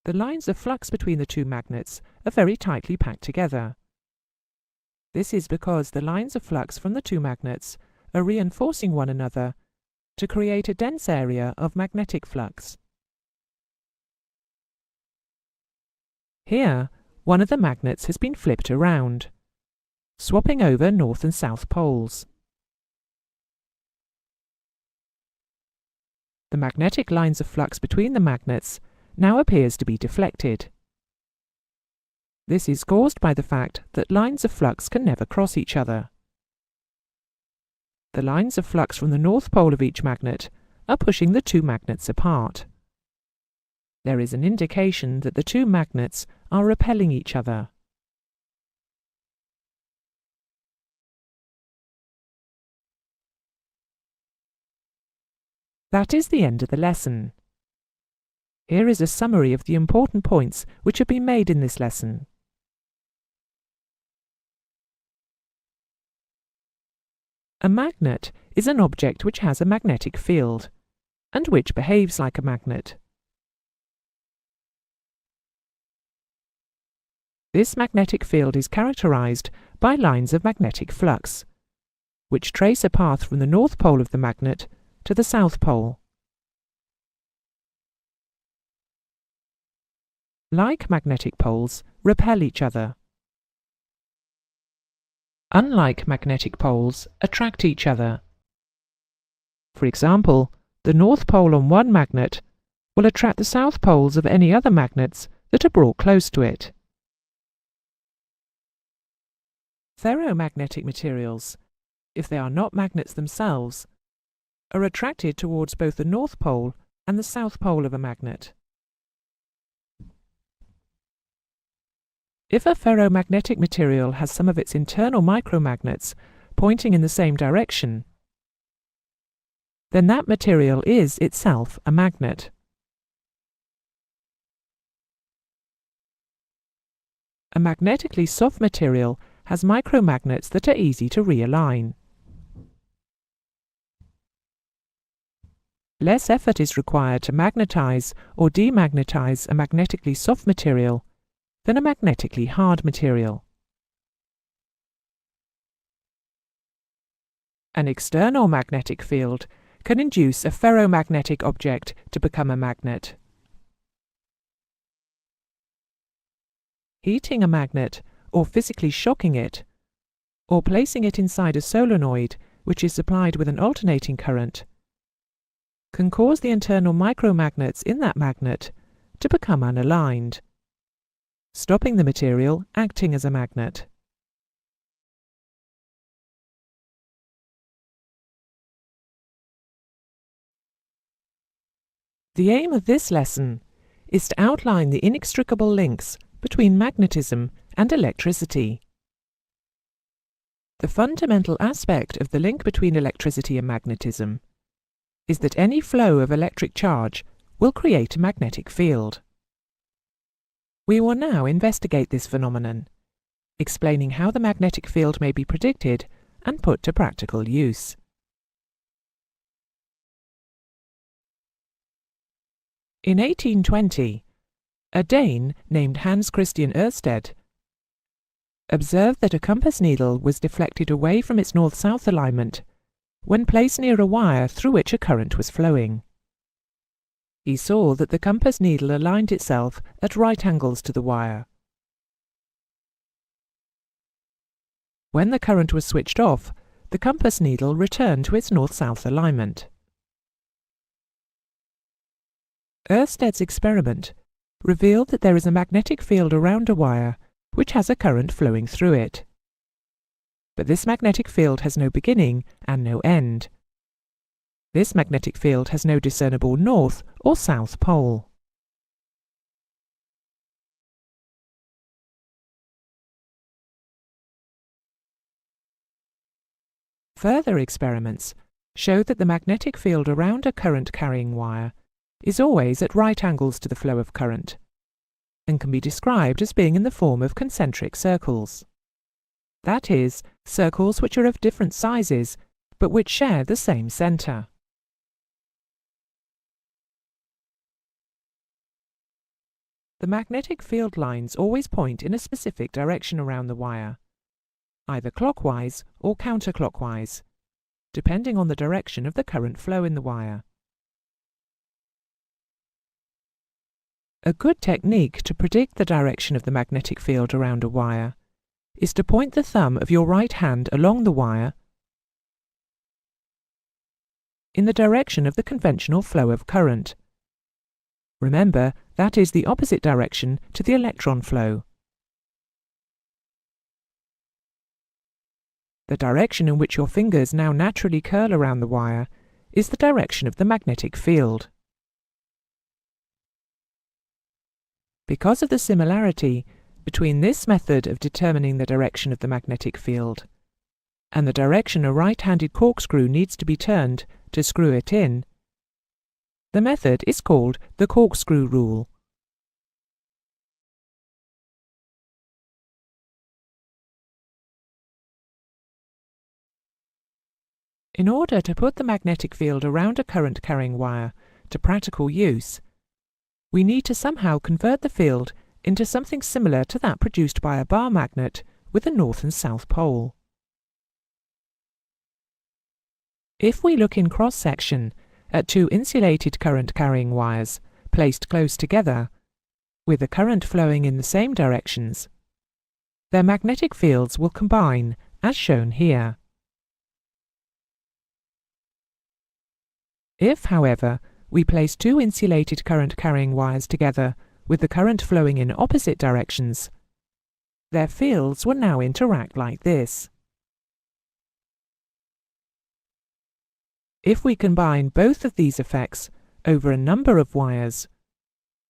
The lines of flux between the two magnets are very tightly packed together. This is because the lines of flux from the two magnets are reinforcing one another to create a dense area of magnetic flux. Here, one of the magnets has been flipped around, swapping over north and south poles. The magnetic lines of flux between the magnets now appears to be deflected. This is caused by the fact that lines of flux can never cross each other. The lines of flux from the north pole of each magnet are pushing the two magnets apart. There is an indication that the two magnets are repelling each other. That is the end of the lesson. Here is a summary of the important points which have been made in this lesson. A magnet is an object which has a magnetic field, and which behaves like a magnet. This magnetic field is characterized by lines of magnetic flux, which trace a path from the north pole of the magnet to the south pole. Like magnetic poles repel each other. Unlike magnetic poles attract each other. For example, the north pole on one magnet will attract the south poles of any other magnets that are brought close to it. Ferromagnetic materials, if they are not magnets themselves, are attracted towards both the north pole and the south pole of a magnet. If a ferromagnetic material has some of its internal micromagnets pointing in the same direction, then that material is itself a magnet. A magnetically soft material has micromagnets that are easy to realign. Less effort is required to magnetize or demagnetize a magnetically soft material than a magnetically hard material. An external magnetic field can induce a ferromagnetic object to become a magnet. Heating a magnet, or physically shocking it, or placing it inside a solenoid which is supplied with an alternating current, can cause the internal micromagnets in that magnet to become unaligned, stopping the material acting as a magnet. The aim of this lesson is to outline the inextricable links between magnetism and electricity. The fundamental aspect of the link between electricity and magnetism is that any flow of electric charge will create a magnetic field. We will now investigate this phenomenon, explaining how the magnetic field may be predicted and put to practical use. In 1820, a Dane named Hans Christian Ørsted observed that a compass needle was deflected away from its north-south alignment when placed near a wire through which a current was flowing. He saw that the compass needle aligned itself at right angles to the wire. When the current was switched off, the compass needle returned to its north-south alignment. Ørsted's experiment revealed that there is a magnetic field around a wire which has a current flowing through it. But this magnetic field has no beginning and no end. This magnetic field has no discernible north or south pole. Further experiments show that the magnetic field around a current-carrying wire is always at right angles to the flow of current, and can be described as being in the form of concentric circles. That is, circles which are of different sizes, but which share the same center. The magnetic field lines always point in a specific direction around the wire, either clockwise or counterclockwise, depending on the direction of the current flow in the wire. A good technique to predict the direction of the magnetic field around a wire is to point the thumb of your right hand along the wire in the direction of the conventional flow of current. Remember, that is the opposite direction to the electron flow. The direction in which your fingers now naturally curl around the wire is the direction of the magnetic field. Because of the similarity between this method of determining the direction of the magnetic field and the direction a right-handed corkscrew needs to be turned to screw it in, the method is called the corkscrew rule. In order to put the magnetic field around a current-carrying wire to practical use, we need to somehow convert the field into something similar to that produced by a bar magnet with a north and south pole. If we look in cross-section at two insulated current-carrying wires placed close together, with the current flowing in the same directions, their magnetic fields will combine, as shown here. If, however, we place two insulated current-carrying wires together with the current flowing in opposite directions, their fields will now interact like this. If we combine both of these effects over a number of wires,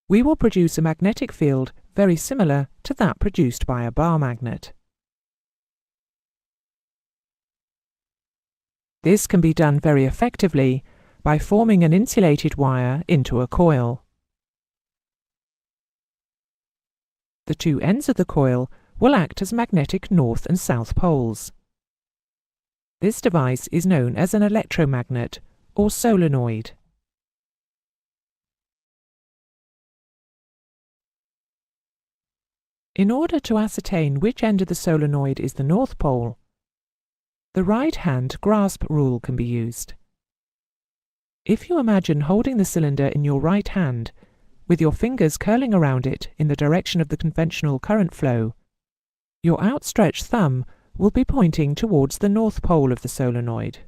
we will produce a magnetic field very similar to that produced by a bar magnet. This can be done very effectively by forming an insulated wire into a coil. The two ends of the coil will act as magnetic north and south poles. This device is known as an electromagnet or solenoid. In order to ascertain which end of the solenoid is the north pole, the right-hand grasp rule can be used. If you imagine holding the cylinder in your right hand, with your fingers curling around it in the direction of the conventional current flow, your outstretched thumb will be pointing towards the north pole of the solenoid.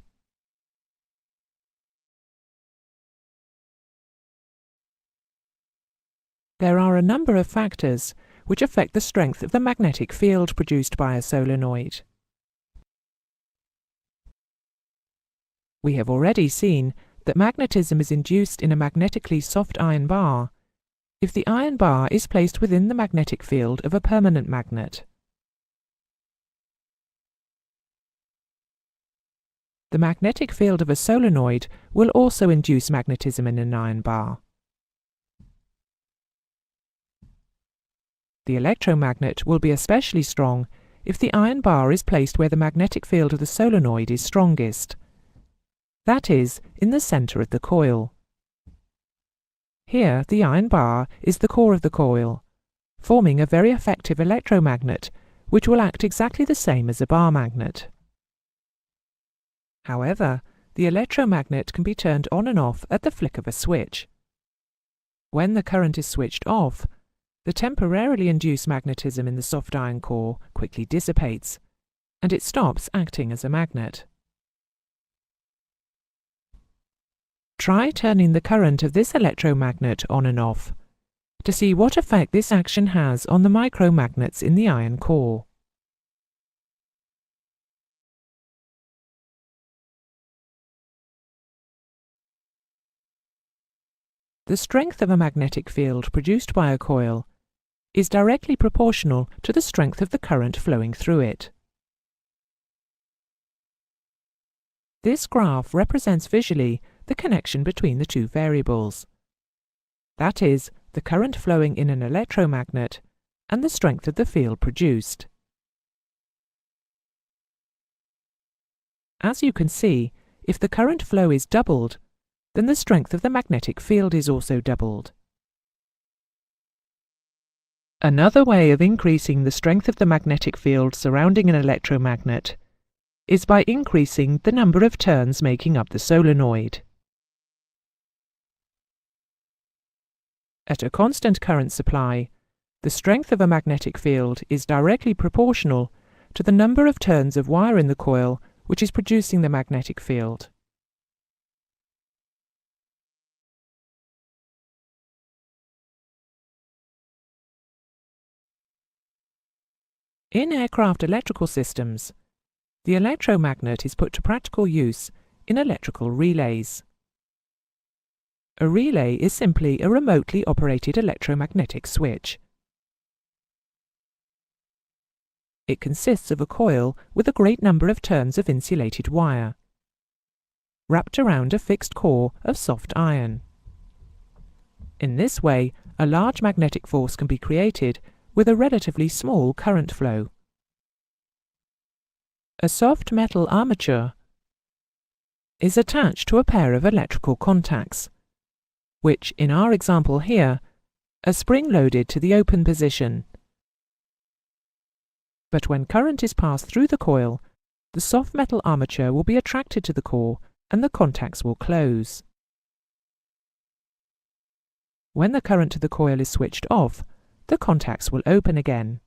There are a number of factors which affect the strength of the magnetic field produced by a solenoid. We have already seen that magnetism is induced in a magnetically soft iron bar if the iron bar is placed within the magnetic field of a permanent magnet. The magnetic field of a solenoid will also induce magnetism in an iron bar. The electromagnet will be especially strong if the iron bar is placed where the magnetic field of the solenoid is strongest. That is, in the center of the coil. Here, the iron bar is the core of the coil, forming a very effective electromagnet which will act exactly the same as a bar magnet. However, the electromagnet can be turned on and off at the flick of a switch. When the current is switched off, the temporarily induced magnetism in the soft iron core quickly dissipates, and it stops acting as a magnet. Try turning the current of this electromagnet on and off to see what effect this action has on the micromagnets in the iron core. The strength of a magnetic field produced by a coil is directly proportional to the strength of the current flowing through it. This graph represents visually the connection between the two variables. That is, the current flowing in an electromagnet and the strength of the field produced. As you can see, if the current flow is doubled, then the strength of the magnetic field is also doubled. Another way of increasing the strength of the magnetic field surrounding an electromagnet is by increasing the number of turns making up the solenoid. At a constant current supply, the strength of a magnetic field is directly proportional to the number of turns of wire in the coil which is producing the magnetic field. In aircraft electrical systems, the electromagnet is put to practical use in electrical relays. A relay is simply a remotely operated electromagnetic switch. It consists of a coil with a great number of turns of insulated wire, wrapped around a fixed core of soft iron. In this way, a large magnetic force can be created with a relatively small current flow. A soft metal armature is attached to a pair of electrical contacts, which, in our example here, are spring-loaded to the open position. But when current is passed through the coil, the soft metal armature will be attracted to the core and the contacts will close. When the current to the coil is switched off, the contacts will open again.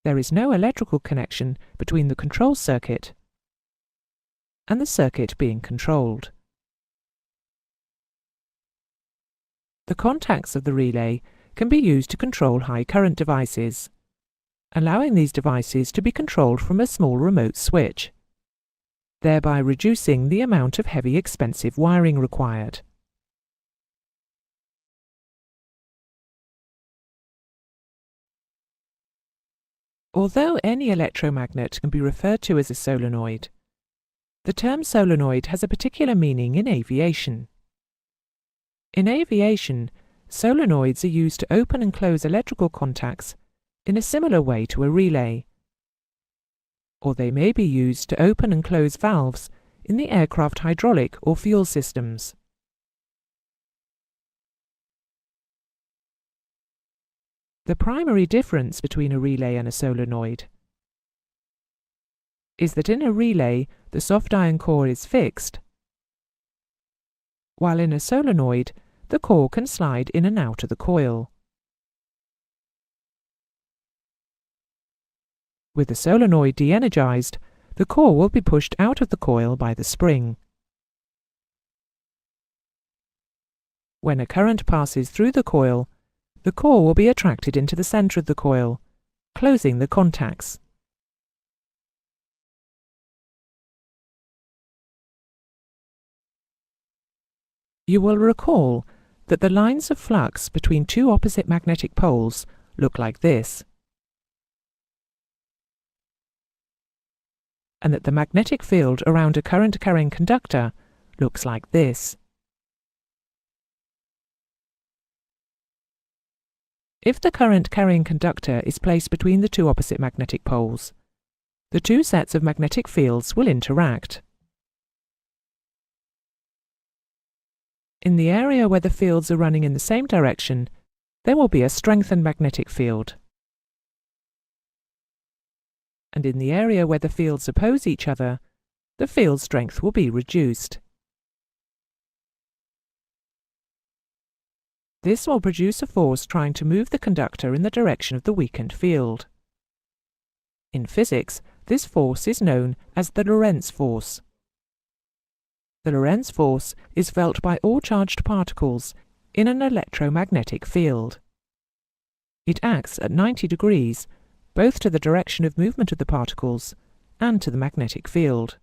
There is no electrical connection between the control circuit and the circuit being controlled. The contacts of the relay can be used to control high current devices, allowing these devices to be controlled from a small remote switch, thereby reducing the amount of heavy expensive wiring required. Although any electromagnet can be referred to as a solenoid, the term solenoid has a particular meaning in aviation. In aviation, solenoids are used to open and close electrical contacts in a similar way to a relay, or they may be used to open and close valves in the aircraft hydraulic or fuel systems. The primary difference between a relay and a solenoid is that in a relay the soft iron core is fixed, while in a solenoid the core can slide in and out of the coil. With the solenoid de-energized, the core will be pushed out of the coil by the spring. When a current passes through the core will be attracted into the center of the coil, closing the contacts. You will recall that the lines of flux between two opposite magnetic poles look like this, and that the magnetic field around a current-carrying conductor looks like this. If the current-carrying conductor is placed between the two opposite magnetic poles, the two sets of magnetic fields will interact. In the area where the fields are running in the same direction, there will be a strengthened magnetic field. And in the area where the fields oppose each other, the field strength will be reduced. This will produce a force trying to move the conductor in the direction of the weakened field. In physics, this force is known as the Lorentz force. The Lorentz force is felt by all charged particles in an electromagnetic field. It acts at 90 degrees, both to the direction of movement of the particles and to the magnetic field.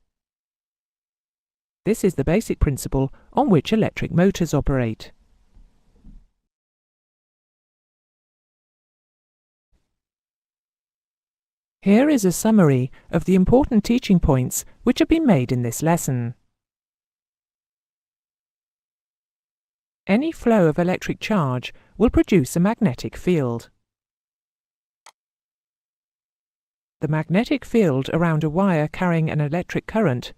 This is the basic principle on which electric motors operate. Here is a summary of the important teaching points which have been made in this lesson. Any flow of electric charge will produce a magnetic field. The magnetic field around a wire carrying an electric current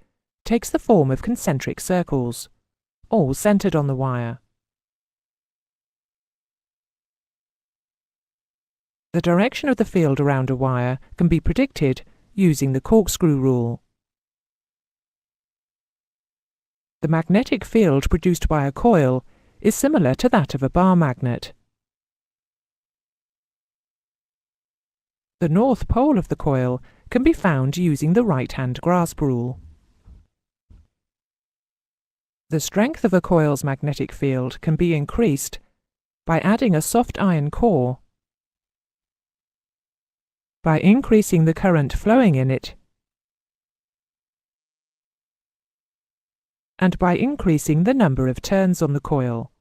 takes the form of concentric circles, all centered on the wire. The direction of the field around a wire can be predicted using the corkscrew rule. The magnetic field produced by a coil is similar to that of a bar magnet. The north pole of the coil can be found using the right-hand grasp rule. The strength of a coil's magnetic field can be increased by adding a soft iron core, by increasing the current flowing in it, and by increasing the number of turns on the coil.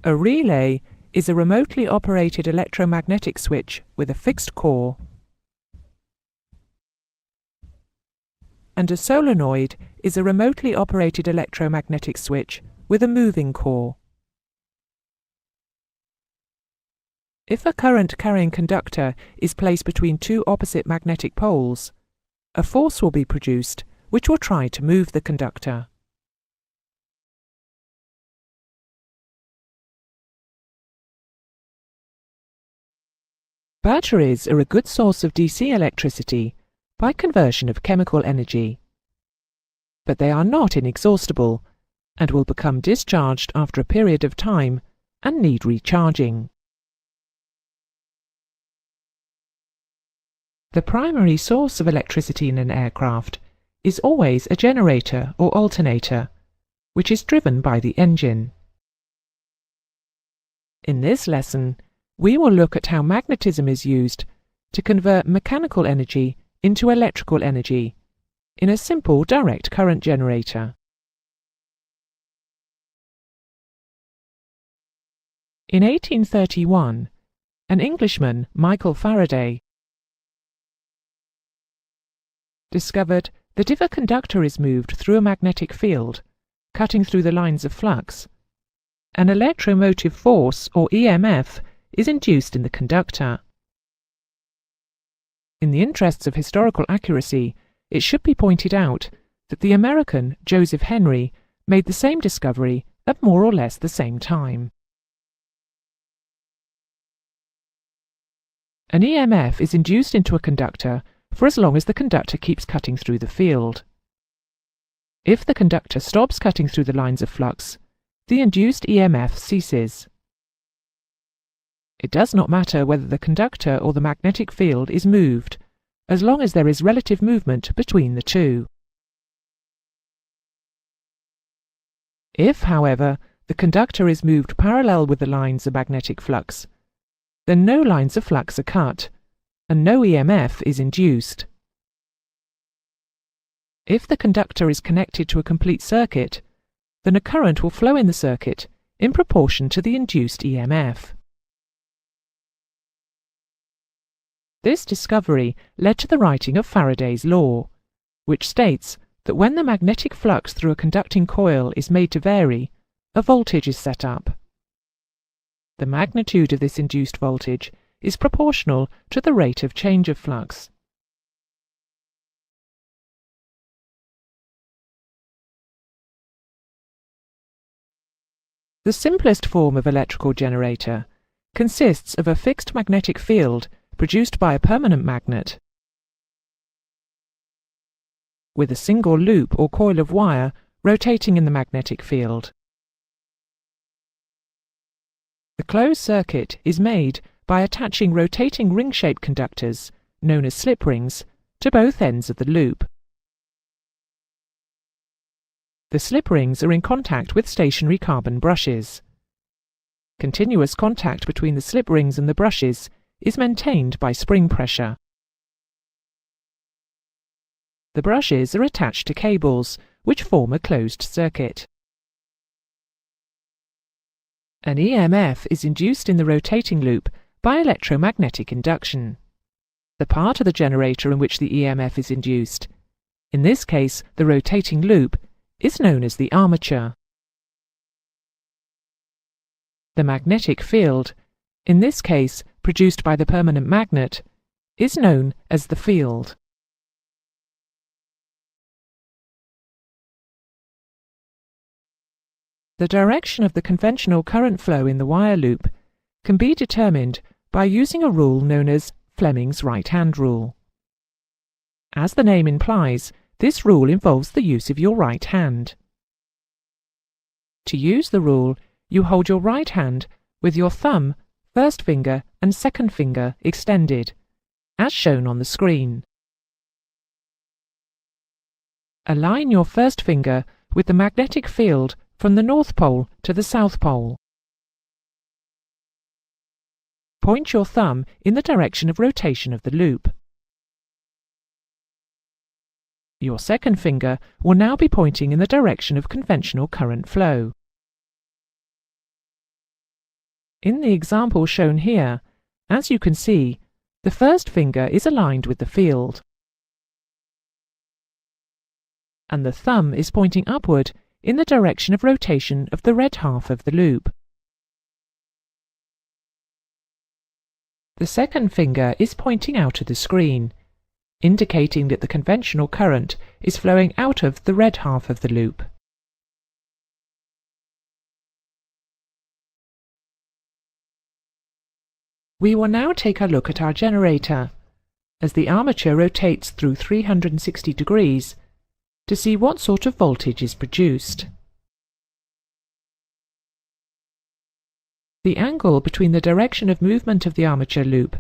A relay is a remotely operated electromagnetic switch with a fixed core, and a solenoid is a remotely operated electromagnetic switch with a moving core. If a current-carrying conductor is placed between two opposite magnetic poles, a force will be produced which will try to move the conductor. Batteries are a good source of DC electricity by conversion of chemical energy. But they are not inexhaustible and will become discharged after a period of time and need recharging. The primary source of electricity in an aircraft is always a generator or alternator, which is driven by the engine. In this lesson, we will look at how magnetism is used to convert mechanical energy into electrical energy in a simple direct current generator. In 1831, an Englishman, Michael Faraday, discovered that if a conductor is moved through a magnetic field, cutting through the lines of flux, an electromotive force, or EMF, is induced in the conductor. In the interests of historical accuracy, it should be pointed out that the American Joseph Henry made the same discovery at more or less the same time. An EMF is induced into a conductor for as long as the conductor keeps cutting through the field. If the conductor stops cutting through the lines of flux, the induced EMF ceases. It does not matter whether the conductor or the magnetic field is moved, as long as there is relative movement between the two. If, however, the conductor is moved parallel with the lines of magnetic flux, then no lines of flux are cut, and no EMF is induced. If the conductor is connected to a complete circuit, then a current will flow in the circuit in proportion to the induced EMF. This discovery led to the writing of Faraday's law, which states that when the magnetic flux through a conducting coil is made to vary, a voltage is set up. The magnitude of this induced voltage is proportional to the rate of change of flux. The simplest form of electrical generator consists of a fixed magnetic field produced by a permanent magnet with a single loop or coil of wire rotating in the magnetic field. The closed circuit is made by attaching rotating ring-shaped conductors, known as slip rings, to both ends of the loop. The slip rings are in contact with stationary carbon brushes. Continuous contact between the slip rings and the brushes is maintained by spring pressure. The brushes are attached to cables, which form a closed circuit. An EMF is induced in the rotating loop by electromagnetic induction. The part of the generator in which the EMF is induced, in this case the rotating loop, is known as the armature. The magnetic field, in this case produced by the permanent magnet, is known as the field. The direction of the conventional current flow in the wire loop can be determined by using a rule known as Fleming's right-hand rule. As the name implies, this rule involves the use of your right hand. To use the rule, you hold your right hand with your thumb, first finger and second finger extended, as shown on the screen. Align your first finger with the magnetic field from the North Pole to the South Pole. Point your thumb in the direction of rotation of the loop. Your second finger will now be pointing in the direction of conventional current flow. In the example shown here, as you can see, the first finger is aligned with the field, and the thumb is pointing upward in the direction of rotation of the red half of the loop. The second finger is pointing out of the screen, indicating that the conventional current is flowing out of the red half of the loop. We will now take a look at our generator, as the armature rotates through 360 degrees, to see what sort of voltage is produced. The angle between the direction of movement of the armature loop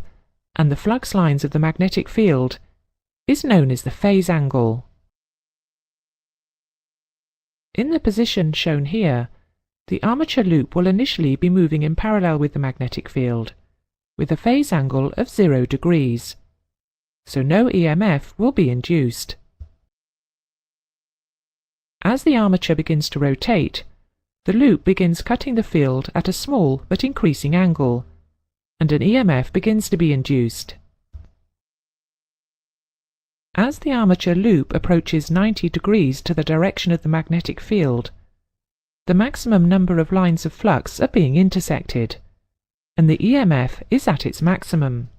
and the flux lines of the magnetic field is known as the phase angle. In the position shown here, the armature loop will initially be moving in parallel with the magnetic field, with a phase angle of 0 degrees, so no EMF will be induced. As the armature begins to rotate, the loop begins cutting the field at a small but increasing angle, and an EMF begins to be induced. As the armature loop approaches 90 degrees to the direction of the magnetic field, the maximum number of lines of flux are being intersected, and the EMF is at its maximum.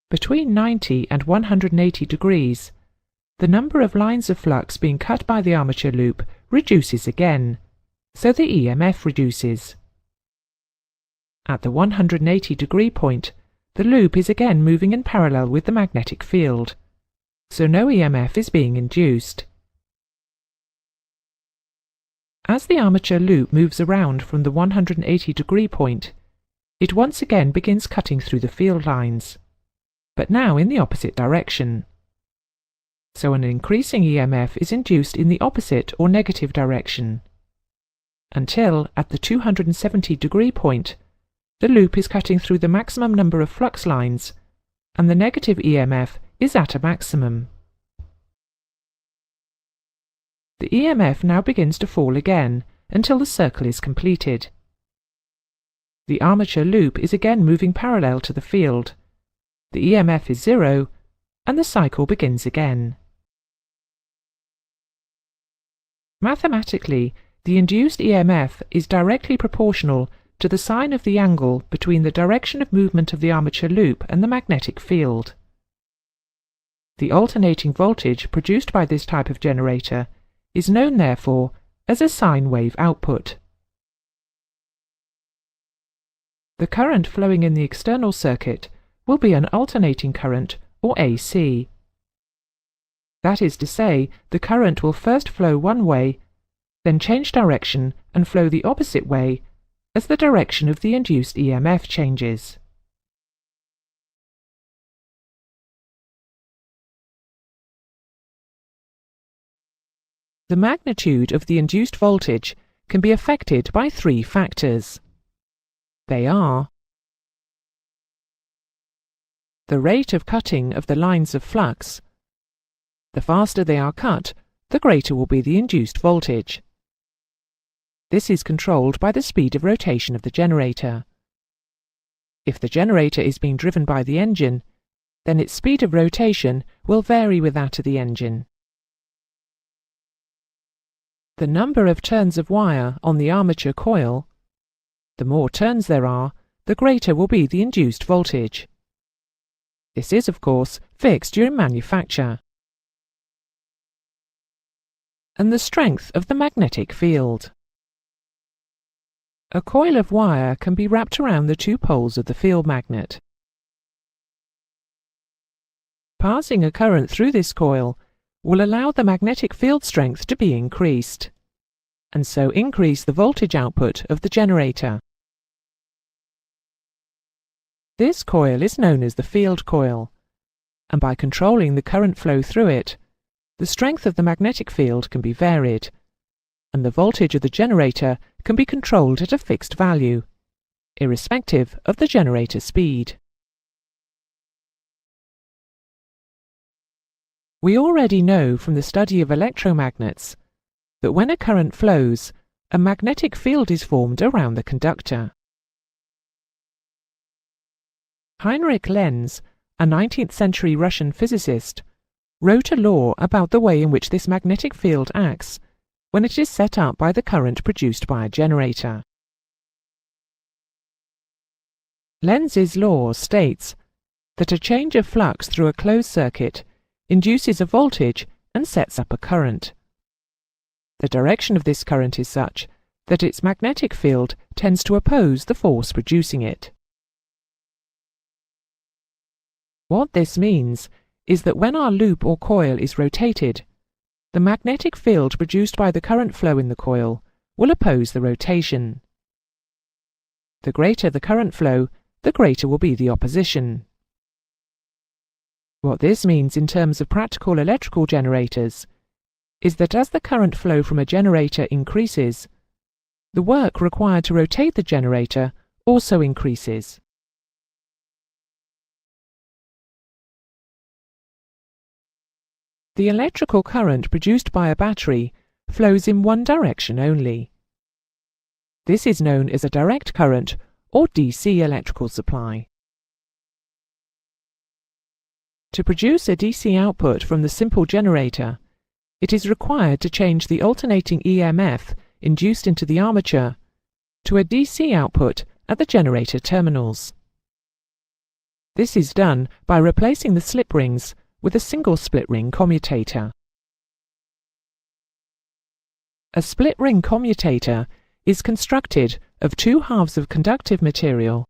Between 90 and 180 degrees, the number of lines of flux being cut by the armature loop reduces again, so the EMF reduces. At the 180-degree point, the loop is again moving in parallel with the magnetic field, so no EMF is being induced. As the armature loop moves around from the 180-degree point, it once again begins cutting through the field lines, but now in the opposite direction. So an increasing EMF is induced in the opposite or negative direction, until at the 270-degree point, the loop is cutting through the maximum number of flux lines, and the negative EMF is at a maximum. The EMF now begins to fall again until the circle is completed. The armature loop is again moving parallel to the field. The EMF is 0, and the cycle begins again. Mathematically, the induced EMF is directly proportional to the sine of the angle between the direction of movement of the armature loop and the magnetic field. The alternating voltage produced by this type of generator is known, therefore, as a sine wave output. The current flowing in the external circuit will be an alternating current, or AC. That is to say, the current will first flow one way, then change direction and flow the opposite way as the direction of the induced EMF changes. The magnitude of the induced voltage can be affected by three factors. They are the rate of cutting of the lines of flux. The faster they are cut, the greater will be the induced voltage. This is controlled by the speed of rotation of the generator. If the generator is being driven by the engine, then its speed of rotation will vary with that of the engine. The number of turns of wire on the armature coil. The more turns there are, the greater will be the induced voltage. This is, of course, fixed during manufacture. And the strength of the magnetic field. A coil of wire can be wrapped around the two poles of the field magnet. Passing a current through this coil will allow the magnetic field strength to be increased, and so increase the voltage output of the generator. This coil is known as the field coil, and by controlling the current flow through it, the strength of the magnetic field can be varied, and the voltage of the generator can be controlled at a fixed value, irrespective of the generator speed. We already know from the study of electromagnets that when a current flows, a magnetic field is formed around the conductor. Heinrich Lenz, a 19th century Russian physicist, wrote a law about the way in which this magnetic field acts when it is set up by the current produced by a generator. Lenz's law states that a change of flux through a closed circuit induces a voltage and sets up a current. The direction of this current is such that its magnetic field tends to oppose the force producing it. What this means is that when our loop or coil is rotated, the magnetic field produced by the current flow in the coil will oppose the rotation. The greater the current flow, the greater will be the opposition. What this means in terms of practical electrical generators is that as the current flow from a generator increases, the work required to rotate the generator also increases. The electrical current produced by a battery flows in one direction only. This is known as a direct current or DC electrical supply. To produce a DC output from the simple generator, it is required to change the alternating EMF induced into the armature to a DC output at the generator terminals. This is done by replacing the slip rings with a single split ring commutator. A split ring commutator is constructed of two halves of conductive material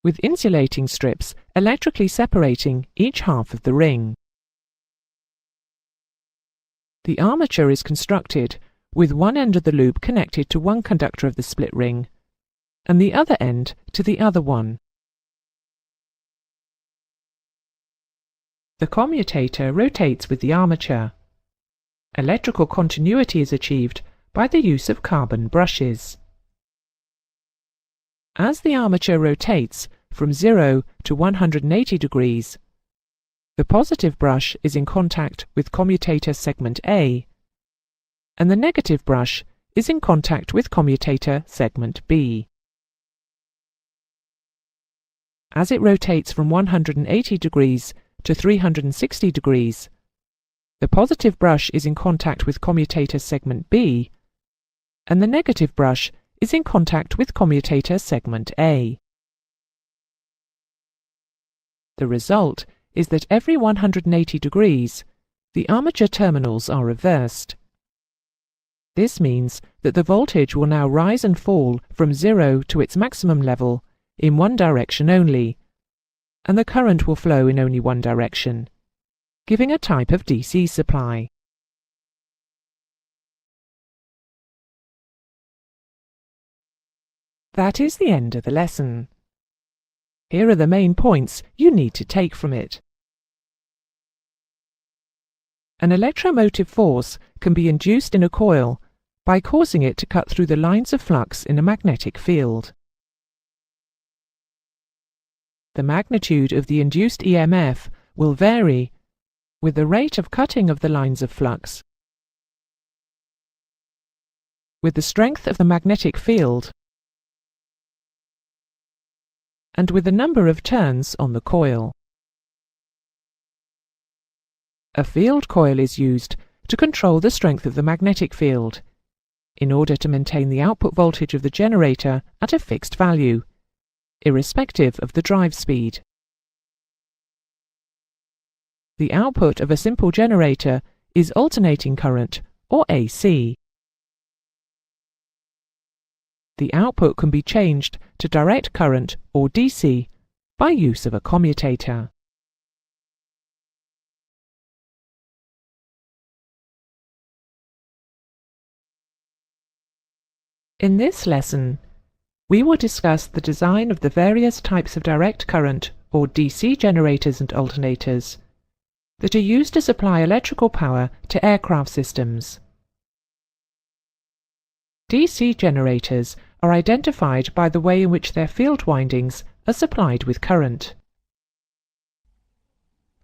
with insulating strips electrically separating each half of the ring. The armature is constructed with one end of the loop connected to one conductor of the split ring and the other end to the other one. The commutator rotates with the armature. Electrical continuity is achieved by the use of carbon brushes. As the armature rotates from 0 to 180 degrees, the positive brush is in contact with commutator segment A, and the negative brush is in contact with commutator segment B. As it rotates from 180 degrees to 360 degrees, the positive brush is in contact with commutator segment B, and the negative brush is in contact with commutator segment A. The result is that every 180 degrees, the armature terminals are reversed. This means that the voltage will now rise and fall from 0 to its maximum level in one direction only, and the current will flow in only one direction, giving a type of DC supply. That is the end of the lesson. Here are the main points you need to take from it. An electromotive force can be induced in a coil by causing it to cut through the lines of flux in a magnetic field. The magnitude of the induced EMF will vary with the rate of cutting of the lines of flux, with the strength of the magnetic field, and with the number of turns on the coil. A field coil is used to control the strength of the magnetic field, in order to maintain the output voltage of the generator at a fixed value, irrespective of the drive speed. The output of a simple generator is alternating current, or AC. The output can be changed to direct current, or DC, by use of a commutator. In this lesson, we will discuss the design of the various types of direct current, or DC generators and alternators, that are used to supply electrical power to aircraft systems. DC generators are identified by the way in which their field windings are supplied with current.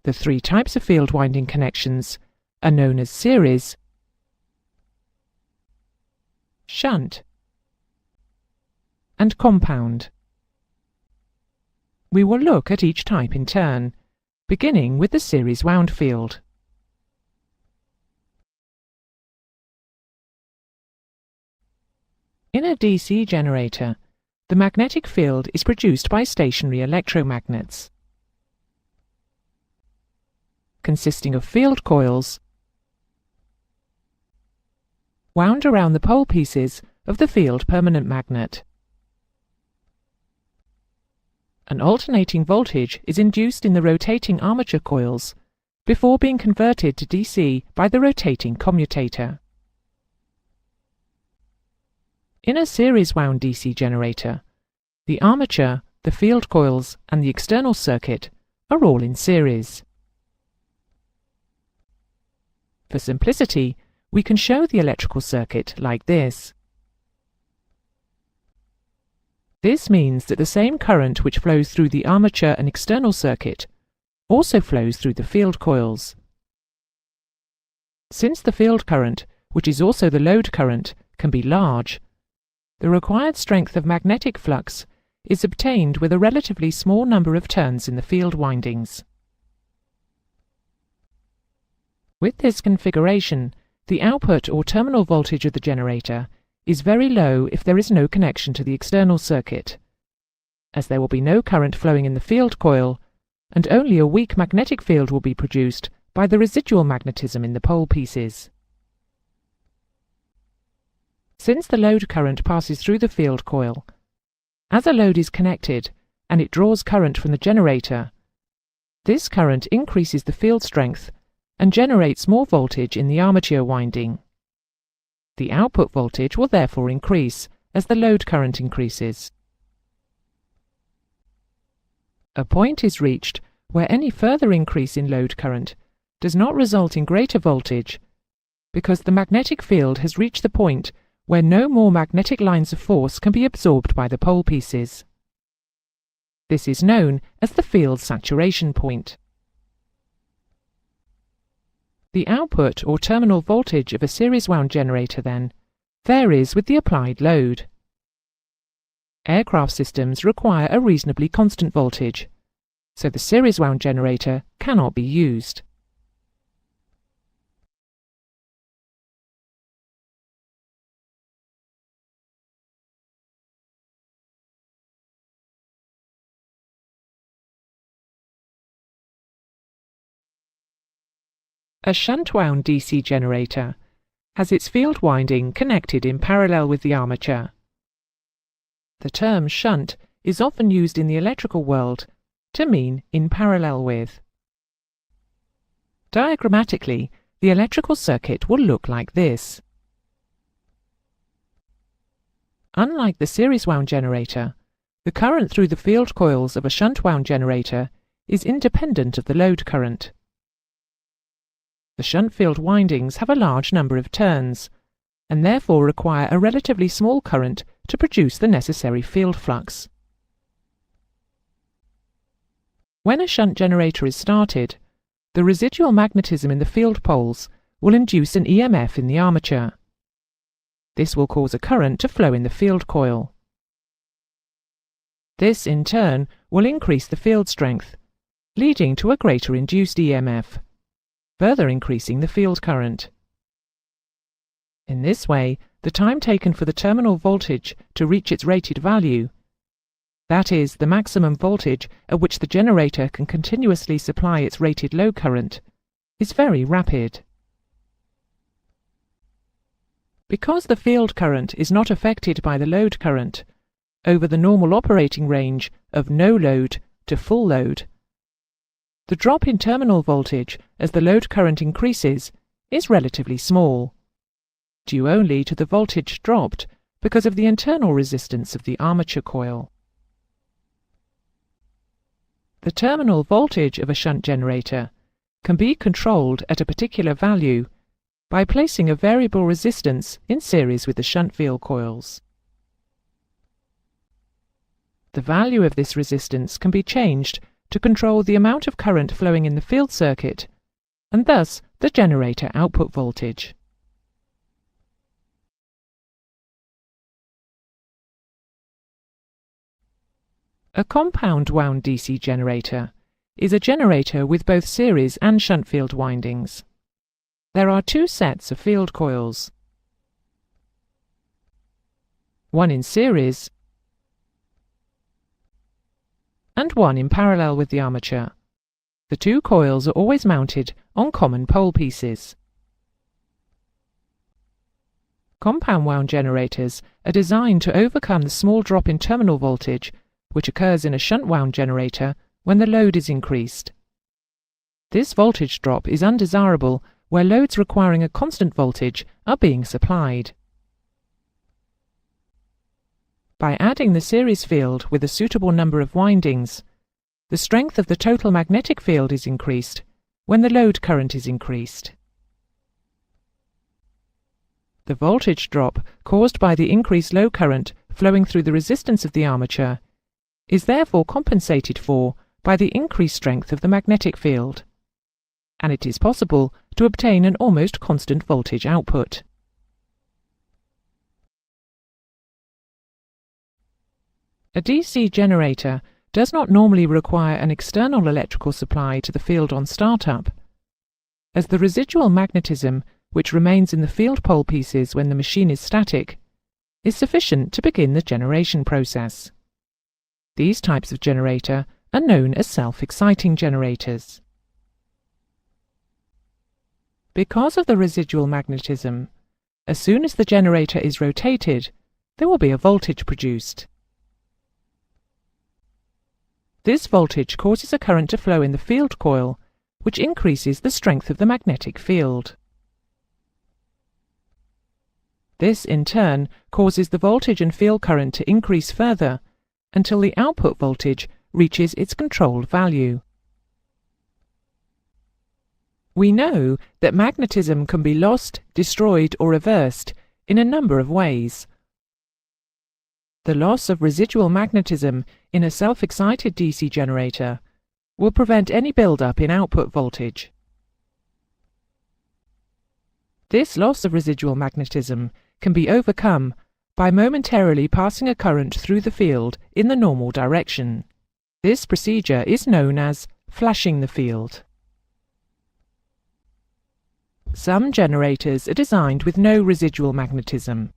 The three types of field winding connections are known as series, shunt, and compound. We will look at each type in turn, beginning with the series wound field. In a DC generator, the magnetic field is produced by stationary electromagnets, consisting of field coils wound around the pole pieces of the field permanent magnet. An alternating voltage is induced in the rotating armature coils before being converted to DC by the rotating commutator. In a series-wound DC generator, the armature, the field coils, and the external circuit are all in series. For simplicity, we can show the electrical circuit like this. This means that the same current which flows through the armature and external circuit also flows through the field coils. Since the field current, which is also the load current, can be large, the required strength of magnetic flux is obtained with a relatively small number of turns in the field windings. With this configuration, the output or terminal voltage of the generator is very low if there is no connection to the external circuit, as there will be no current flowing in the field coil, and only a weak magnetic field will be produced by the residual magnetism in the pole pieces. Since the load current passes through the field coil, as a load is connected and it draws current from the generator, this current increases the field strength and generates more voltage in the armature winding. The output voltage will therefore increase as the load current increases. A point is reached where any further increase in load current does not result in greater voltage, because the magnetic field has reached the point where no more magnetic lines of force can be absorbed by the pole pieces. This is known as the field saturation point. The output or terminal voltage of a series-wound generator, then, varies with the applied load. Aircraft systems require a reasonably constant voltage, so the series-wound generator cannot be used. A shunt-wound DC generator has its field winding connected in parallel with the armature. The term shunt is often used in the electrical world to mean in parallel with. Diagrammatically, the electrical circuit will look like this. Unlike the series-wound generator, the current through the field coils of a shunt-wound generator is independent of the load current. The shunt field windings have a large number of turns, and therefore require a relatively small current to produce the necessary field flux. When a shunt generator is started, the residual magnetism in the field poles will induce an EMF in the armature. This will cause a current to flow in the field coil. This, in turn, will increase the field strength, leading to a greater induced EMF, further increasing the field current. In this way, the time taken for the terminal voltage to reach its rated value, that is, the maximum voltage at which the generator can continuously supply its rated load current, is very rapid. Because the field current is not affected by the load current over the normal operating range of no load to full load, the drop in terminal voltage as the load current increases is relatively small, due only to the voltage dropped because of the internal resistance of the armature coil. The terminal voltage of a shunt generator can be controlled at a particular value by placing a variable resistance in series with the shunt field coils. The value of this resistance can be changed to control the amount of current flowing in the field circuit, and thus the generator output voltage. A compound wound DC generator is a generator with both series and shunt field windings. There are two sets of field coils, one in series and one in parallel with the armature. The two coils are always mounted on common pole pieces. Compound wound generators are designed to overcome the small drop in terminal voltage which occurs in a shunt wound generator when the load is increased. This voltage drop is undesirable where loads requiring a constant voltage are being supplied. By adding the series field with a suitable number of windings, the strength of the total magnetic field is increased when the load current is increased. The voltage drop caused by the increased load current flowing through the resistance of the armature is therefore compensated for by the increased strength of the magnetic field, and it is possible to obtain an almost constant voltage output. A DC generator does not normally require an external electrical supply to the field on startup, as the residual magnetism which remains in the field pole pieces when the machine is static is sufficient to begin the generation process. These types of generator are known as self-exciting generators. Because of the residual magnetism, as soon as the generator is rotated, there will be a voltage produced. This voltage causes a current to flow in the field coil, which increases the strength of the magnetic field. This, in turn, causes the voltage and field current to increase further until the output voltage reaches its controlled value. We know that magnetism can be lost, destroyed, or reversed in a number of ways. The loss of residual magnetism in a self-excited DC generator will prevent any build-up in output voltage. This loss of residual magnetism can be overcome by momentarily passing a current through the field in the normal direction. This procedure is known as flashing the field. Some generators are designed with no residual magnetism.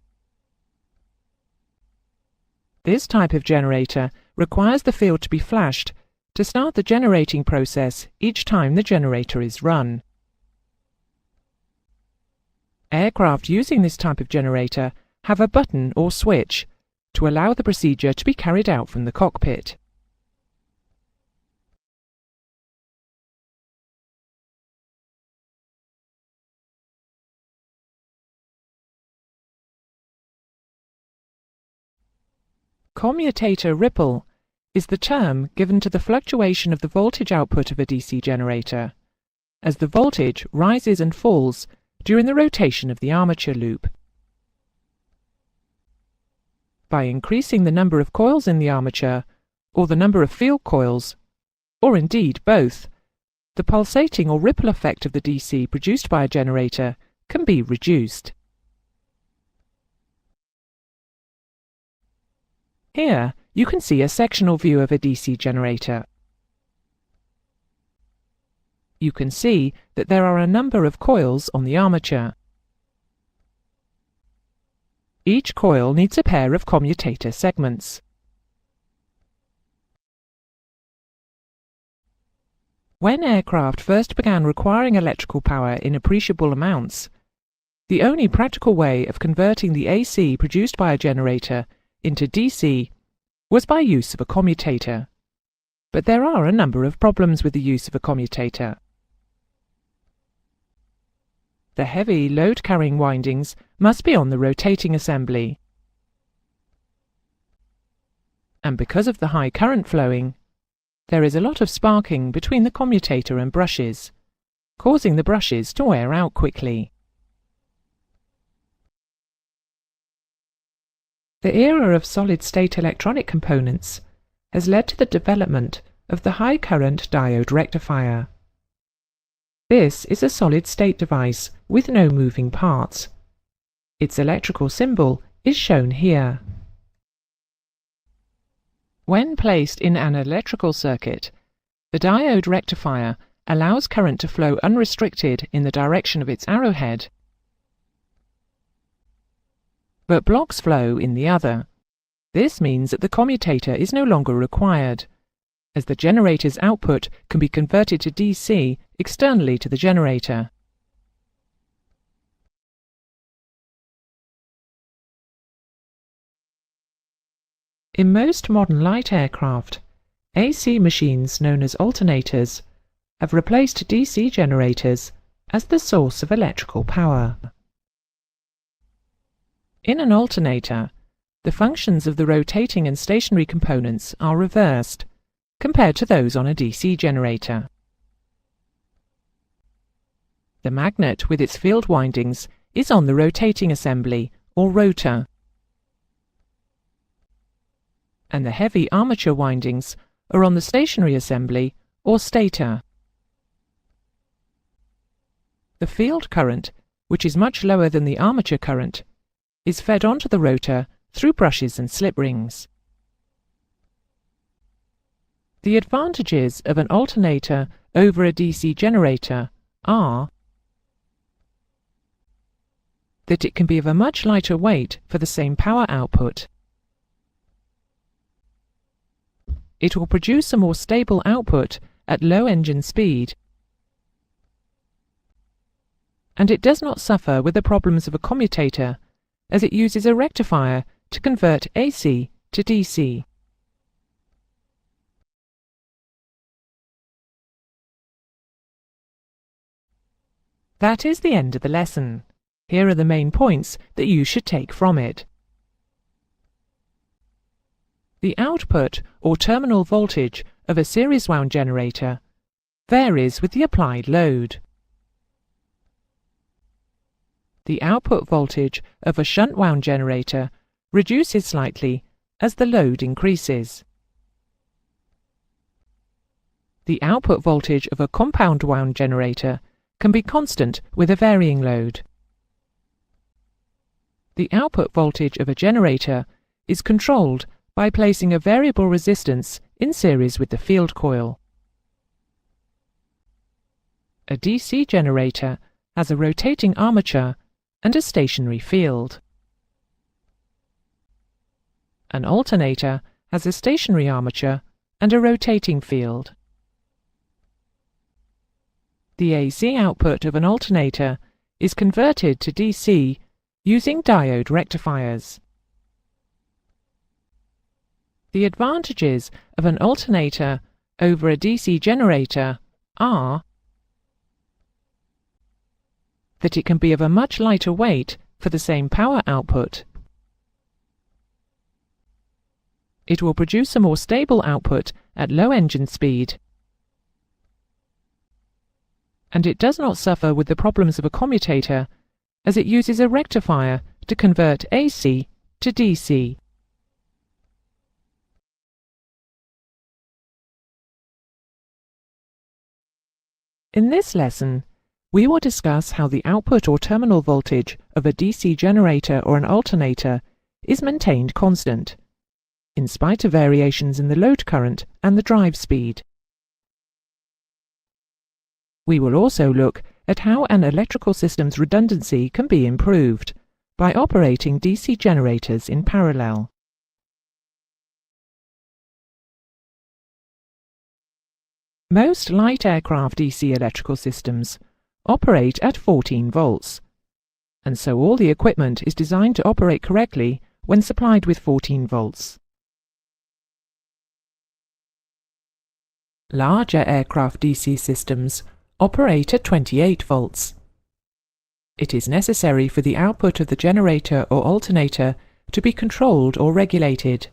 This type of generator requires the field to be flashed to start the generating process each time the generator is run. Aircraft using this type of generator have a button or switch to allow the procedure to be carried out from the cockpit. Commutator ripple is the term given to the fluctuation of the voltage output of a DC generator, as the voltage rises and falls during the rotation of the armature loop. By increasing the number of coils in the armature, or the number of field coils, or indeed both, the pulsating or ripple effect of the DC produced by a generator can be reduced. Here you can see a sectional view of a DC generator. You can see that there are a number of coils on the armature. Each coil needs a pair of commutator segments. When aircraft first began requiring electrical power in appreciable amounts, the only practical way of converting the AC produced by a generator into DC was by use of a commutator. But there are a number of problems with the use of a commutator. The heavy load-carrying windings must be on the rotating assembly. And because of the high current flowing, there is a lot of sparking between the commutator and brushes, causing the brushes to wear out quickly. The era of solid-state electronic components has led to the development of the high-current diode rectifier. This is a solid-state device with no moving parts. Its electrical symbol is shown here. When placed in an electrical circuit, the diode rectifier allows current to flow unrestricted in the direction of its arrowhead, but blocks flow in the other. This means that the commutator is no longer required, as the generator's output can be converted to DC externally to the generator. In most modern light aircraft, AC machines known as alternators have replaced DC generators as the source of electrical power. In an alternator, the functions of the rotating and stationary components are reversed compared to those on a DC generator. The magnet with its field windings is on the rotating assembly, or rotor, and the heavy armature windings are on the stationary assembly, or stator. The field current, which is much lower than the armature current, is fed onto the rotor through brushes and slip rings. The advantages of an alternator over a DC generator are that it can be of a much lighter weight for the same power output. It will produce a more stable output at low engine speed, and it does not suffer with the problems of a commutator, as it uses a rectifier to convert AC to DC. That is the end of the lesson. Here are the main points that you should take from it. The output or terminal voltage of a series wound generator varies with the applied load. The output voltage of a shunt wound generator reduces slightly as the load increases. The output voltage of a compound wound generator can be constant with a varying load. The output voltage of a generator is controlled by placing a variable resistance in series with the field coil. A DC generator has a rotating armature and a stationary field. An alternator has a stationary armature and a rotating field. The AC output of an alternator is converted to DC using diode rectifiers. The advantages of an alternator over a DC generator are that it can be of a much lighter weight for the same power output. It will produce a more stable output at low engine speed, and it does not suffer with the problems of a commutator, as it uses a rectifier to convert AC to DC. In this lesson, we will discuss how the output or terminal voltage of a DC generator or an alternator is maintained constant, in spite of variations in the load current and the drive speed. We will also look at how an electrical system's redundancy can be improved by operating DC generators in parallel. Most light aircraft DC electrical systems operate at 14 volts, and so all the equipment is designed to operate correctly when supplied with 14 volts. Larger aircraft DC systems operate at 28 volts. It is necessary for the output of the generator or alternator to be controlled or regulated,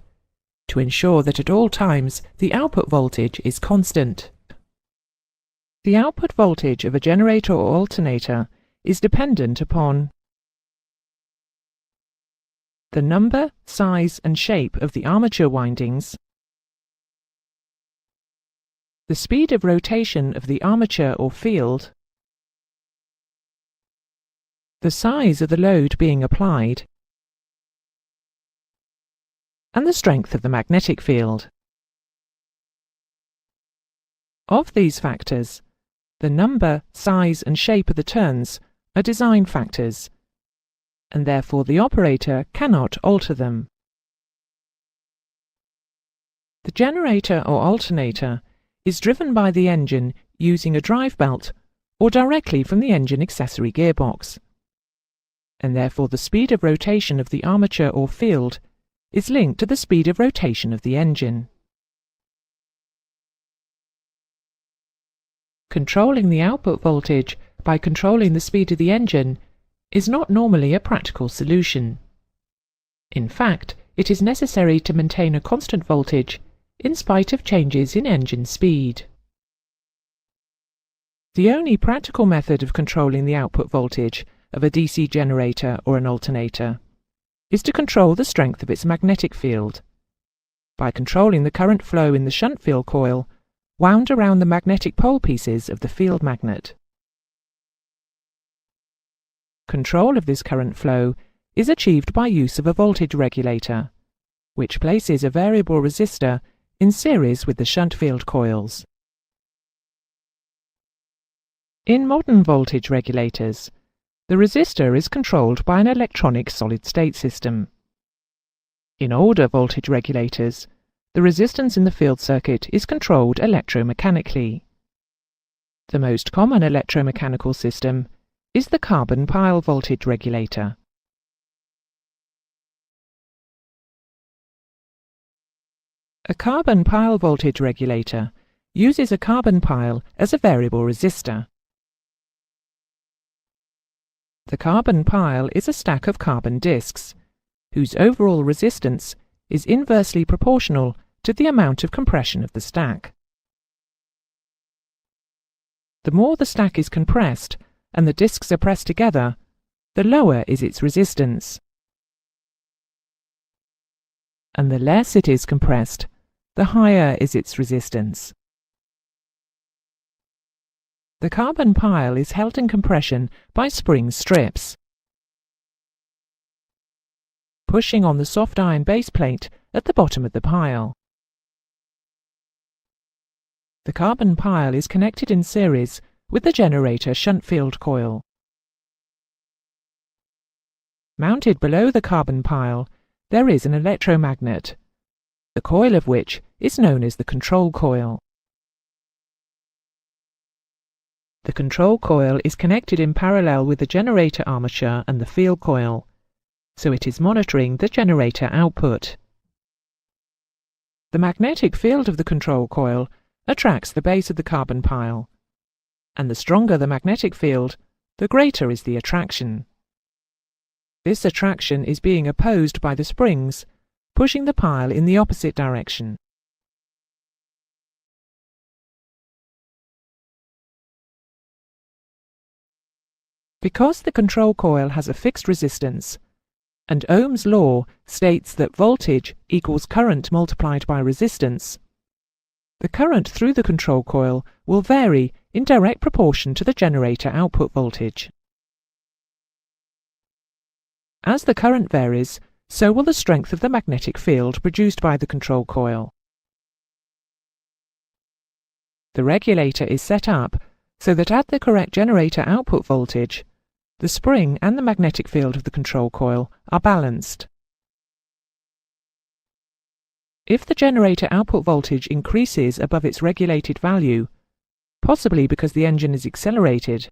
to ensure that at all times the output voltage is constant. The output voltage of a generator or alternator is dependent upon the number, size and shape of the armature windings, the speed of rotation of the armature or field, the size of the load being applied, and the strength of the magnetic field. Of these factors, the number, size and shape of the turns are design factors, and therefore the operator cannot alter them. The generator or alternator is driven by the engine using a drive belt or directly from the engine accessory gearbox, and therefore the speed of rotation of the armature or field is linked to the speed of rotation of the engine. Controlling the output voltage by controlling the speed of the engine is not normally a practical solution. In fact, it is necessary to maintain a constant voltage in spite of changes in engine speed. The only practical method of controlling the output voltage of a DC generator or an alternator is to control the strength of its magnetic field by controlling the current flow in the shunt field coil wound around the magnetic pole pieces of the field magnet. Control of this current flow is achieved by use of a voltage regulator, which places a variable resistor in series with the shunt field coils. In modern voltage regulators, the resistor is controlled by an electronic solid-state system. In older voltage regulators, the resistance in the field circuit is controlled electromechanically. The most common electromechanical system is the carbon pile voltage regulator. A carbon pile voltage regulator uses a carbon pile as a variable resistor. The carbon pile is a stack of carbon discs, whose overall resistance is inversely proportional to the amount of compression of the stack. The more the stack is compressed and the discs are pressed together, the lower is its resistance. And the less it is compressed, the higher is its resistance. The carbon pile is held in compression by spring strips. Pushing on the soft iron base plate at the bottom of the pile. The carbon pile is connected in series with the generator shunt field coil. Mounted below the carbon pile, there is an electromagnet, the coil of which is known as the control coil. The control coil is connected in parallel with the generator armature and the field coil, so it is monitoring the generator output. The magnetic field of the control coil attracts the base of the carbon pile, and the stronger the magnetic field, the greater is the attraction. This attraction is being opposed by the springs, pushing the pile in the opposite direction. Because the control coil has a fixed resistance, and Ohm's law states that voltage equals current multiplied by resistance, the current through the control coil will vary in direct proportion to the generator output voltage. As the current varies, so will the strength of the magnetic field produced by the control coil. The regulator is set up so that at the correct generator output voltage, the spring and the magnetic field of the control coil are balanced. If the generator output voltage increases above its regulated value, possibly because the engine is accelerated,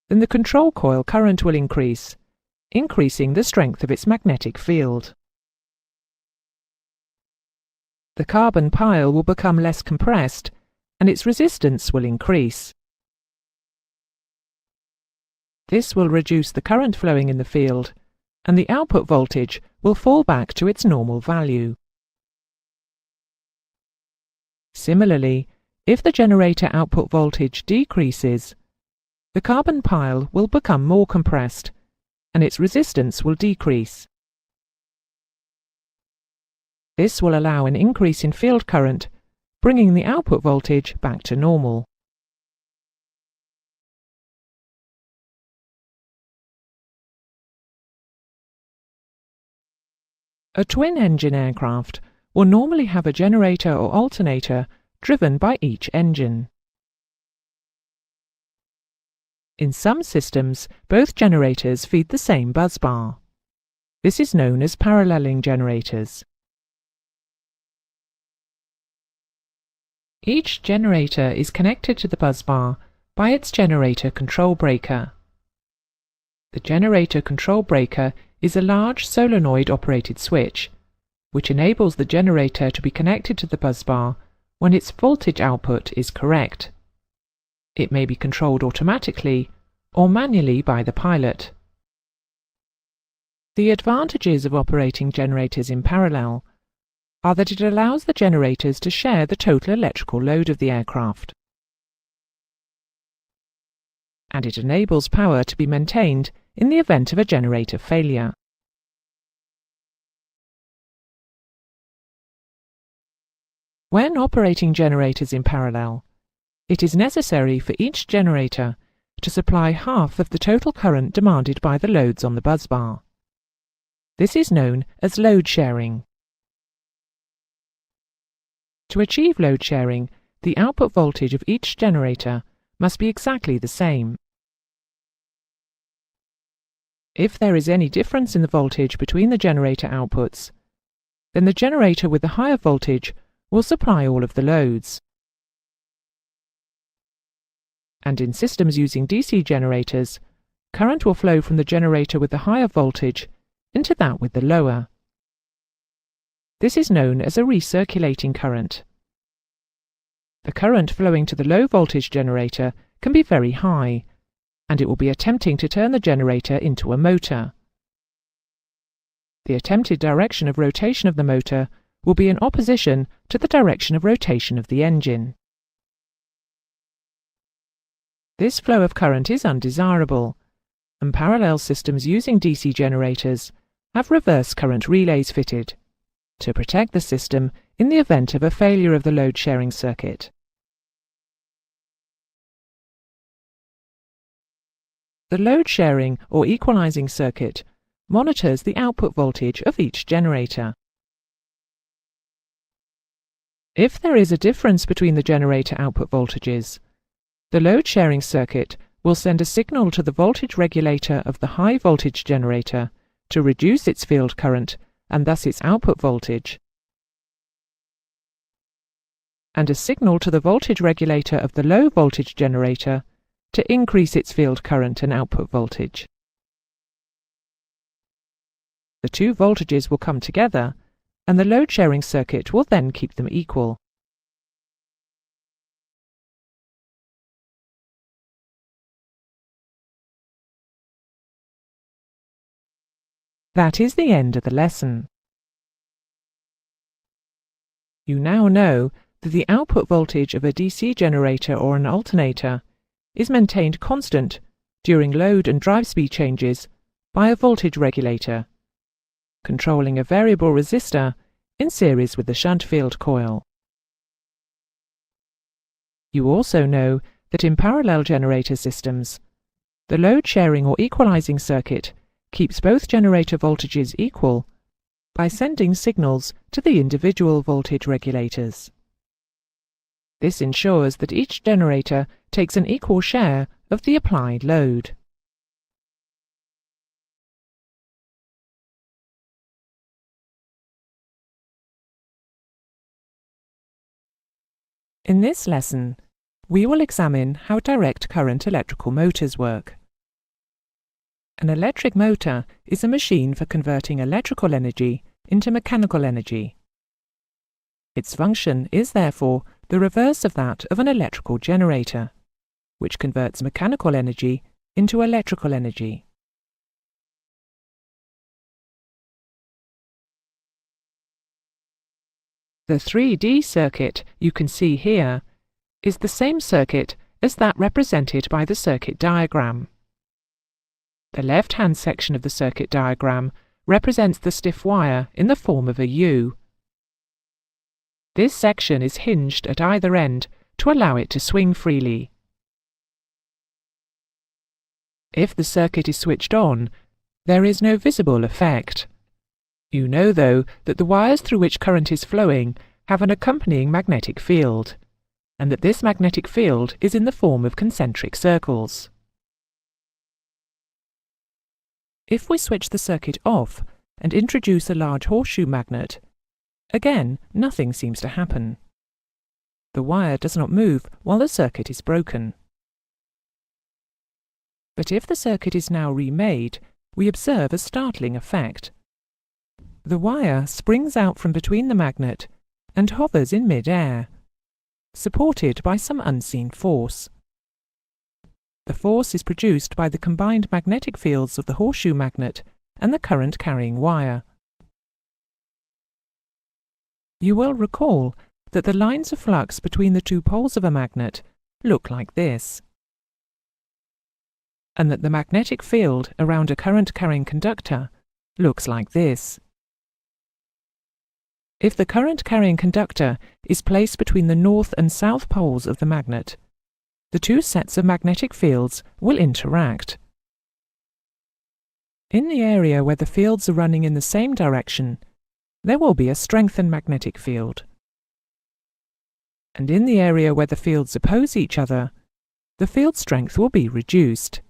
then the control coil current will increase, increasing the strength of its magnetic field. The carbon pile will become less compressed, and its resistance will increase. This will reduce the current flowing in the field, and the output voltage will fall back to its normal value. Similarly, if the generator output voltage decreases, the carbon pile will become more compressed, and its resistance will decrease. This will allow an increase in field current, bringing the output voltage back to normal. A twin-engine aircraft will normally have a generator or alternator driven by each engine. In some systems, both generators feed the same busbar. This is known as paralleling generators. Each generator is connected to the busbar by its generator control breaker. The generator control breaker is a large solenoid-operated switch, which enables the generator to be connected to the busbar when its voltage output is correct. It may be controlled automatically or manually by the pilot. The advantages of operating generators in parallel are that it allows the generators to share the total electrical load of the aircraft, and it enables power to be maintained in the event of a generator failure. When operating generators in parallel, it is necessary for each generator to supply half of the total current demanded by the loads on the busbar. This is known as load sharing. To achieve load sharing, the output voltage of each generator must be exactly the same. If there is any difference in the voltage between the generator outputs, then the generator with the higher voltage will supply all of the loads. And in systems using DC generators, current will flow from the generator with the higher voltage into that with the lower. This is known as a recirculating current. The current flowing to the low voltage generator can be very high, and it will be attempting to turn the generator into a motor. The attempted direction of rotation of the motor will be in opposition to the direction of rotation of the engine. This flow of current is undesirable, and parallel systems using DC generators have reverse current relays fitted to protect the system in the event of a failure of the load sharing circuit. The load sharing or equalizing circuit monitors the output voltage of each generator. If there is a difference between the generator output voltages, the load sharing circuit will send a signal to the voltage regulator of the high voltage generator to reduce its field current and thus its output voltage. and a signal to the voltage regulator of the low voltage generator to increase its field current and output voltage. The two voltages will come together, and the load sharing circuit will then keep them equal. That is the end of the lesson. You now know that the output voltage of a DC generator or an alternator is maintained constant during load and drive speed changes by a voltage regulator, controlling a variable resistor in series with the shunt field coil. You also know that in parallel generator systems, the load sharing or equalizing circuit keeps both generator voltages equal by sending signals to the individual voltage regulators. This ensures that each generator takes an equal share of the applied load. In this lesson, we will examine how direct current electrical motors work. An electric motor is a machine for converting electrical energy into mechanical energy. Its function is therefore the reverse of that of an electrical generator, which converts mechanical energy into electrical energy. The 3D circuit you can see here is the same circuit as that represented by the circuit diagram. The left-hand section of the circuit diagram represents the stiff wire in the form of a U. This section is hinged at either end to allow it to swing freely. If the circuit is switched on, there is no visible effect. You know, though, that the wires through which current is flowing have an accompanying magnetic field, and that this magnetic field is in the form of concentric circles. If we switch the circuit off and introduce a large horseshoe magnet, again nothing seems to happen. The wire does not move while the circuit is broken. But if the circuit is now remade, we observe a startling effect. The wire springs out from between the magnet and hovers in mid-air, supported by some unseen force. The force is produced by the combined magnetic fields of the horseshoe magnet and the current-carrying wire. You will recall that the lines of flux between the two poles of a magnet look like this, and that the magnetic field around a current-carrying conductor looks like this. If the current-carrying conductor is placed between the north and south poles of the magnet, the two sets of magnetic fields will interact. In the area where the fields are running in the same direction, there will be a strengthened magnetic field. And in the area where the fields oppose each other, the field strength will be reduced.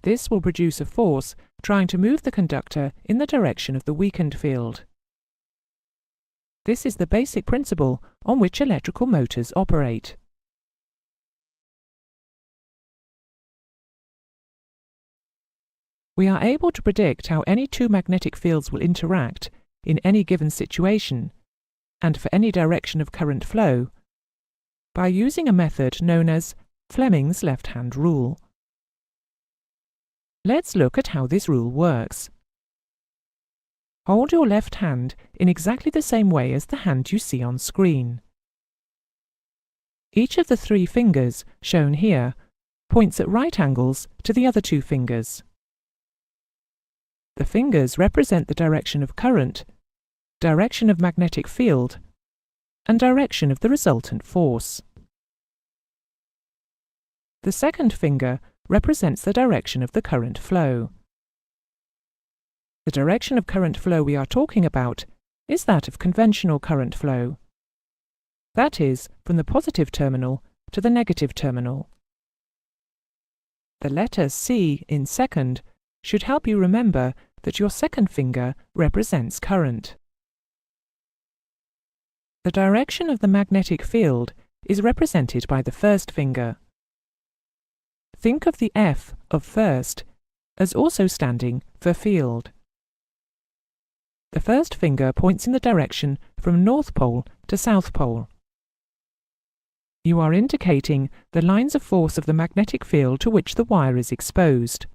This will produce a force trying to move the conductor in the direction of the weakened field. This is the basic principle on which electrical motors operate. We are able to predict how any two magnetic fields will interact in any given situation, and for any direction of current flow, by using a method known as Fleming's left-hand rule. Let's look at how this rule works. Hold your left hand in exactly the same way as the hand you see on screen. Each of the 3 fingers shown here points at right angles to the other 2 fingers. The fingers represent the direction of current, direction of magnetic field, and direction of the resultant force. The second finger represents the direction of the current flow. The direction of current flow we are talking about is that of conventional current flow. That is, from the positive terminal to the negative terminal. The letter C in second should help you remember that your second finger represents current. The direction of the magnetic field is represented by the first finger. Think of the F of first as also standing for field. The first finger points in the direction from North Pole to South Pole. You are indicating the lines of force of the magnetic field to which the wire is exposed,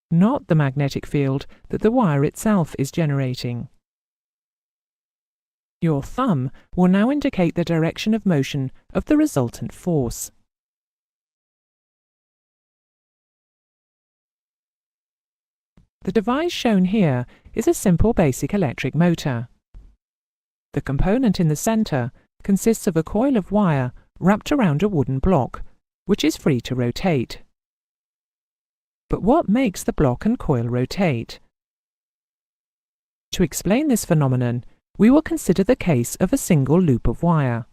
not the magnetic field that the wire itself is generating. Your thumb will now indicate the direction of motion of the resultant force. The device shown here is a simple basic electric motor. The component in the center consists of a coil of wire wrapped around a wooden block, which is free to rotate. But what makes the block and coil rotate? To explain this phenomenon, we will consider the case of a single loop of wire.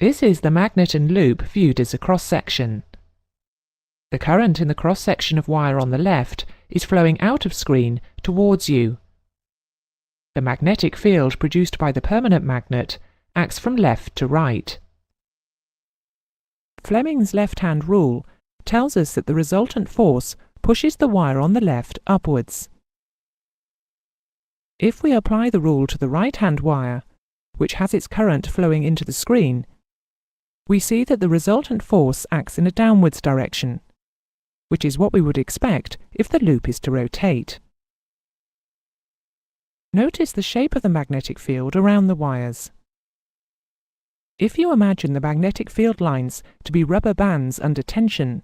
This is the magnet and loop viewed as a cross-section. The current in the cross-section of wire on the left is flowing out of screen towards you. The magnetic field produced by the permanent magnet acts from left to right. Fleming's left-hand rule tells us that the resultant force pushes the wire on the left upwards. If we apply the rule to the right-hand wire, which has its current flowing into the screen, we see that the resultant force acts in a downwards direction, which is what we would expect if the loop is to rotate. Notice the shape of the magnetic field around the wires. If you imagine the magnetic field lines to be rubber bands under tension,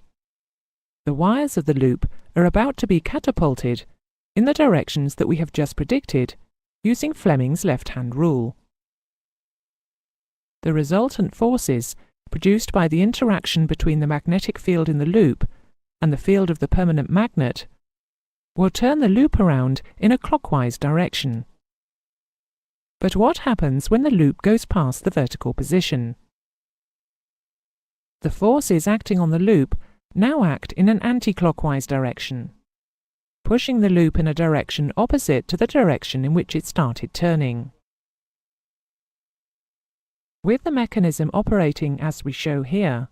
the wires of the loop are about to be catapulted in the directions that we have just predicted using Fleming's left-hand rule. The resultant forces produced by the interaction between the magnetic field in the loop and the field of the permanent magnet will turn the loop around in a clockwise direction. But what happens when the loop goes past the vertical position? The forces acting on the loop now act in an anti-clockwise direction, pushing the loop in a direction opposite to the direction in which it started turning. With the mechanism operating as we show here,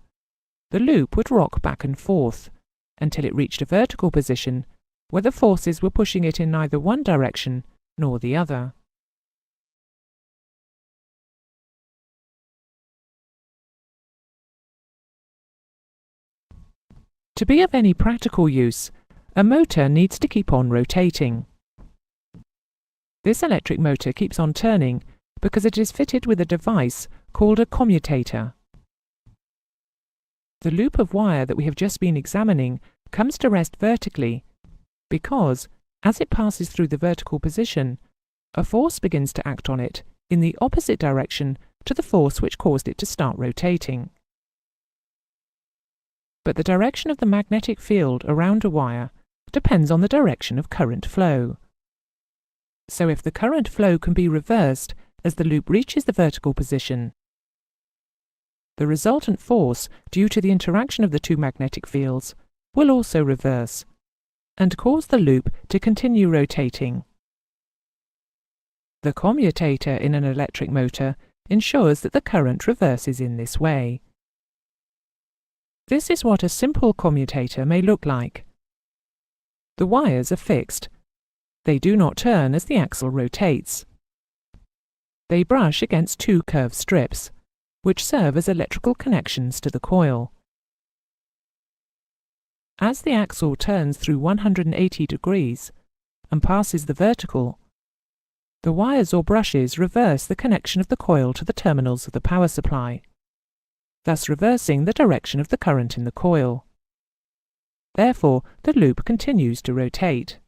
the loop would rock back and forth until it reached a vertical position where the forces were pushing it in neither one direction nor the other. To be of any practical use, a motor needs to keep on rotating. This electric motor keeps on turning because it is fitted with a device called a commutator. The loop of wire that we have just been examining comes to rest vertically because, as it passes through the vertical position, a force begins to act on it in the opposite direction to the force which caused it to start rotating. But the direction of the magnetic field around a wire depends on the direction of current flow. So if the current flow can be reversed as the loop reaches the vertical position, the resultant force due to the interaction of the two magnetic fields will also reverse and cause the loop to continue rotating. The commutator in an electric motor ensures that the current reverses in this way. This is what a simple commutator may look like. The wires are fixed. They do not turn as the axle rotates. They brush against two curved strips, which serve as electrical connections to the coil. As the axle turns through 180 degrees and passes the vertical, the wires or brushes reverse the connection of the coil to the terminals of the power supply, thus reversing the direction of the current in the coil. Therefore, the loop continues to rotate.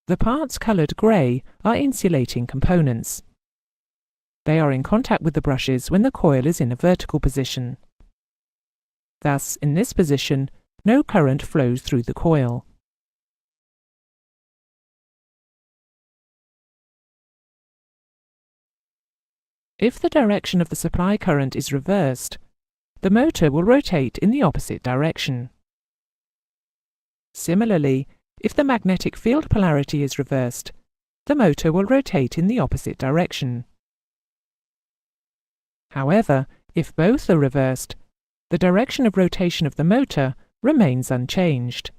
The parts coloured grey are insulating components. They are in contact with the brushes when the coil is in a vertical position. Thus, in this position, no current flows through the coil. If the direction of the supply current is reversed, the motor will rotate in the opposite direction. Similarly, if the magnetic field polarity is reversed, the motor will rotate in the opposite direction. However, if both are reversed, the direction of rotation of the motor remains unchanged.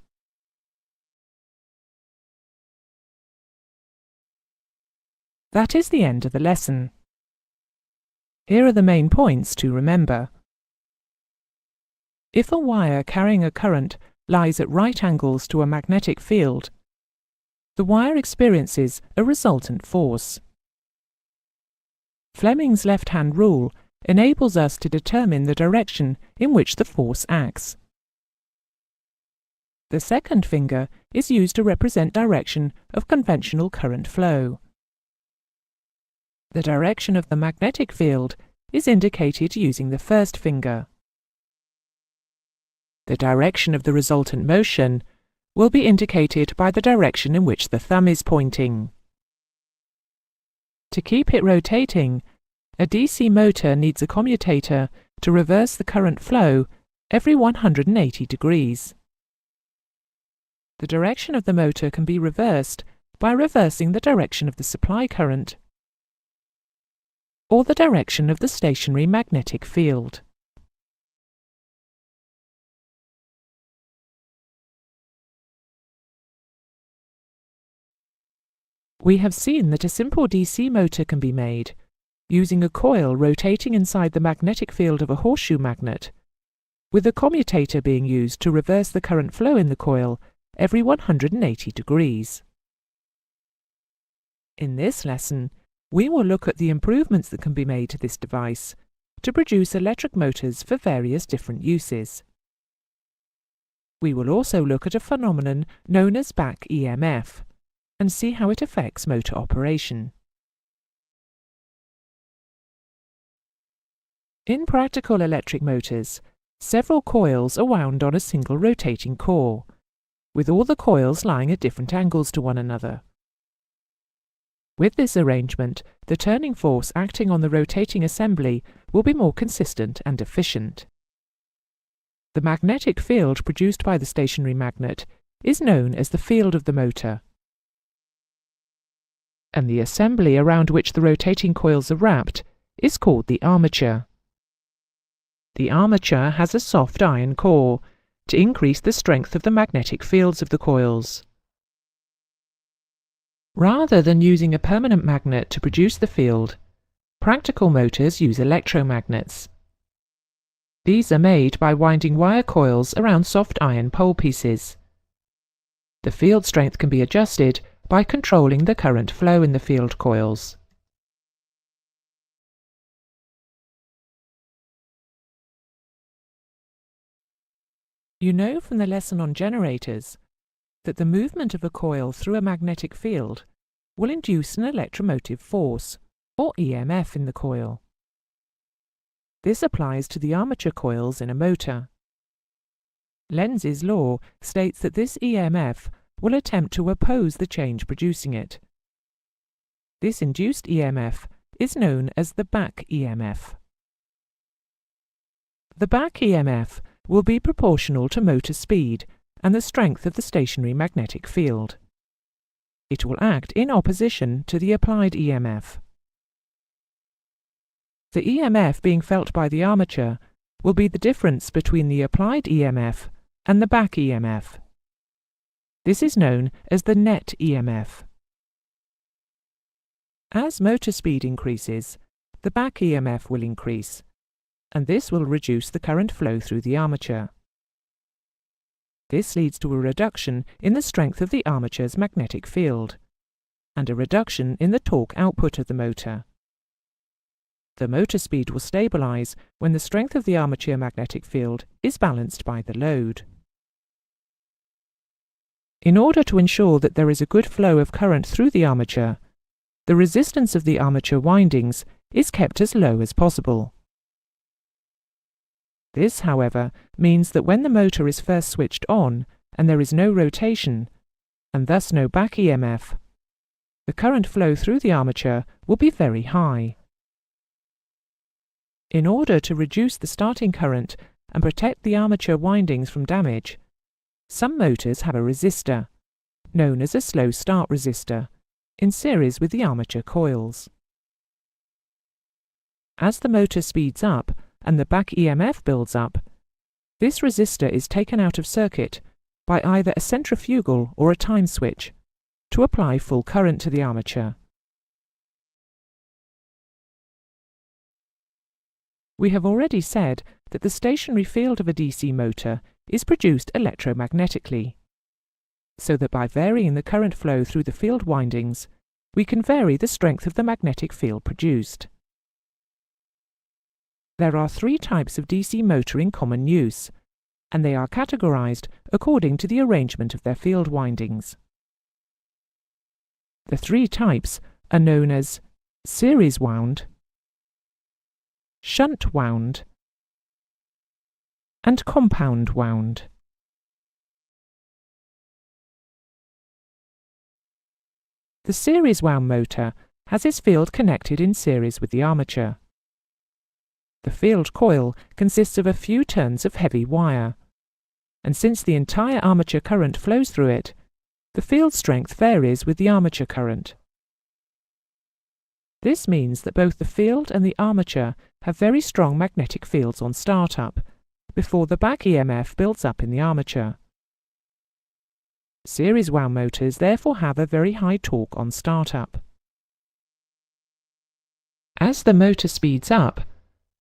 That is the end of the lesson. Here are the main points to remember. If a wire carrying a current lies at right angles to a magnetic field, the wire experiences a resultant force. Fleming's left-hand rule enables us to determine the direction in which the force acts. The second finger is used to represent direction of conventional current flow. The direction of the magnetic field is indicated using the first finger. The direction of the resultant motion will be indicated by the direction in which the thumb is pointing. To keep it rotating, a DC motor needs a commutator to reverse the current flow every 180 degrees. The direction of the motor can be reversed by reversing the direction of the supply current or the direction of the stationary magnetic field. We have seen that a simple DC motor can be made using a coil rotating inside the magnetic field of a horseshoe magnet, with a commutator being used to reverse the current flow in the coil every 180 degrees. In this lesson, we will look at the improvements that can be made to this device to produce electric motors for various different uses. We will also look at a phenomenon known as back EMF and see how it affects motor operation. In practical electric motors, several coils are wound on a single rotating core, with all the coils lying at different angles to one another. With this arrangement, the turning force acting on the rotating assembly will be more consistent and efficient. The magnetic field produced by the stationary magnet is known as the field of the motor, and the assembly around which the rotating coils are wrapped is called the armature. The armature has a soft iron core to increase the strength of the magnetic fields of the coils. Rather than using a permanent magnet to produce the field, practical motors use electromagnets. These are made by winding wire coils around soft iron pole pieces. The field strength can be adjusted by controlling the current flow in the field coils. You know from the lesson on generators that the movement of a coil through a magnetic field will induce an electromotive force, or EMF, in the coil. This applies to the armature coils in a motor. Lenz's law states that this EMF will attempt to oppose the change producing it. This induced EMF is known as the back EMF. The back EMF will be proportional to motor speed and the strength of the stationary magnetic field. It will act in opposition to the applied EMF. The EMF being felt by the armature will be the difference between the applied EMF and the back EMF. This is known as the net EMF. As motor speed increases, the back EMF will increase, and this will reduce the current flow through the armature. This leads to a reduction in the strength of the armature's magnetic field, and a reduction in the torque output of the motor. The motor speed will stabilize when the strength of the armature magnetic field is balanced by the load. In order to ensure that there is a good flow of current through the armature, the resistance of the armature windings is kept as low as possible. This, however, means that when the motor is first switched on and there is no rotation, and thus no back EMF, the current flow through the armature will be very high. In order to reduce the starting current and protect the armature windings from damage, some motors have a resistor, known as a slow start resistor, in series with the armature coils. As the motor speeds up and the back EMF builds up, this resistor is taken out of circuit by either a centrifugal or a time switch to apply full current to the armature. We have already said that the stationary field of a DC motor is produced electromagnetically, so that by varying the current flow through the field windings, we can vary the strength of the magnetic field produced. There are 3 types of DC motor in common use, and they are categorized according to the arrangement of their field windings. The 3 types are known as series wound, shunt wound, and compound wound. The series wound motor has its field connected in series with the armature. The field coil consists of a few turns of heavy wire, and since the entire armature current flows through it, the field strength varies with the armature current. This means that both the field and the armature have very strong magnetic fields on startup, before the back EMF builds up in the armature. Series wound motors therefore have a very high torque on startup. As the motor speeds up,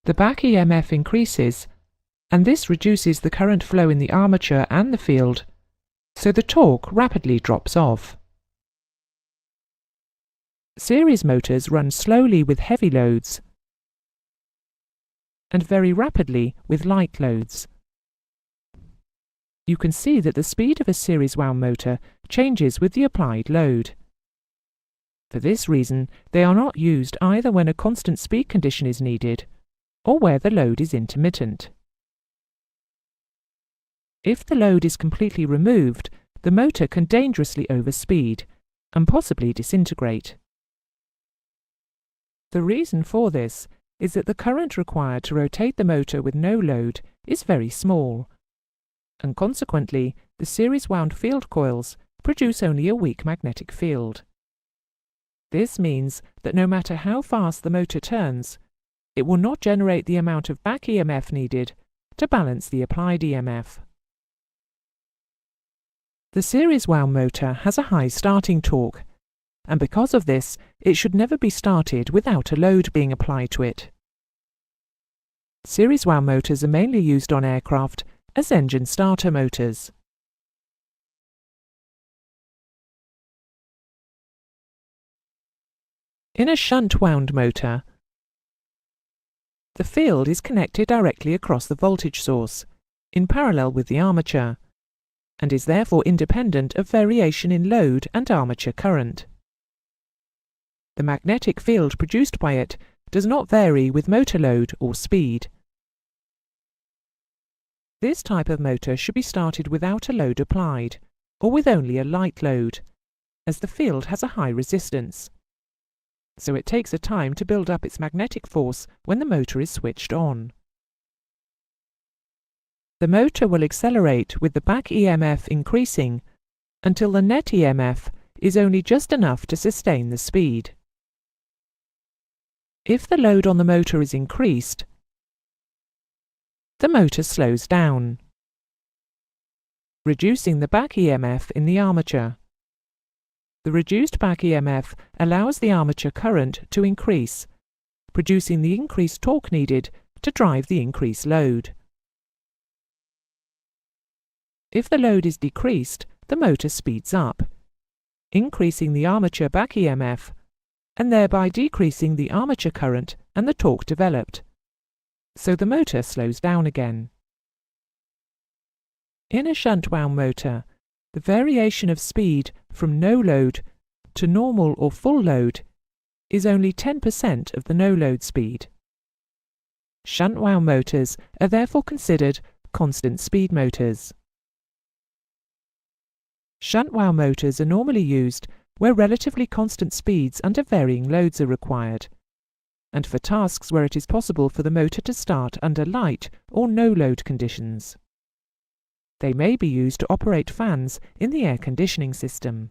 the back EMF increases, and this reduces the current flow in the armature and the field, so the torque rapidly drops off. Series motors run slowly with heavy loads and very rapidly with light loads. You can see that the speed of a series wound motor changes with the applied load. For this reason, they are not used either when a constant speed condition is needed or where the load is intermittent. If the load is completely removed, the motor can dangerously overspeed and possibly disintegrate. The reason for this is that the current required to rotate the motor with no load is very small, and consequently the series wound field coils produce only a weak magnetic field. This means that no matter how fast the motor turns, it will not generate the amount of back EMF needed to balance the applied EMF. The series wound motor has a high starting torque, and because of this, it should never be started without a load being applied to it. Series wound motors are mainly used on aircraft as engine starter motors. In a shunt wound motor, the field is connected directly across the voltage source, in parallel with the armature, and is therefore independent of variation in load and armature current. The magnetic field produced by it does not vary with motor load or speed. This type of motor should be started without a load applied, or with only a light load, as the field has a high resistance. So it takes a time to build up its magnetic force when the motor is switched on. The motor will accelerate with the back EMF increasing until the net EMF is only just enough to sustain the speed. If the load on the motor is increased, the motor slows down, reducing the back EMF in the armature. The reduced back EMF allows the armature current to increase, producing the increased torque needed to drive the increased load. If the load is decreased, the motor speeds up, increasing the armature back EMF and thereby decreasing the armature current and the torque developed, so the motor slows down again. In a shunt wound motor, the variation of speed from no load to normal or full load is only 10% of the no load speed. Shunt wound motors are therefore considered constant speed motors. Shunt wound motors are normally used where relatively constant speeds under varying loads are required, and for tasks where it is possible for the motor to start under light or no load conditions. They may be used to operate fans in the air conditioning system.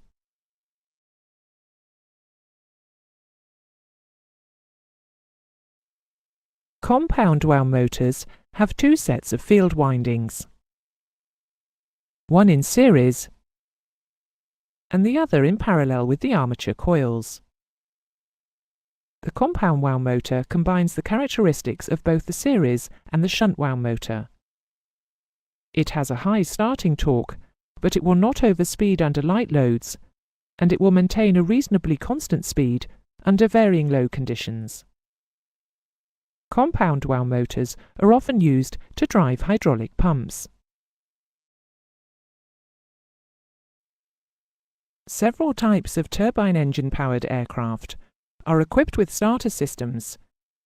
Compound wound motors have two sets of field windings, one in series and the other in parallel with the armature coils. The compound wound motor combines the characteristics of both the series and the shunt wound motor. It has a high starting torque, but it will not overspeed under light loads, and it will maintain a reasonably constant speed under varying load conditions. Compound wound motors are often used to drive hydraulic pumps. Several types of turbine engine-powered aircraft are equipped with starter systems,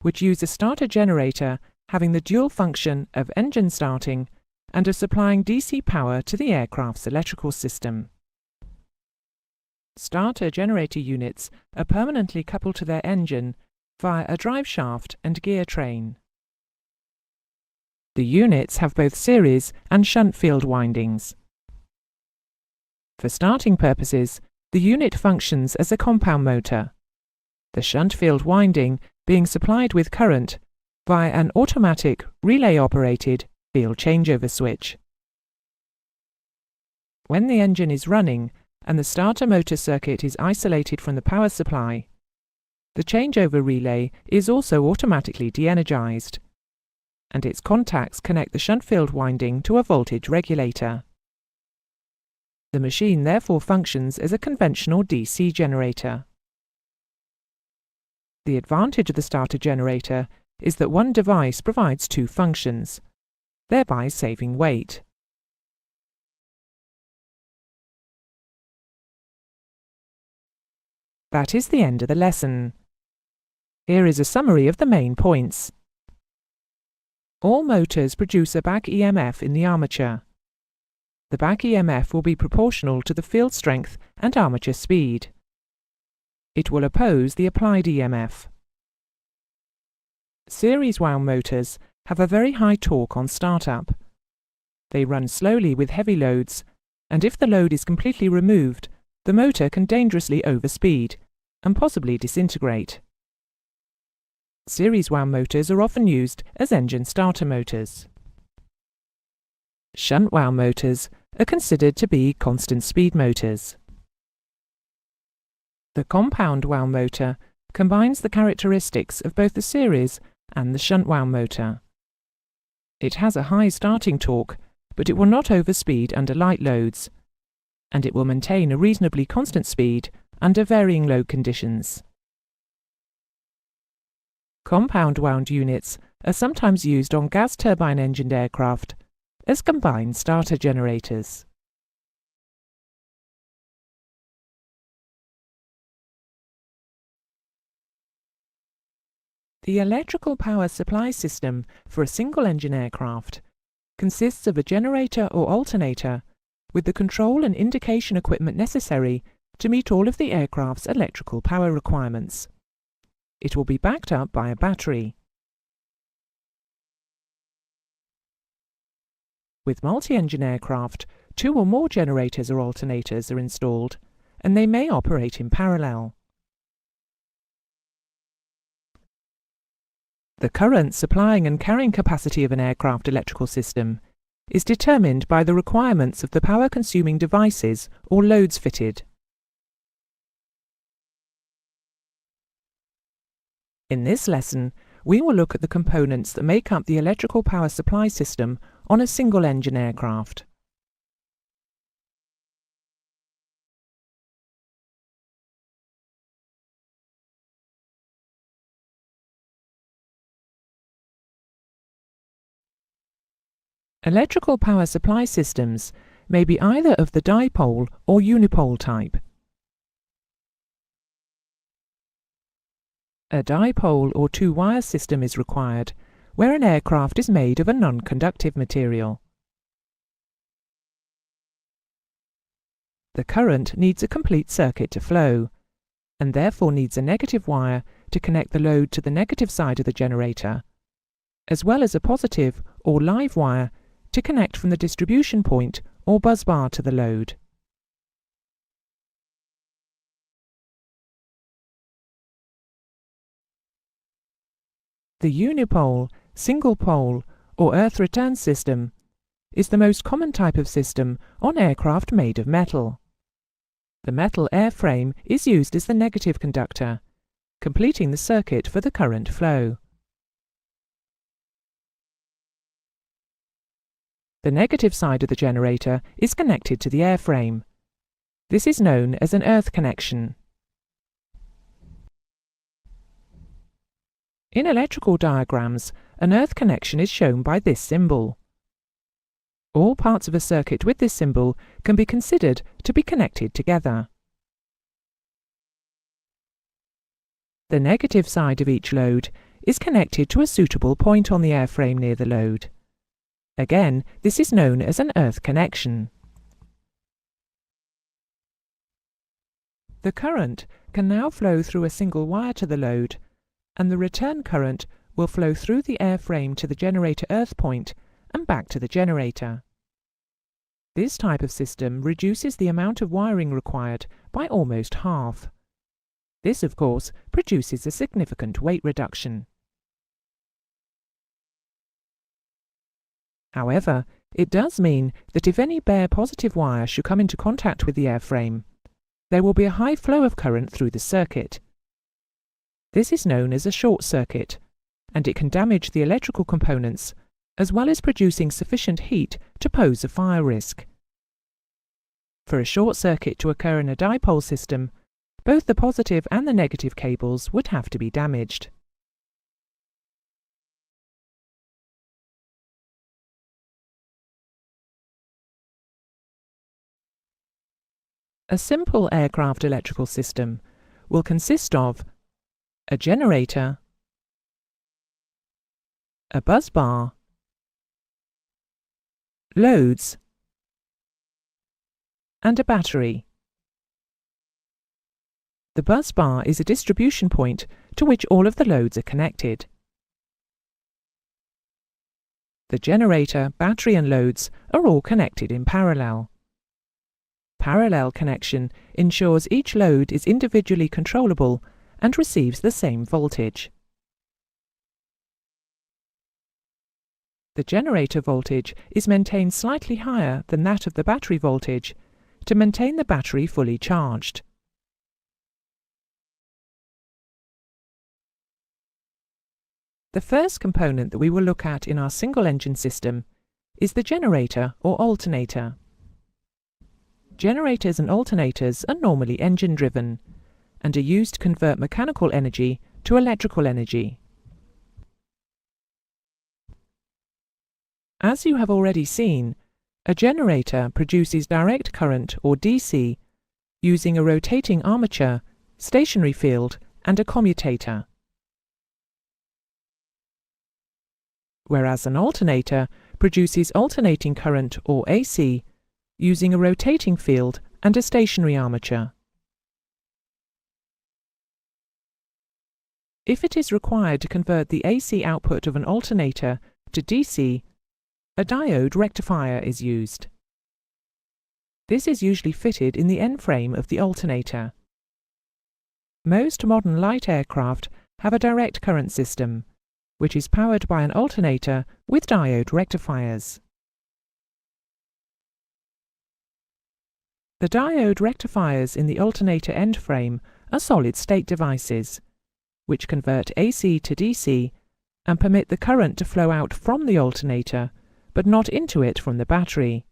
which use a starter generator having the dual function of engine starting and of supplying DC power to the aircraft's electrical system. Starter generator units are permanently coupled to their engine via a drive shaft and gear train. The units have both series and shunt field windings. For starting purposes, the unit functions as a compound motor, the shunt field winding being supplied with current via an automatic relay-operated field changeover switch. When the engine is running and the starter motor circuit is isolated from the power supply, the changeover relay is also automatically de-energized, and its contacts connect the shunt field winding to a voltage regulator. The machine therefore functions as a conventional DC generator. The advantage of the starter generator is that one device provides two functions, thereby saving weight. That is the end of the lesson. Here is a summary of the main points. All motors produce a back EMF in the armature. The back EMF will be proportional to the field strength and armature speed. It will oppose the applied EMF. Series wound motors have a very high torque on startup. They run slowly with heavy loads, and if the load is completely removed, the motor can dangerously overspeed and possibly disintegrate. Series wound motors are often used as engine starter motors. Shunt wound motors are considered to be constant speed motors. The compound wound motor combines the characteristics of both the series and the shunt wound motor. It has a high starting torque, but it will not overspeed under light loads, and it will maintain a reasonably constant speed under varying load conditions. Compound wound units are sometimes used on gas turbine-engined aircraft as combined starter generators. The electrical power supply system for a single-engine aircraft consists of a generator or alternator with the control and indication equipment necessary to meet all of the aircraft's electrical power requirements. It will be backed up by a battery. With multi-engine aircraft, two or more generators or alternators are installed, and they may operate in parallel. The current supplying and carrying capacity of an aircraft electrical system is determined by the requirements of the power-consuming devices or loads fitted. In this lesson, we will look at the components that make up the electrical power supply system on a single-engine aircraft. Electrical power supply systems may be either of the dipole or unipole type. A dipole or two-wire system is required where an aircraft is made of a non-conductive material. The current needs a complete circuit to flow, and therefore needs a negative wire to connect the load to the negative side of the generator, as well as a positive or live wire to connect from the distribution point or busbar to the load. The unipole, single pole, or earth return system is the most common type of system on aircraft made of metal. The metal airframe is used as the negative conductor, completing the circuit for the current flow. The negative side of the generator is connected to the airframe. This is known as an earth connection. In electrical diagrams, an earth connection is shown by this symbol. All parts of a circuit with this symbol can be considered to be connected together. The negative side of each load is connected to a suitable point on the airframe near the load. Again, this is known as an earth connection. The current can now flow through a single wire to the load, and the return current will flow through the airframe to the generator earth point and back to the generator. This type of system reduces the amount of wiring required by almost half. This, of course, produces a significant weight reduction. However, it does mean that if any bare positive wire should come into contact with the airframe, there will be a high flow of current through the circuit. This is known as a short circuit, and it can damage the electrical components, as well as producing sufficient heat to pose a fire risk. For a short circuit to occur in a dipole system, both the positive and the negative cables would have to be damaged. A simple aircraft electrical system will consist of a generator, a bus bar, loads, and a battery. The bus bar is a distribution point to which all of the loads are connected. The generator, battery and loads are all connected in parallel. Parallel connection ensures each load is individually controllable and receives the same voltage. The generator voltage is maintained slightly higher than that of the battery voltage to maintain the battery fully charged. The first component that we will look at in our single-engine system is the generator or alternator. Generators and alternators are normally engine-driven and are used to convert mechanical energy to electrical energy. As you have already seen, a generator produces direct current or DC using a rotating armature, stationary field and a commutator. Whereas an alternator produces alternating current or AC using a rotating field and a stationary armature. If it is required to convert the AC output of an alternator to DC, a diode rectifier is used. This is usually fitted in the end frame of the alternator. Most modern light aircraft have a direct current system, which is powered by an alternator with diode rectifiers. The diode rectifiers in the alternator end frame are solid-state devices, which convert AC to DC and permit the current to flow out from the alternator, but not into it from the battery.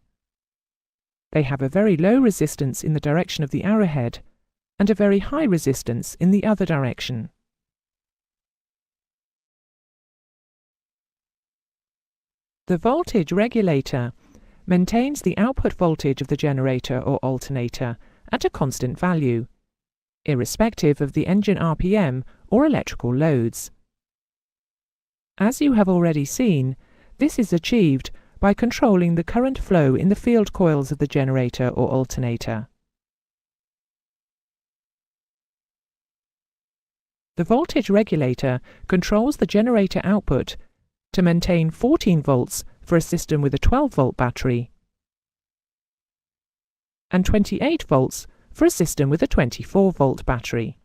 They have a very low resistance in the direction of the arrowhead and a very high resistance in the other direction. The voltage regulator maintains the output voltage of the generator or alternator at a constant value, irrespective of the engine RPM or electrical loads. As you have already seen, this is achieved by controlling the current flow in the field coils of the generator or alternator. The voltage regulator controls the generator output to maintain 14 volts for a system with a 12-volt battery and 28 volts for a system with a 24-volt battery.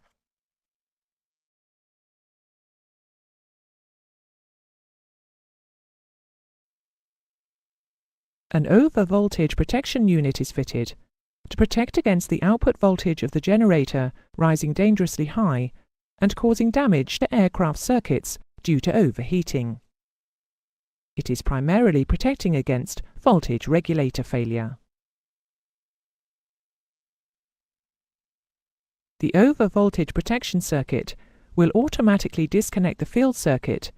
An over-voltage protection unit is fitted to protect against the output voltage of the generator rising dangerously high and causing damage to aircraft circuits due to overheating. It is primarily protecting against voltage regulator failure. The over-voltage protection circuit will automatically disconnect the field circuit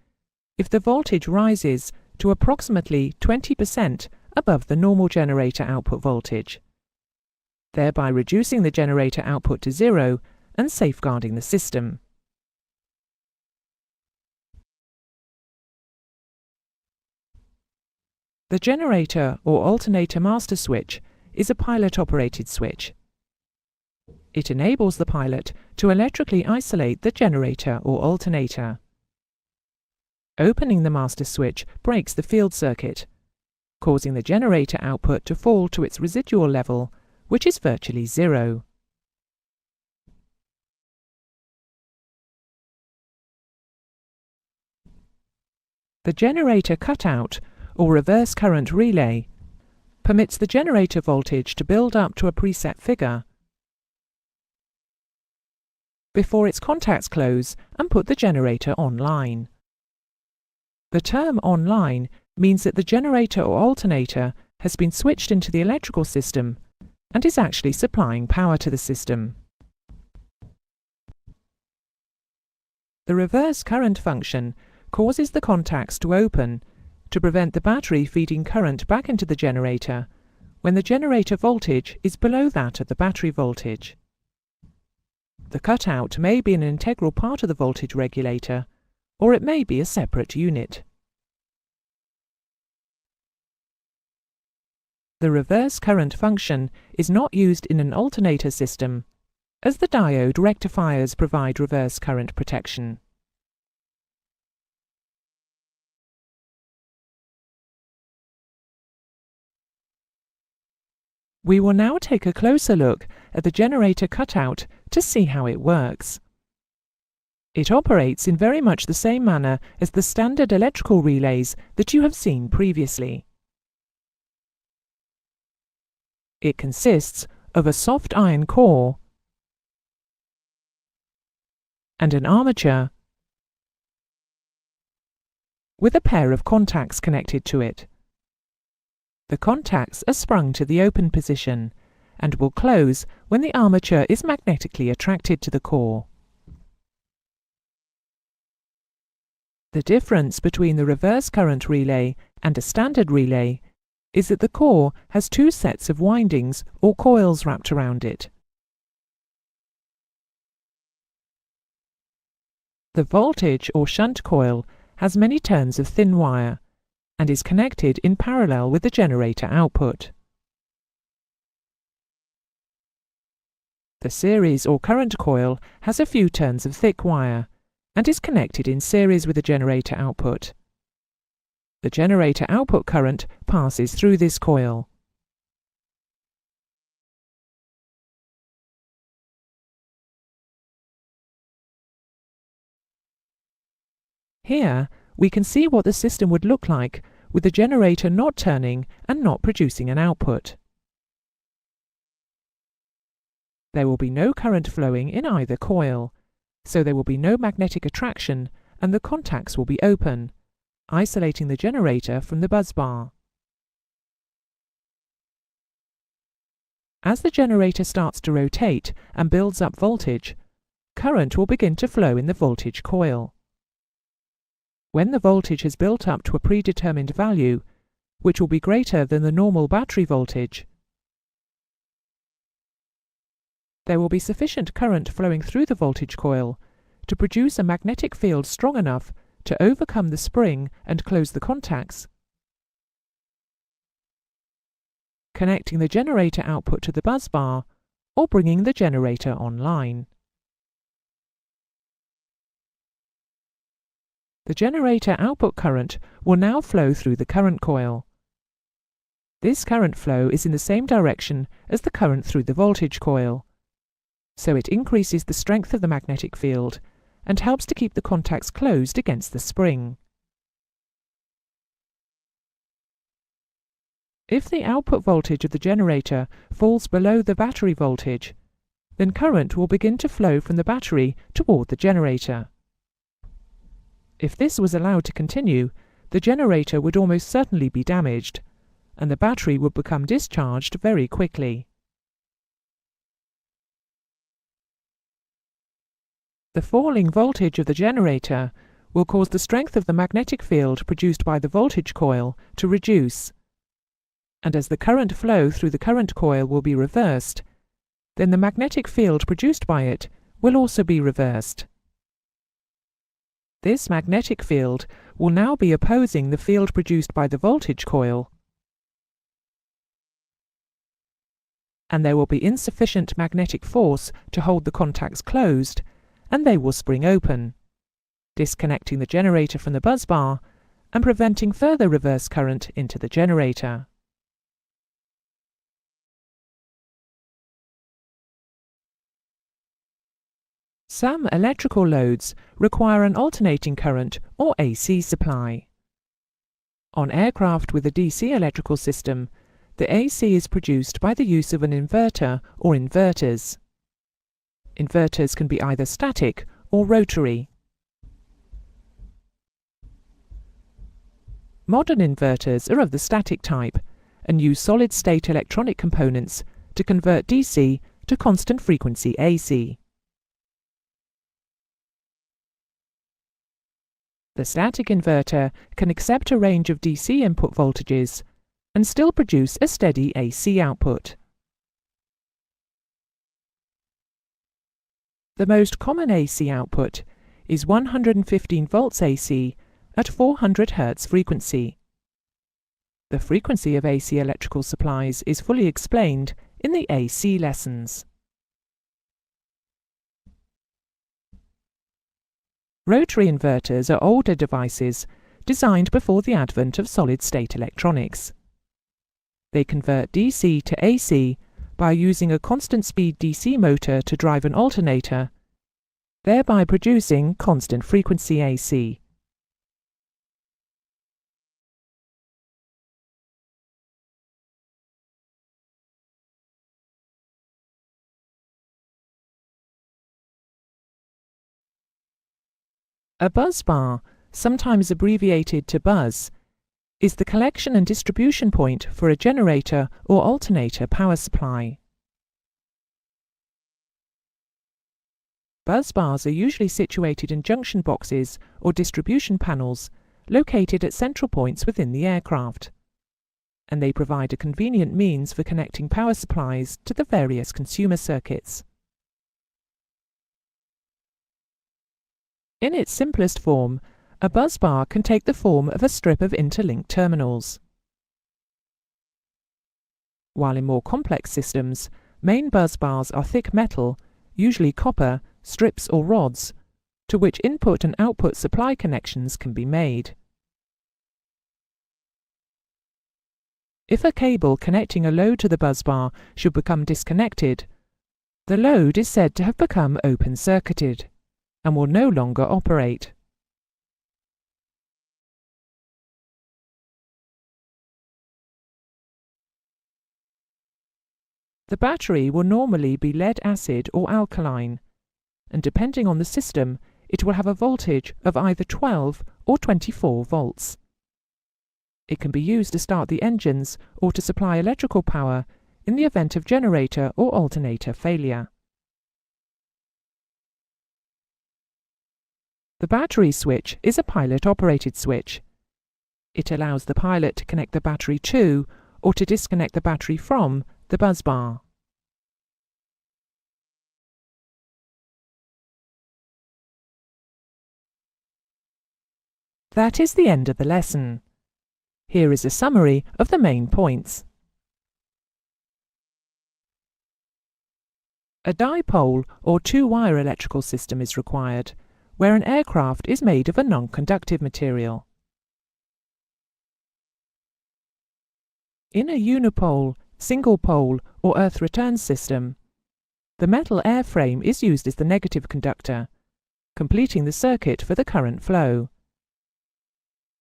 if the voltage rises to approximately 20% above the normal generator output voltage, thereby reducing the generator output to zero and safeguarding the system. The generator or alternator master switch is a pilot-operated switch. It enables the pilot to electrically isolate the generator or alternator. Opening the master switch breaks the field circuit, causing the generator output to fall to its residual level, which is virtually zero. The generator cutout or reverse current relay permits the generator voltage to build up to a preset figure before its contacts close and put the generator online. The term online means that the generator or alternator has been switched into the electrical system and is actually supplying power to the system. The reverse current function causes the contacts to open to prevent the battery feeding current back into the generator when the generator voltage is below that of the battery voltage. The cutout may be an integral part of the voltage regulator, or it may be a separate unit. The reverse current function is not used in an alternator system, as the diode rectifiers provide reverse current protection. We will now take a closer look at the generator cutout to see how it works. It operates in very much the same manner as the standard electrical relays that you have seen previously. It consists of a soft iron core and an armature with a pair of contacts connected to it. The contacts are sprung to the open position and will close when the armature is magnetically attracted to the core. The difference between the reverse current relay and a standard relay is that the core has two sets of windings or coils wrapped around it. The voltage or shunt coil has many turns of thin wire and is connected in parallel with the generator output. The series or current coil has a few turns of thick wire and is connected in series with the generator output. The generator output current passes through this coil. Here, we can see what the system would look like with the generator not turning and not producing an output. There will be no current flowing in either coil, so there will be no magnetic attraction and the contacts will be open, isolating the generator from the busbar. As the generator starts to rotate and builds up voltage, current will begin to flow in the voltage coil. When the voltage has built up to a predetermined value, which will be greater than the normal battery voltage, there will be sufficient current flowing through the voltage coil to produce a magnetic field strong enough to overcome the spring and close the contacts, connecting the generator output to the busbar or bringing the generator online. The generator output current will now flow through the current coil. This current flow is in the same direction as the current through the voltage coil, so it increases the strength of the magnetic field and helps to keep the contacts closed against the spring. If the output voltage of the generator falls below the battery voltage, then current will begin to flow from the battery toward the generator. If this was allowed to continue, the generator would almost certainly be damaged, and the battery would become discharged very quickly. The falling voltage of the generator will cause the strength of the magnetic field produced by the voltage coil to reduce, and as the current flow through the current coil will be reversed, then the magnetic field produced by it will also be reversed. This magnetic field will now be opposing the field produced by the voltage coil, and there will be insufficient magnetic force to hold the contacts closed, and they will spring open, disconnecting the generator from the busbar and preventing further reverse current into the generator. Some electrical loads require an alternating current or AC supply. On aircraft with a DC electrical system, the AC is produced by the use of an inverter or inverters. Inverters can be either static or rotary. Modern inverters are of the static type and use solid-state electronic components to convert DC to constant frequency AC. The static inverter can accept a range of DC input voltages and still produce a steady AC output. The most common AC output is 115 volts AC at 400 Hz frequency. The frequency of AC electrical supplies is fully explained in the AC lessons. Rotary inverters are older devices designed before the advent of solid-state electronics. They convert DC to AC by using a constant-speed DC motor to drive an alternator, thereby producing constant frequency AC. A busbar, sometimes abbreviated to buzz, is the collection and distribution point for a generator or alternator power supply. Busbars are usually situated in junction boxes or distribution panels located at central points within the aircraft, and they provide a convenient means for connecting power supplies to the various consumer circuits. In its simplest form, a busbar can take the form of a strip of interlinked terminals. While in more complex systems, main busbars are thick metal, usually copper, strips or rods, to which input and output supply connections can be made. If a cable connecting a load to the busbar should become disconnected, the load is said to have become open-circuited and will no longer operate. The battery will normally be lead-acid or alkaline, and depending on the system, it will have a voltage of either 12 or 24 volts. It can be used to start the engines or to supply electrical power in the event of generator or alternator failure. The battery switch is a pilot-operated switch. It allows the pilot to connect the battery to or to disconnect the battery from the busbar. That is the end of the lesson. Here is a summary of the main points. A dipole or two-wire electrical system is required, where an aircraft is made of a non-conductive material. In a unipole, single-pole or earth return system, the metal airframe is used as the negative conductor, completing the circuit for the current flow.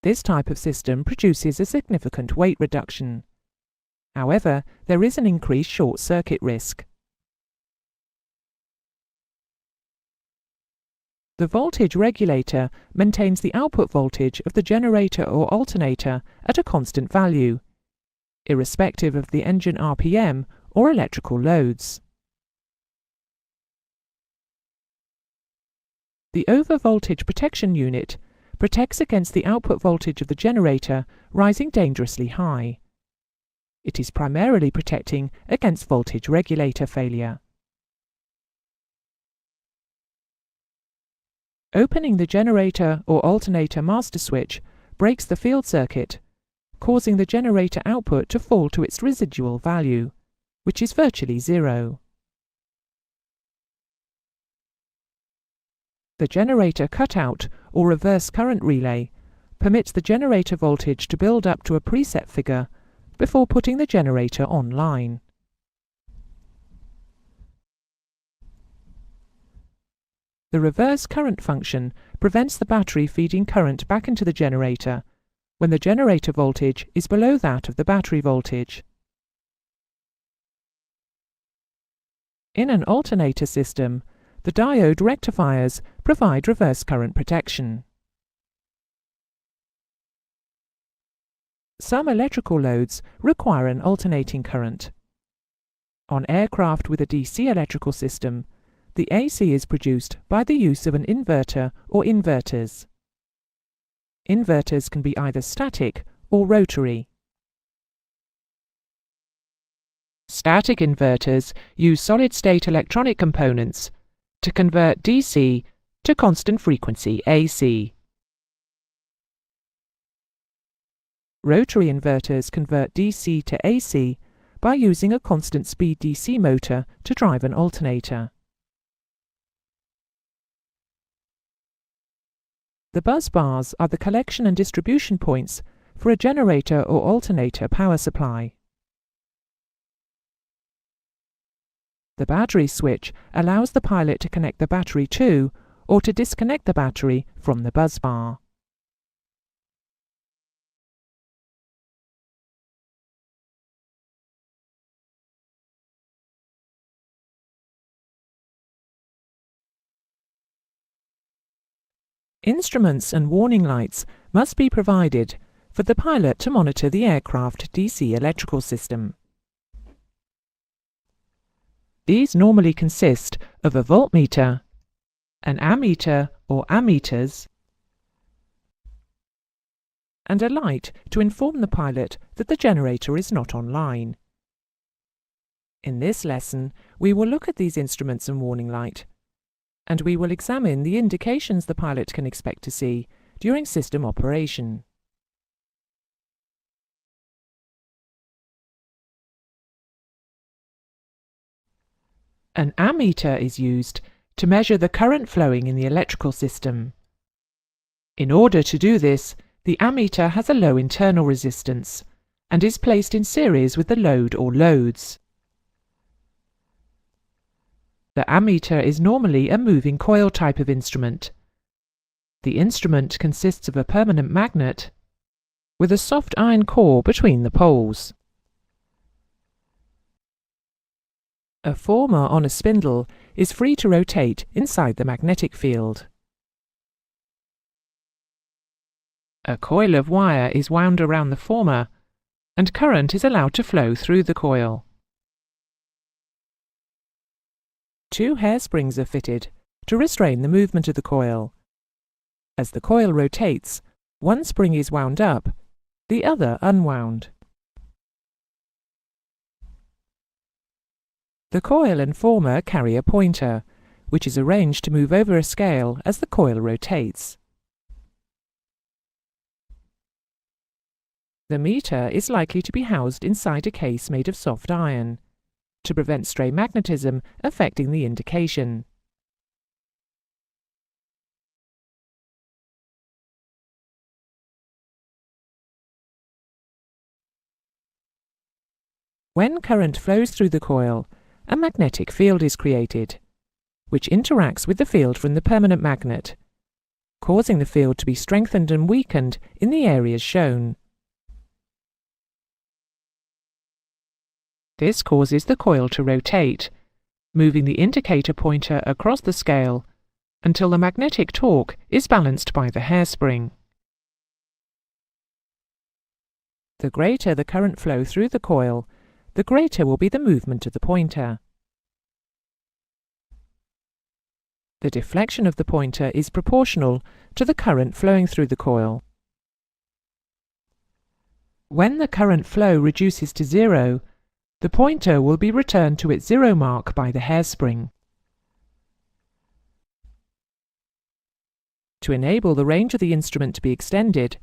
This type of system produces a significant weight reduction, However, there is an increased short circuit risk. The voltage regulator maintains the output voltage of the generator or alternator at a constant value, irrespective of the engine RPM or electrical loads. The overvoltage protection unit protects against the output voltage of the generator rising dangerously high. It is primarily protecting against voltage regulator failure. Opening the generator or alternator master switch breaks the field circuit, causing the generator output to fall to its residual value, which is virtually zero. The generator cutout or reverse current relay permits the generator voltage to build up to a preset figure before putting the generator online. The reverse current function prevents the battery feeding current back into the generator when the generator voltage is below that of the battery voltage. In an alternator system, the diode rectifiers provide reverse current protection. Some electrical loads require an alternating current. On aircraft with a DC electrical system, the AC is produced by the use of an inverter or inverters. Inverters can be either static or rotary. Static inverters use solid-state electronic components to convert DC to constant frequency AC. Rotary inverters convert DC to AC by using a constant speed DC motor to drive an alternator. The bus bars are the collection and distribution points for a generator or alternator power supply. The battery switch allows the pilot to connect the battery to or to disconnect the battery from the bus bar. Instruments and warning lights must be provided for the pilot to monitor the aircraft DC electrical system. These normally consist of a voltmeter, an ammeter or ammeters, and a light to inform the pilot that the generator is not online. In this lesson, we will look at these instruments and warning light, and we will examine the indications the pilot can expect to see during system operation. An ammeter is used to measure the current flowing in the electrical system. In order to do this, the ammeter has a low internal resistance and is placed in series with the load or loads. The ammeter is normally a moving coil type of instrument. The instrument consists of a permanent magnet with a soft iron core between the poles. A former on a spindle is free to rotate inside the magnetic field. A coil of wire is wound around the former, and current is allowed to flow through the coil. Two hairsprings are fitted to restrain the movement of the coil. As the coil rotates, one spring is wound up, the other unwound. The coil and former carry a pointer, which is arranged to move over a scale as the coil rotates. The meter is likely to be housed inside a case made of soft iron, to prevent stray magnetism affecting the indication. When current flows through the coil, a magnetic field is created, which interacts with the field from the permanent magnet, causing the field to be strengthened and weakened in the areas shown. This causes the coil to rotate, moving the indicator pointer across the scale until the magnetic torque is balanced by the hairspring. The greater the current flow through the coil, the greater will be the movement of the pointer. The deflection of the pointer is proportional to the current flowing through the coil. When the current flow reduces to zero, the pointer will be returned to its zero mark by the hairspring. To enable the range of the instrument to be extended,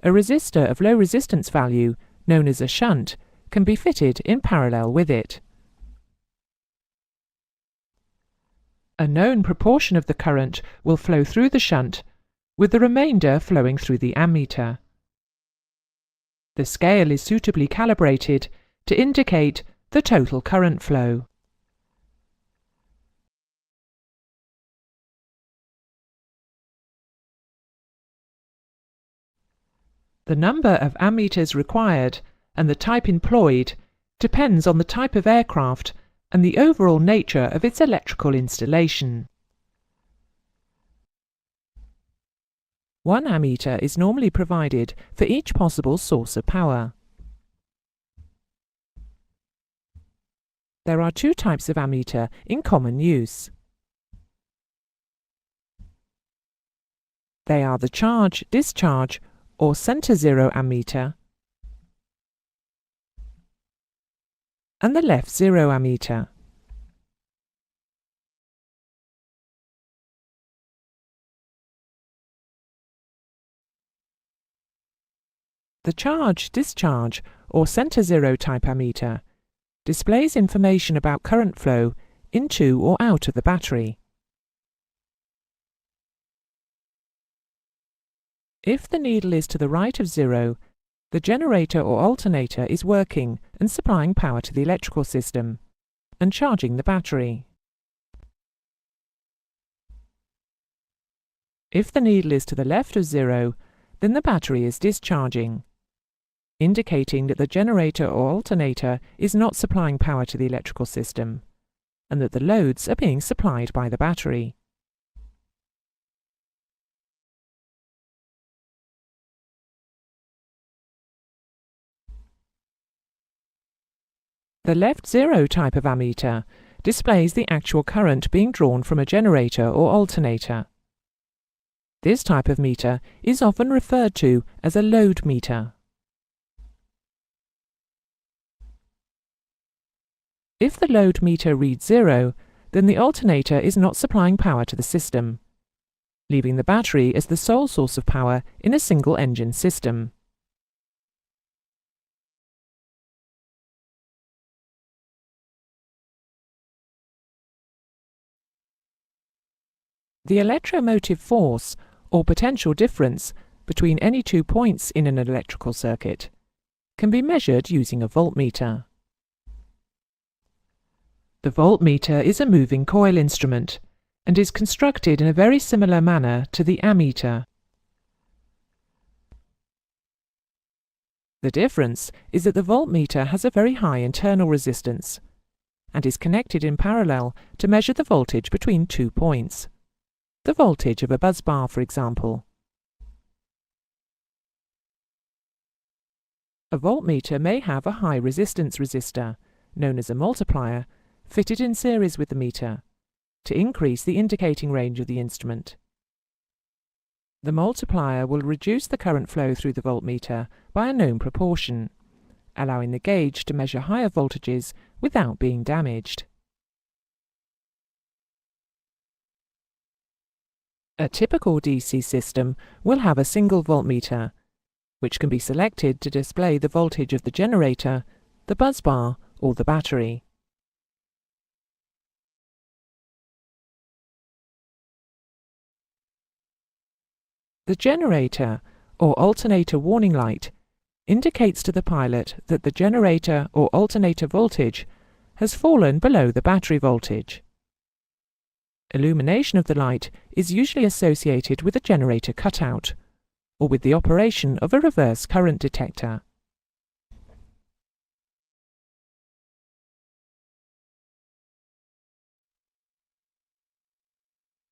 a resistor of low resistance value, known as a shunt, can be fitted in parallel with it. A known proportion of the current will flow through the shunt, with the remainder flowing through the ammeter. The scale is suitably calibrated to indicate the total current flow. The number of ammeters required and the type employed depends on the type of aircraft and the overall nature of its electrical installation. One ammeter is normally provided for each possible source of power. There are two types of ammeter in common use. They are the charge, discharge, or center zero ammeter and the left zero ammeter. The charge, discharge, or center zero type ammeter displays information about current flow into or out of the battery. If the needle is to the right of zero, the generator or alternator is working and supplying power to the electrical system and charging the battery. If the needle is to the left of zero, then the battery is discharging, indicating that the generator or alternator is not supplying power to the electrical system and that the loads are being supplied by the battery. The left zero type of ammeter displays the actual current being drawn from a generator or alternator. This type of meter is often referred to as a load meter. If the load meter reads zero, then the alternator is not supplying power to the system, leaving the battery as the sole source of power in a single engine system. The electromotive force, or potential difference, between any 2 points in an electrical circuit can be measured using a voltmeter. The voltmeter is a moving coil instrument and is constructed in a very similar manner to the ammeter. The difference is that the voltmeter has a very high internal resistance and is connected in parallel to measure the voltage between 2 points. The voltage of a buzz bar, for example. A voltmeter may have a high resistance resistor, known as a multiplier, fitted in series with the meter, to increase the indicating range of the instrument. The multiplier will reduce the current flow through the voltmeter by a known proportion, allowing the gauge to measure higher voltages without being damaged. A typical DC system will have a single voltmeter, which can be selected to display the voltage of the generator, the buzz bar, or the battery. The generator, or alternator warning light, indicates to the pilot that the generator or alternator voltage has fallen below the battery voltage. Illumination of the light is usually associated with a generator cutout, or with the operation of a reverse current detector.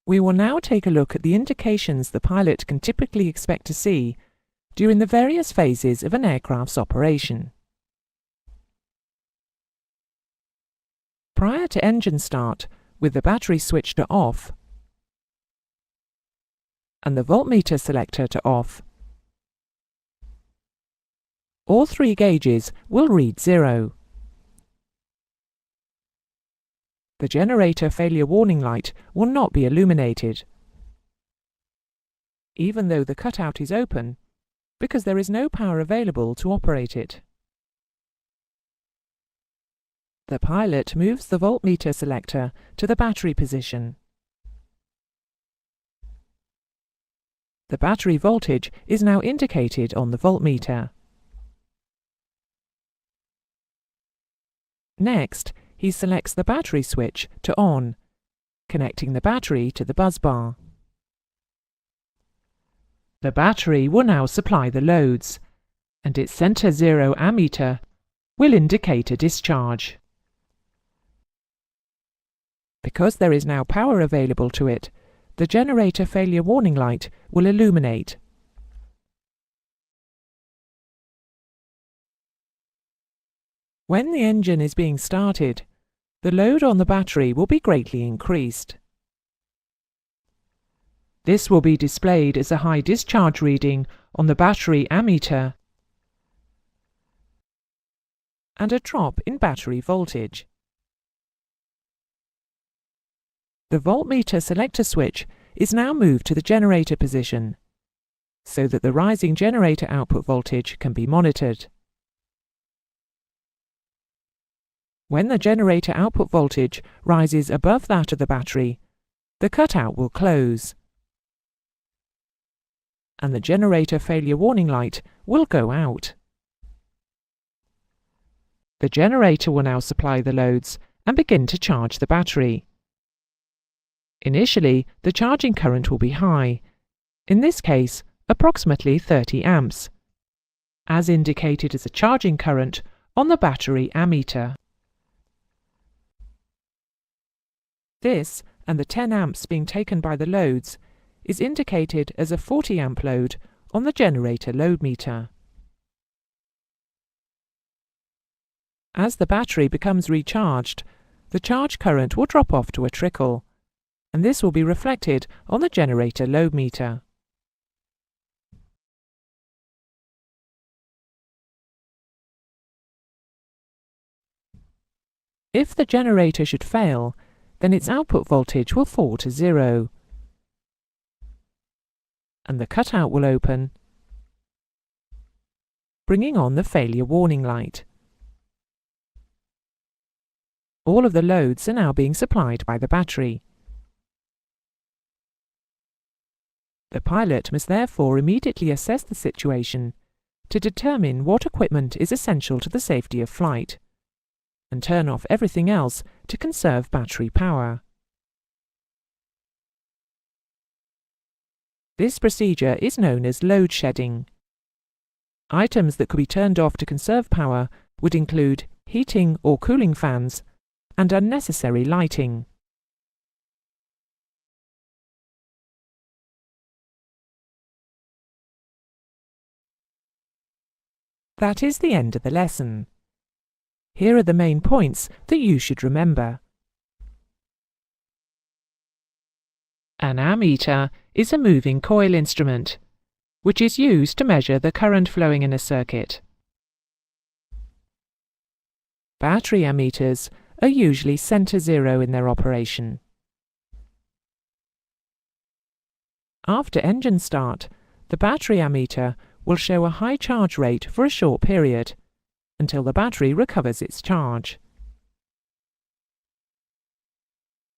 We will now take a look at the indications the pilot can typically expect to see during the various phases of an aircraft's operation. Prior to engine start, with the battery switch to off and the voltmeter selector to off, all three gauges will read 0. The generator failure warning light will not be illuminated, even though the cutout is open, because there is no power available to operate it. The pilot moves the voltmeter selector to the battery position. The battery voltage is now indicated on the voltmeter. Next, he selects the battery switch to on, connecting the battery to the buzz bar. The battery will now supply the loads, and its center zero ammeter will indicate a discharge. Because there is now power available to it, the generator failure warning light will illuminate. When the engine is being started, the load on the battery will be greatly increased. This will be displayed as a high discharge reading on the battery ammeter and a drop in battery voltage. The voltmeter selector switch is now moved to the generator position, so that the rising generator output voltage can be monitored. When the generator output voltage rises above that of the battery, the cutout will close, and the generator failure warning light will go out. The generator will now supply the loads and begin to charge the battery. Initially, the charging current will be high, in this case approximately 30 amps, as indicated as a charging current on the battery ammeter. This, and the 10 amps being taken by the loads, is indicated as a 40 amp load on the generator load meter. As the battery becomes recharged, the charge current will drop off to a trickle, and this will be reflected on the generator load meter. If the generator should fail, then its output voltage will fall to 0, and the cutout will open, bringing on the failure warning light. All of the loads are now being supplied by the battery. The pilot must therefore immediately assess the situation to determine what equipment is essential to the safety of flight, and turn off everything else to conserve battery power. This procedure is known as load shedding. Items that could be turned off to conserve power would include heating or cooling fans and unnecessary lighting. That is the end of the lesson. Here are the main points that you should remember. An ammeter is a moving coil instrument, which is used to measure the current flowing in a circuit. Battery ammeters are usually center zero in their operation. After engine start, the battery ammeter will show a high charge rate for a short period, until the battery recovers its charge.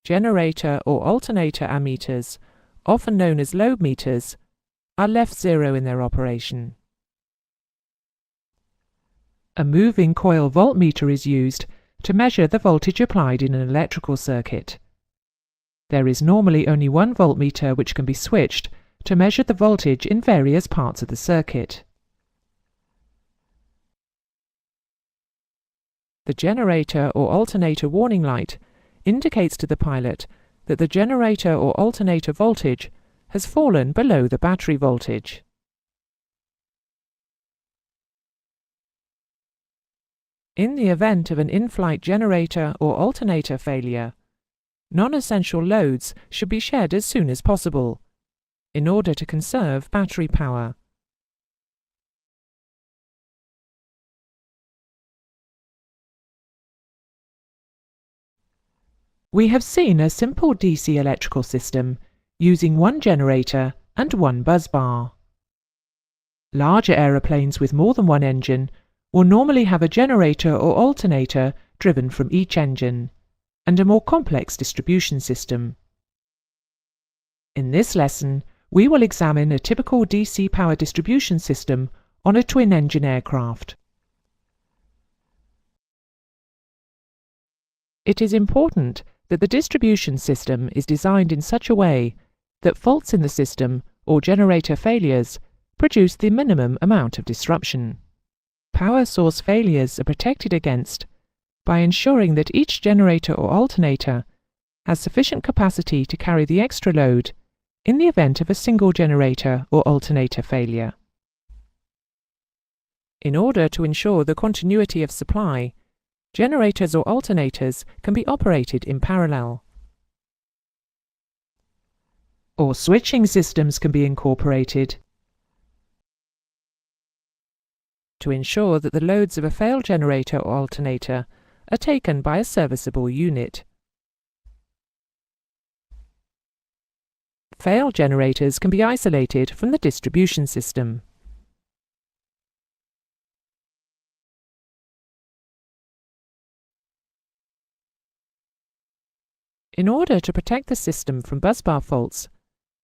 Generator or alternator ammeters, often known as load meters, are left zero in their operation. A moving coil voltmeter is used to measure the voltage applied in an electrical circuit. There is normally only one voltmeter which can be switched to measure the voltage in various parts of the circuit. The generator or alternator warning light indicates to the pilot that the generator or alternator voltage has fallen below the battery voltage. In the event of an in-flight generator or alternator failure, non-essential loads should be shed as soon as possible in order to conserve battery power. We have seen a simple DC electrical system using one generator and one busbar. Larger aeroplanes with more than one engine will normally have a generator or alternator driven from each engine, and a more complex distribution system. In this lesson, we will examine a typical DC power distribution system on a twin-engine aircraft. It is important that the distribution system is designed in such a way that faults in the system or generator failures produce the minimum amount of disruption. Power source failures are protected against by ensuring that each generator or alternator has sufficient capacity to carry the extra load in the event of a single generator or alternator failure. In order to ensure the continuity of supply, generators or alternators can be operated in parallel. Or switching systems can be incorporated to ensure that the loads of a failed generator or alternator are taken by a serviceable unit. Failed generators can be isolated from the distribution system. In order to protect the system from busbar faults,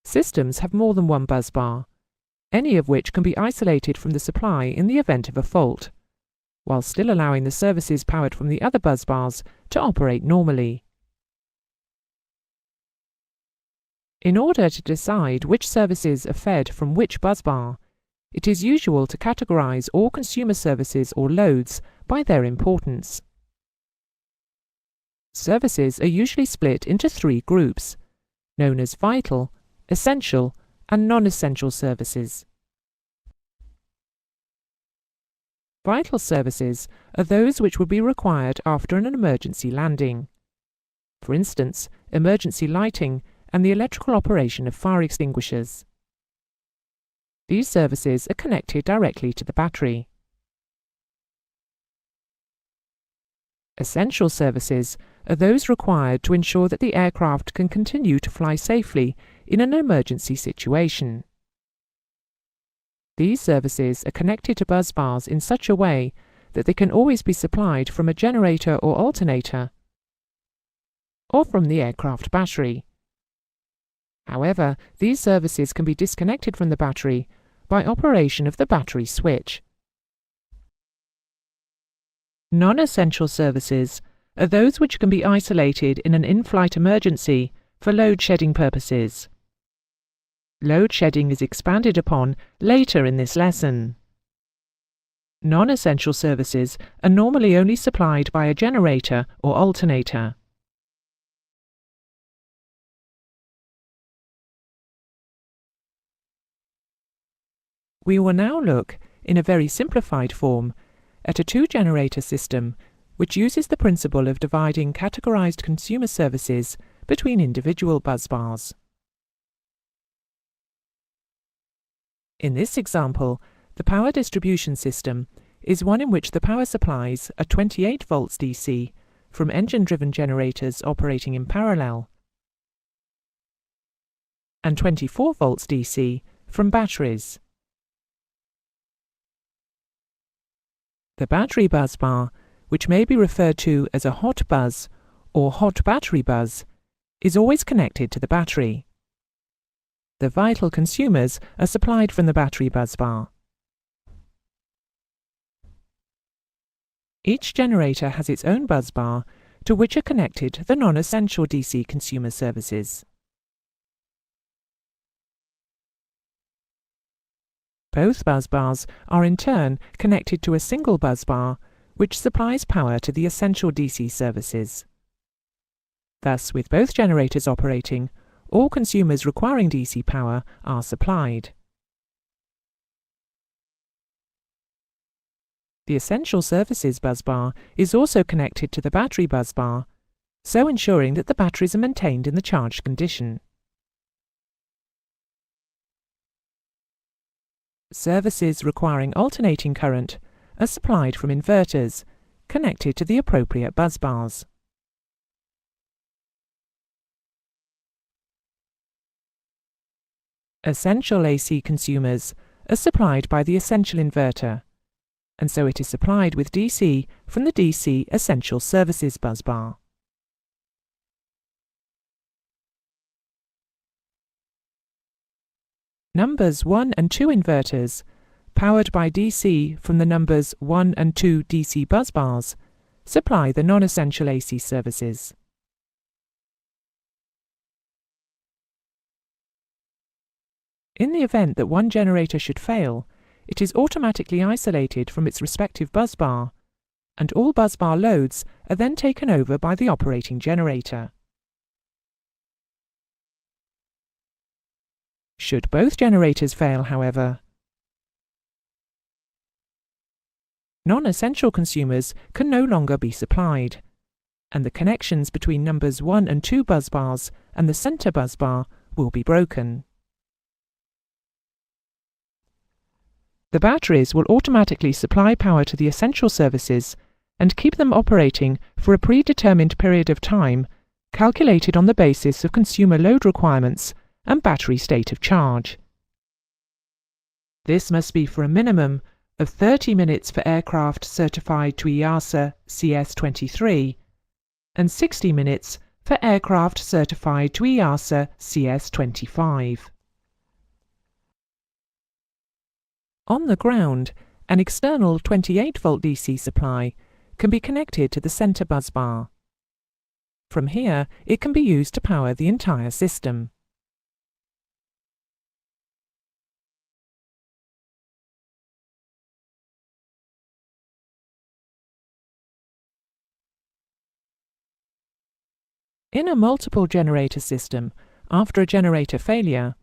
systems have more than one busbar, any of which can be isolated from the supply in the event of a fault, while still allowing the services powered from the other busbars to operate normally. In order to decide which services are fed from which busbar, it is usual to categorize all consumer services or loads by their importance. Services are usually split into three groups, known as vital, essential, and non-essential services. Vital services are those which would be required after an emergency landing. For instance, emergency lighting and the electrical operation of fire extinguishers. These services are connected directly to the battery. Essential services are those required to ensure that the aircraft can continue to fly safely in an emergency situation. These services are connected to busbars in such a way that they can always be supplied from a generator or alternator, or from the aircraft battery. However, these services can be disconnected from the battery by operation of the battery switch. Non-essential services are those which can be isolated in an in-flight emergency for load shedding purposes. Load shedding is expanded upon later in this lesson. Non-essential services are normally only supplied by a generator or alternator. We will now look, in a very simplified form, at a two-generator system which uses the principle of dividing categorized consumer services between individual busbars. In this example, the power distribution system is one in which the power supplies are 28 volts DC from engine-driven generators operating in parallel and 24 volts DC from batteries. The battery busbar, which may be referred to as a hot bus or hot battery bus, is always connected to the battery. The vital consumers are supplied from the battery busbar. Each generator has its own busbar to which are connected the non-essential DC consumer services. Both busbars are in turn connected to a single busbar which supplies power to the essential DC services. Thus, with both generators operating, all consumers requiring DC power are supplied. The Essential Services busbar is also connected to the battery busbar, so ensuring that the batteries are maintained in the charged condition. Services requiring alternating current are supplied from inverters, connected to the appropriate busbars. Essential AC consumers are supplied by the Essential Inverter, and so it is supplied with DC from the DC Essential Services busbar. Numbers 1 and 2 inverters, powered by DC from the numbers 1 and 2 DC busbars, supply the non-essential AC services. In the event that one generator should fail, it is automatically isolated from its respective busbar, and all busbar loads are then taken over by the operating generator. Should both generators fail, however, non-essential consumers can no longer be supplied, and the connections between numbers 1 and 2 busbars and the center busbar will be broken. The batteries will automatically supply power to the essential services and keep them operating for a predetermined period of time, calculated on the basis of consumer load requirements and battery state of charge. This must be for a minimum of 30 minutes for aircraft certified to EASA CS23 and 60 minutes for aircraft certified to EASA CS25. On the ground, an external 28-volt DC supply can be connected to the center busbar. From here, it can be used to power the entire system. In a multiple generator system, after a generator failure,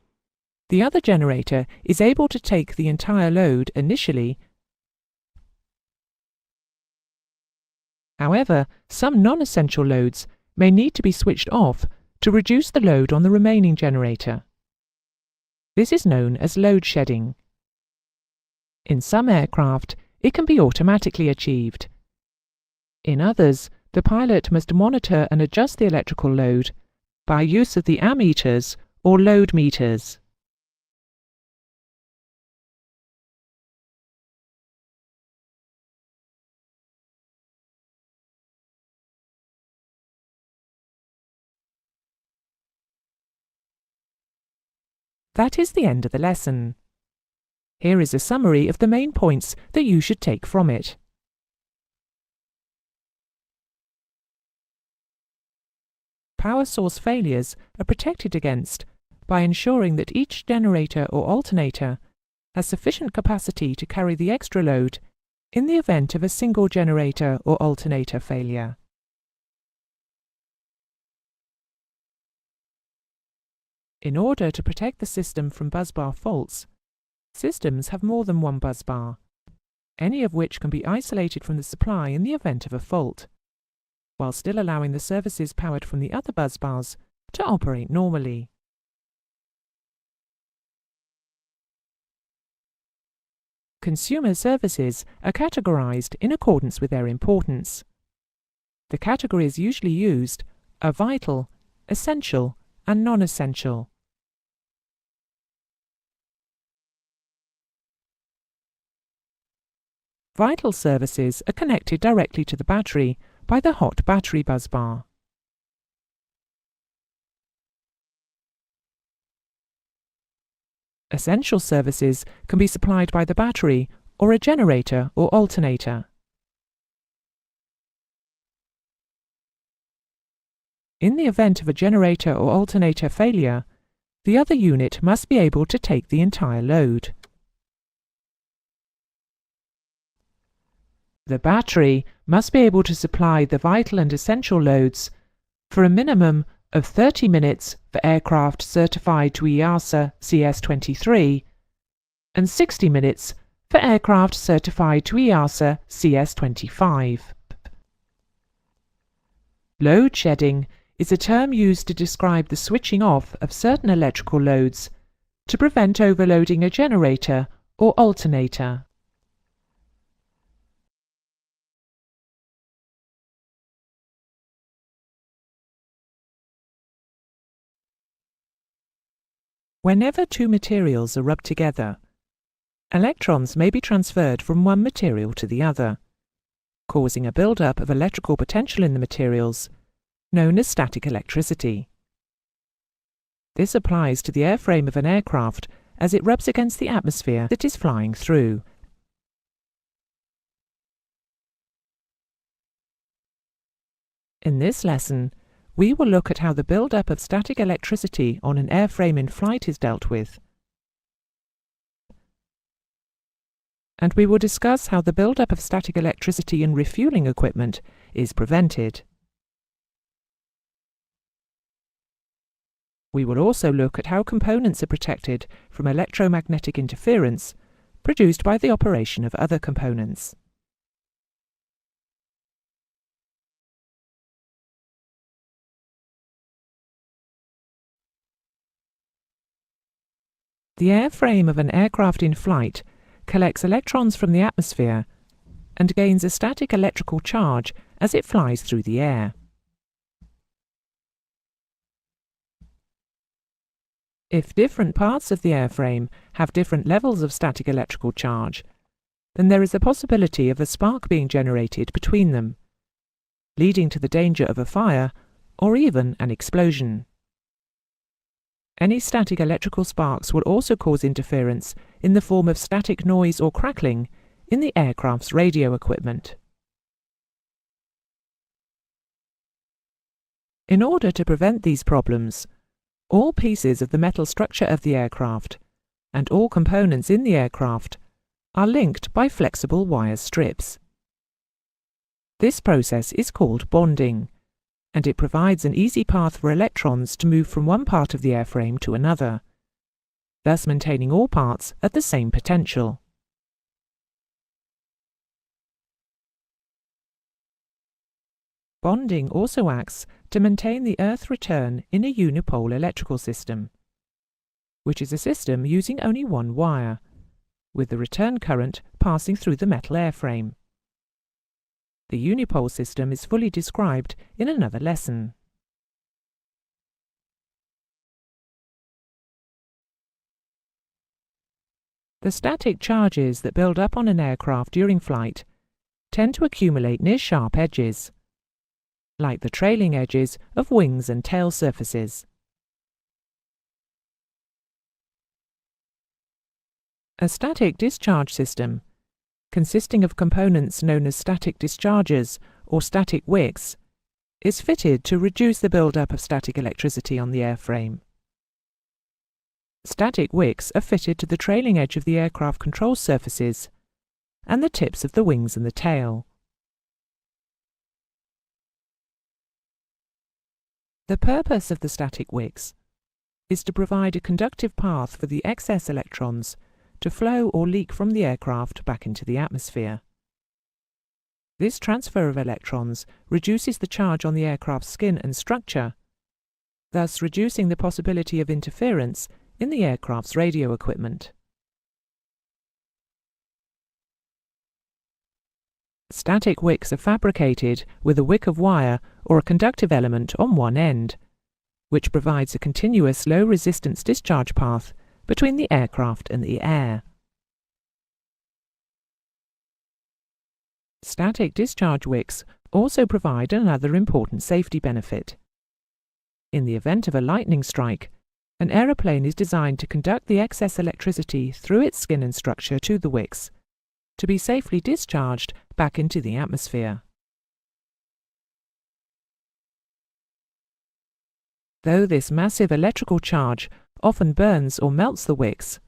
the other generator is able to take the entire load initially. However, some non-essential loads may need to be switched off to reduce the load on the remaining generator. This is known as load shedding. In some aircraft, it can be automatically achieved. In others, the pilot must monitor and adjust the electrical load by use of the ammeters or load meters. That is the end of the lesson. Here is a summary of the main points that you should take from it. Power source failures are protected against by ensuring that each generator or alternator has sufficient capacity to carry the extra load in the event of a single generator or alternator failure. In order to protect the system from busbar faults, systems have more than one busbar, any of which can be isolated from the supply in the event of a fault, while still allowing the services powered from the other busbars to operate normally. Consumer services are categorized in accordance with their importance. The categories usually used are vital, essential, and non-essential. Vital services are connected directly to the battery by the hot battery busbar. Essential services can be supplied by the battery or a generator or alternator. In the event of a generator or alternator failure, the other unit must be able to take the entire load. The battery must be able to supply the vital and essential loads for a minimum of 30 minutes for aircraft certified to EASA CS23 and 60 minutes for aircraft certified to EASA CS25. Load shedding is a term used to describe the switching off of certain electrical loads to prevent overloading a generator or alternator. Whenever two materials are rubbed together, electrons may be transferred from one material to the other, causing a build-up of electrical potential in the materials, known as static electricity. This applies to the airframe of an aircraft as it rubs against the atmosphere that is flying through. In this lesson, we will look at how the build-up of static electricity on an airframe in flight is dealt with, and we will discuss how the build-up of static electricity in refueling equipment is prevented. We will also look at how components are protected from electromagnetic interference produced by the operation of other components. The airframe of an aircraft in flight collects electrons from the atmosphere and gains a static electrical charge as it flies through the air. If different parts of the airframe have different levels of static electrical charge, then there is a possibility of a spark being generated between them, leading to the danger of a fire or even an explosion. Any static electrical sparks will also cause interference in the form of static noise or crackling in the aircraft's radio equipment. In order to prevent these problems, all pieces of the metal structure of the aircraft and all components in the aircraft are linked by flexible wire strips. This process is called bonding, and it provides an easy path for electrons to move from one part of the airframe to another, thus maintaining all parts at the same potential. Bonding also acts to maintain the earth return in a unipole electrical system, which is a system using only one wire, with the return current passing through the metal airframe. The unipole system is fully described in another lesson. The static charges that build up on an aircraft during flight tend to accumulate near sharp edges, like the trailing edges of wings and tail surfaces. A static discharge system, consisting of components known as static dischargers or static wicks, is fitted to reduce the build-up of static electricity on the airframe. Static wicks are fitted to the trailing edge of the aircraft control surfaces and the tips of the wings and the tail. The purpose of the static wicks is to provide a conductive path for the excess electrons to flow or leak from the aircraft back into the atmosphere. This transfer of electrons reduces the charge on the aircraft's skin and structure, thus reducing the possibility of interference in the aircraft's radio equipment. Static wicks are fabricated with a wick of wire or a conductive element on one end, which provides a continuous low-resistance discharge path between the aircraft and the air. Static discharge wicks also provide another important safety benefit. In the event of a lightning strike, an aeroplane is designed to conduct the excess electricity through its skin and structure to the wicks, to be safely discharged back into the atmosphere. Though this massive electrical charge often burns or melts the wicks,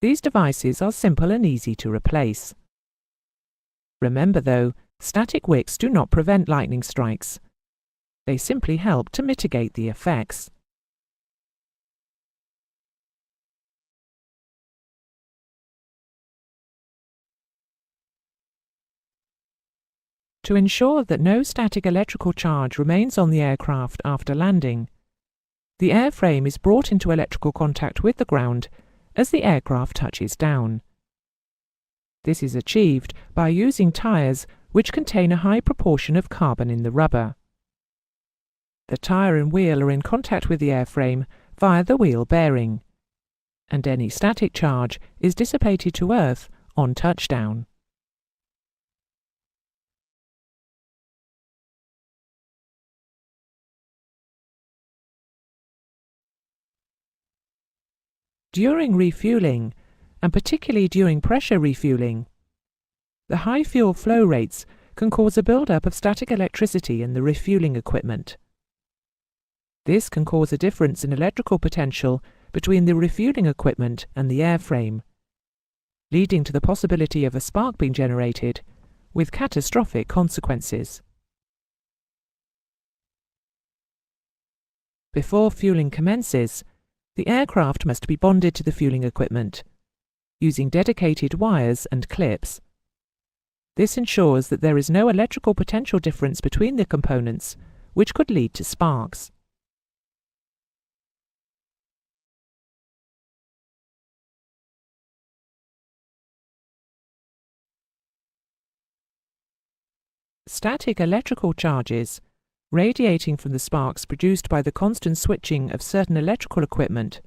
these devices are simple and easy to replace. Remember though, static wicks do not prevent lightning strikes. They simply help to mitigate the effects. To ensure that no static electrical charge remains on the aircraft after landing, the airframe is brought into electrical contact with the ground as the aircraft touches down. This is achieved by using tyres which contain a high proportion of carbon in the rubber. The tyre and wheel are in contact with the airframe via the wheel bearing, and any static charge is dissipated to earth on touchdown. During refueling, and particularly during pressure refueling, the high fuel flow rates can cause a build-up of static electricity in the refueling equipment. This can cause a difference in electrical potential between the refueling equipment and the airframe, leading to the possibility of a spark being generated with catastrophic consequences. Before fueling commences, the aircraft must be bonded to the fueling equipment, using dedicated wires and clips. This ensures that there is no electrical potential difference between the components, which could lead to sparks. Static electrical charges, radiating from the sparks produced by the constant switching of certain electrical equipment,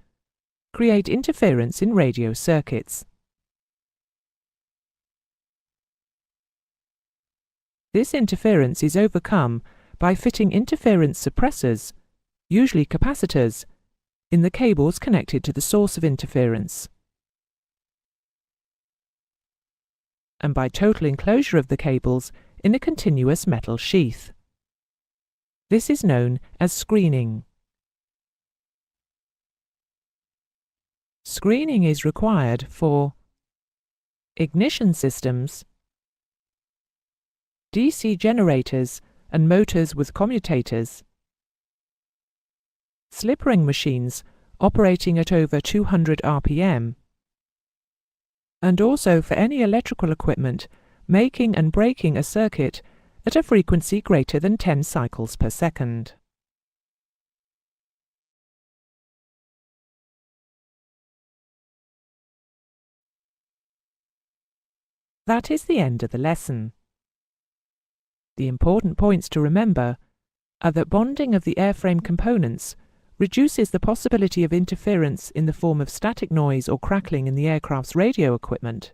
create interference in radio circuits. This interference is overcome by fitting interference suppressors, usually capacitors, in the cables connected to the source of interference, and by total enclosure of the cables in a continuous metal sheath. This is known as screening. Screening is required for ignition systems, DC generators and motors with commutators, slip ring machines operating at over 200 RPM, and also for any electrical equipment making and breaking a circuit at a frequency greater than 10 cycles per second. That is the end of the lesson. The important points to remember are that bonding of the airframe components reduces the possibility of interference in the form of static noise or crackling in the aircraft's radio equipment,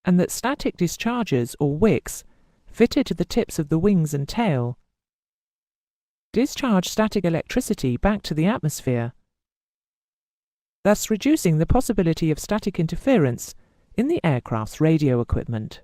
and that static dischargers or wicks fitted to the tips of the wings and tail discharge static electricity back to the atmosphere, thus reducing the possibility of static interference in the aircraft's radio equipment.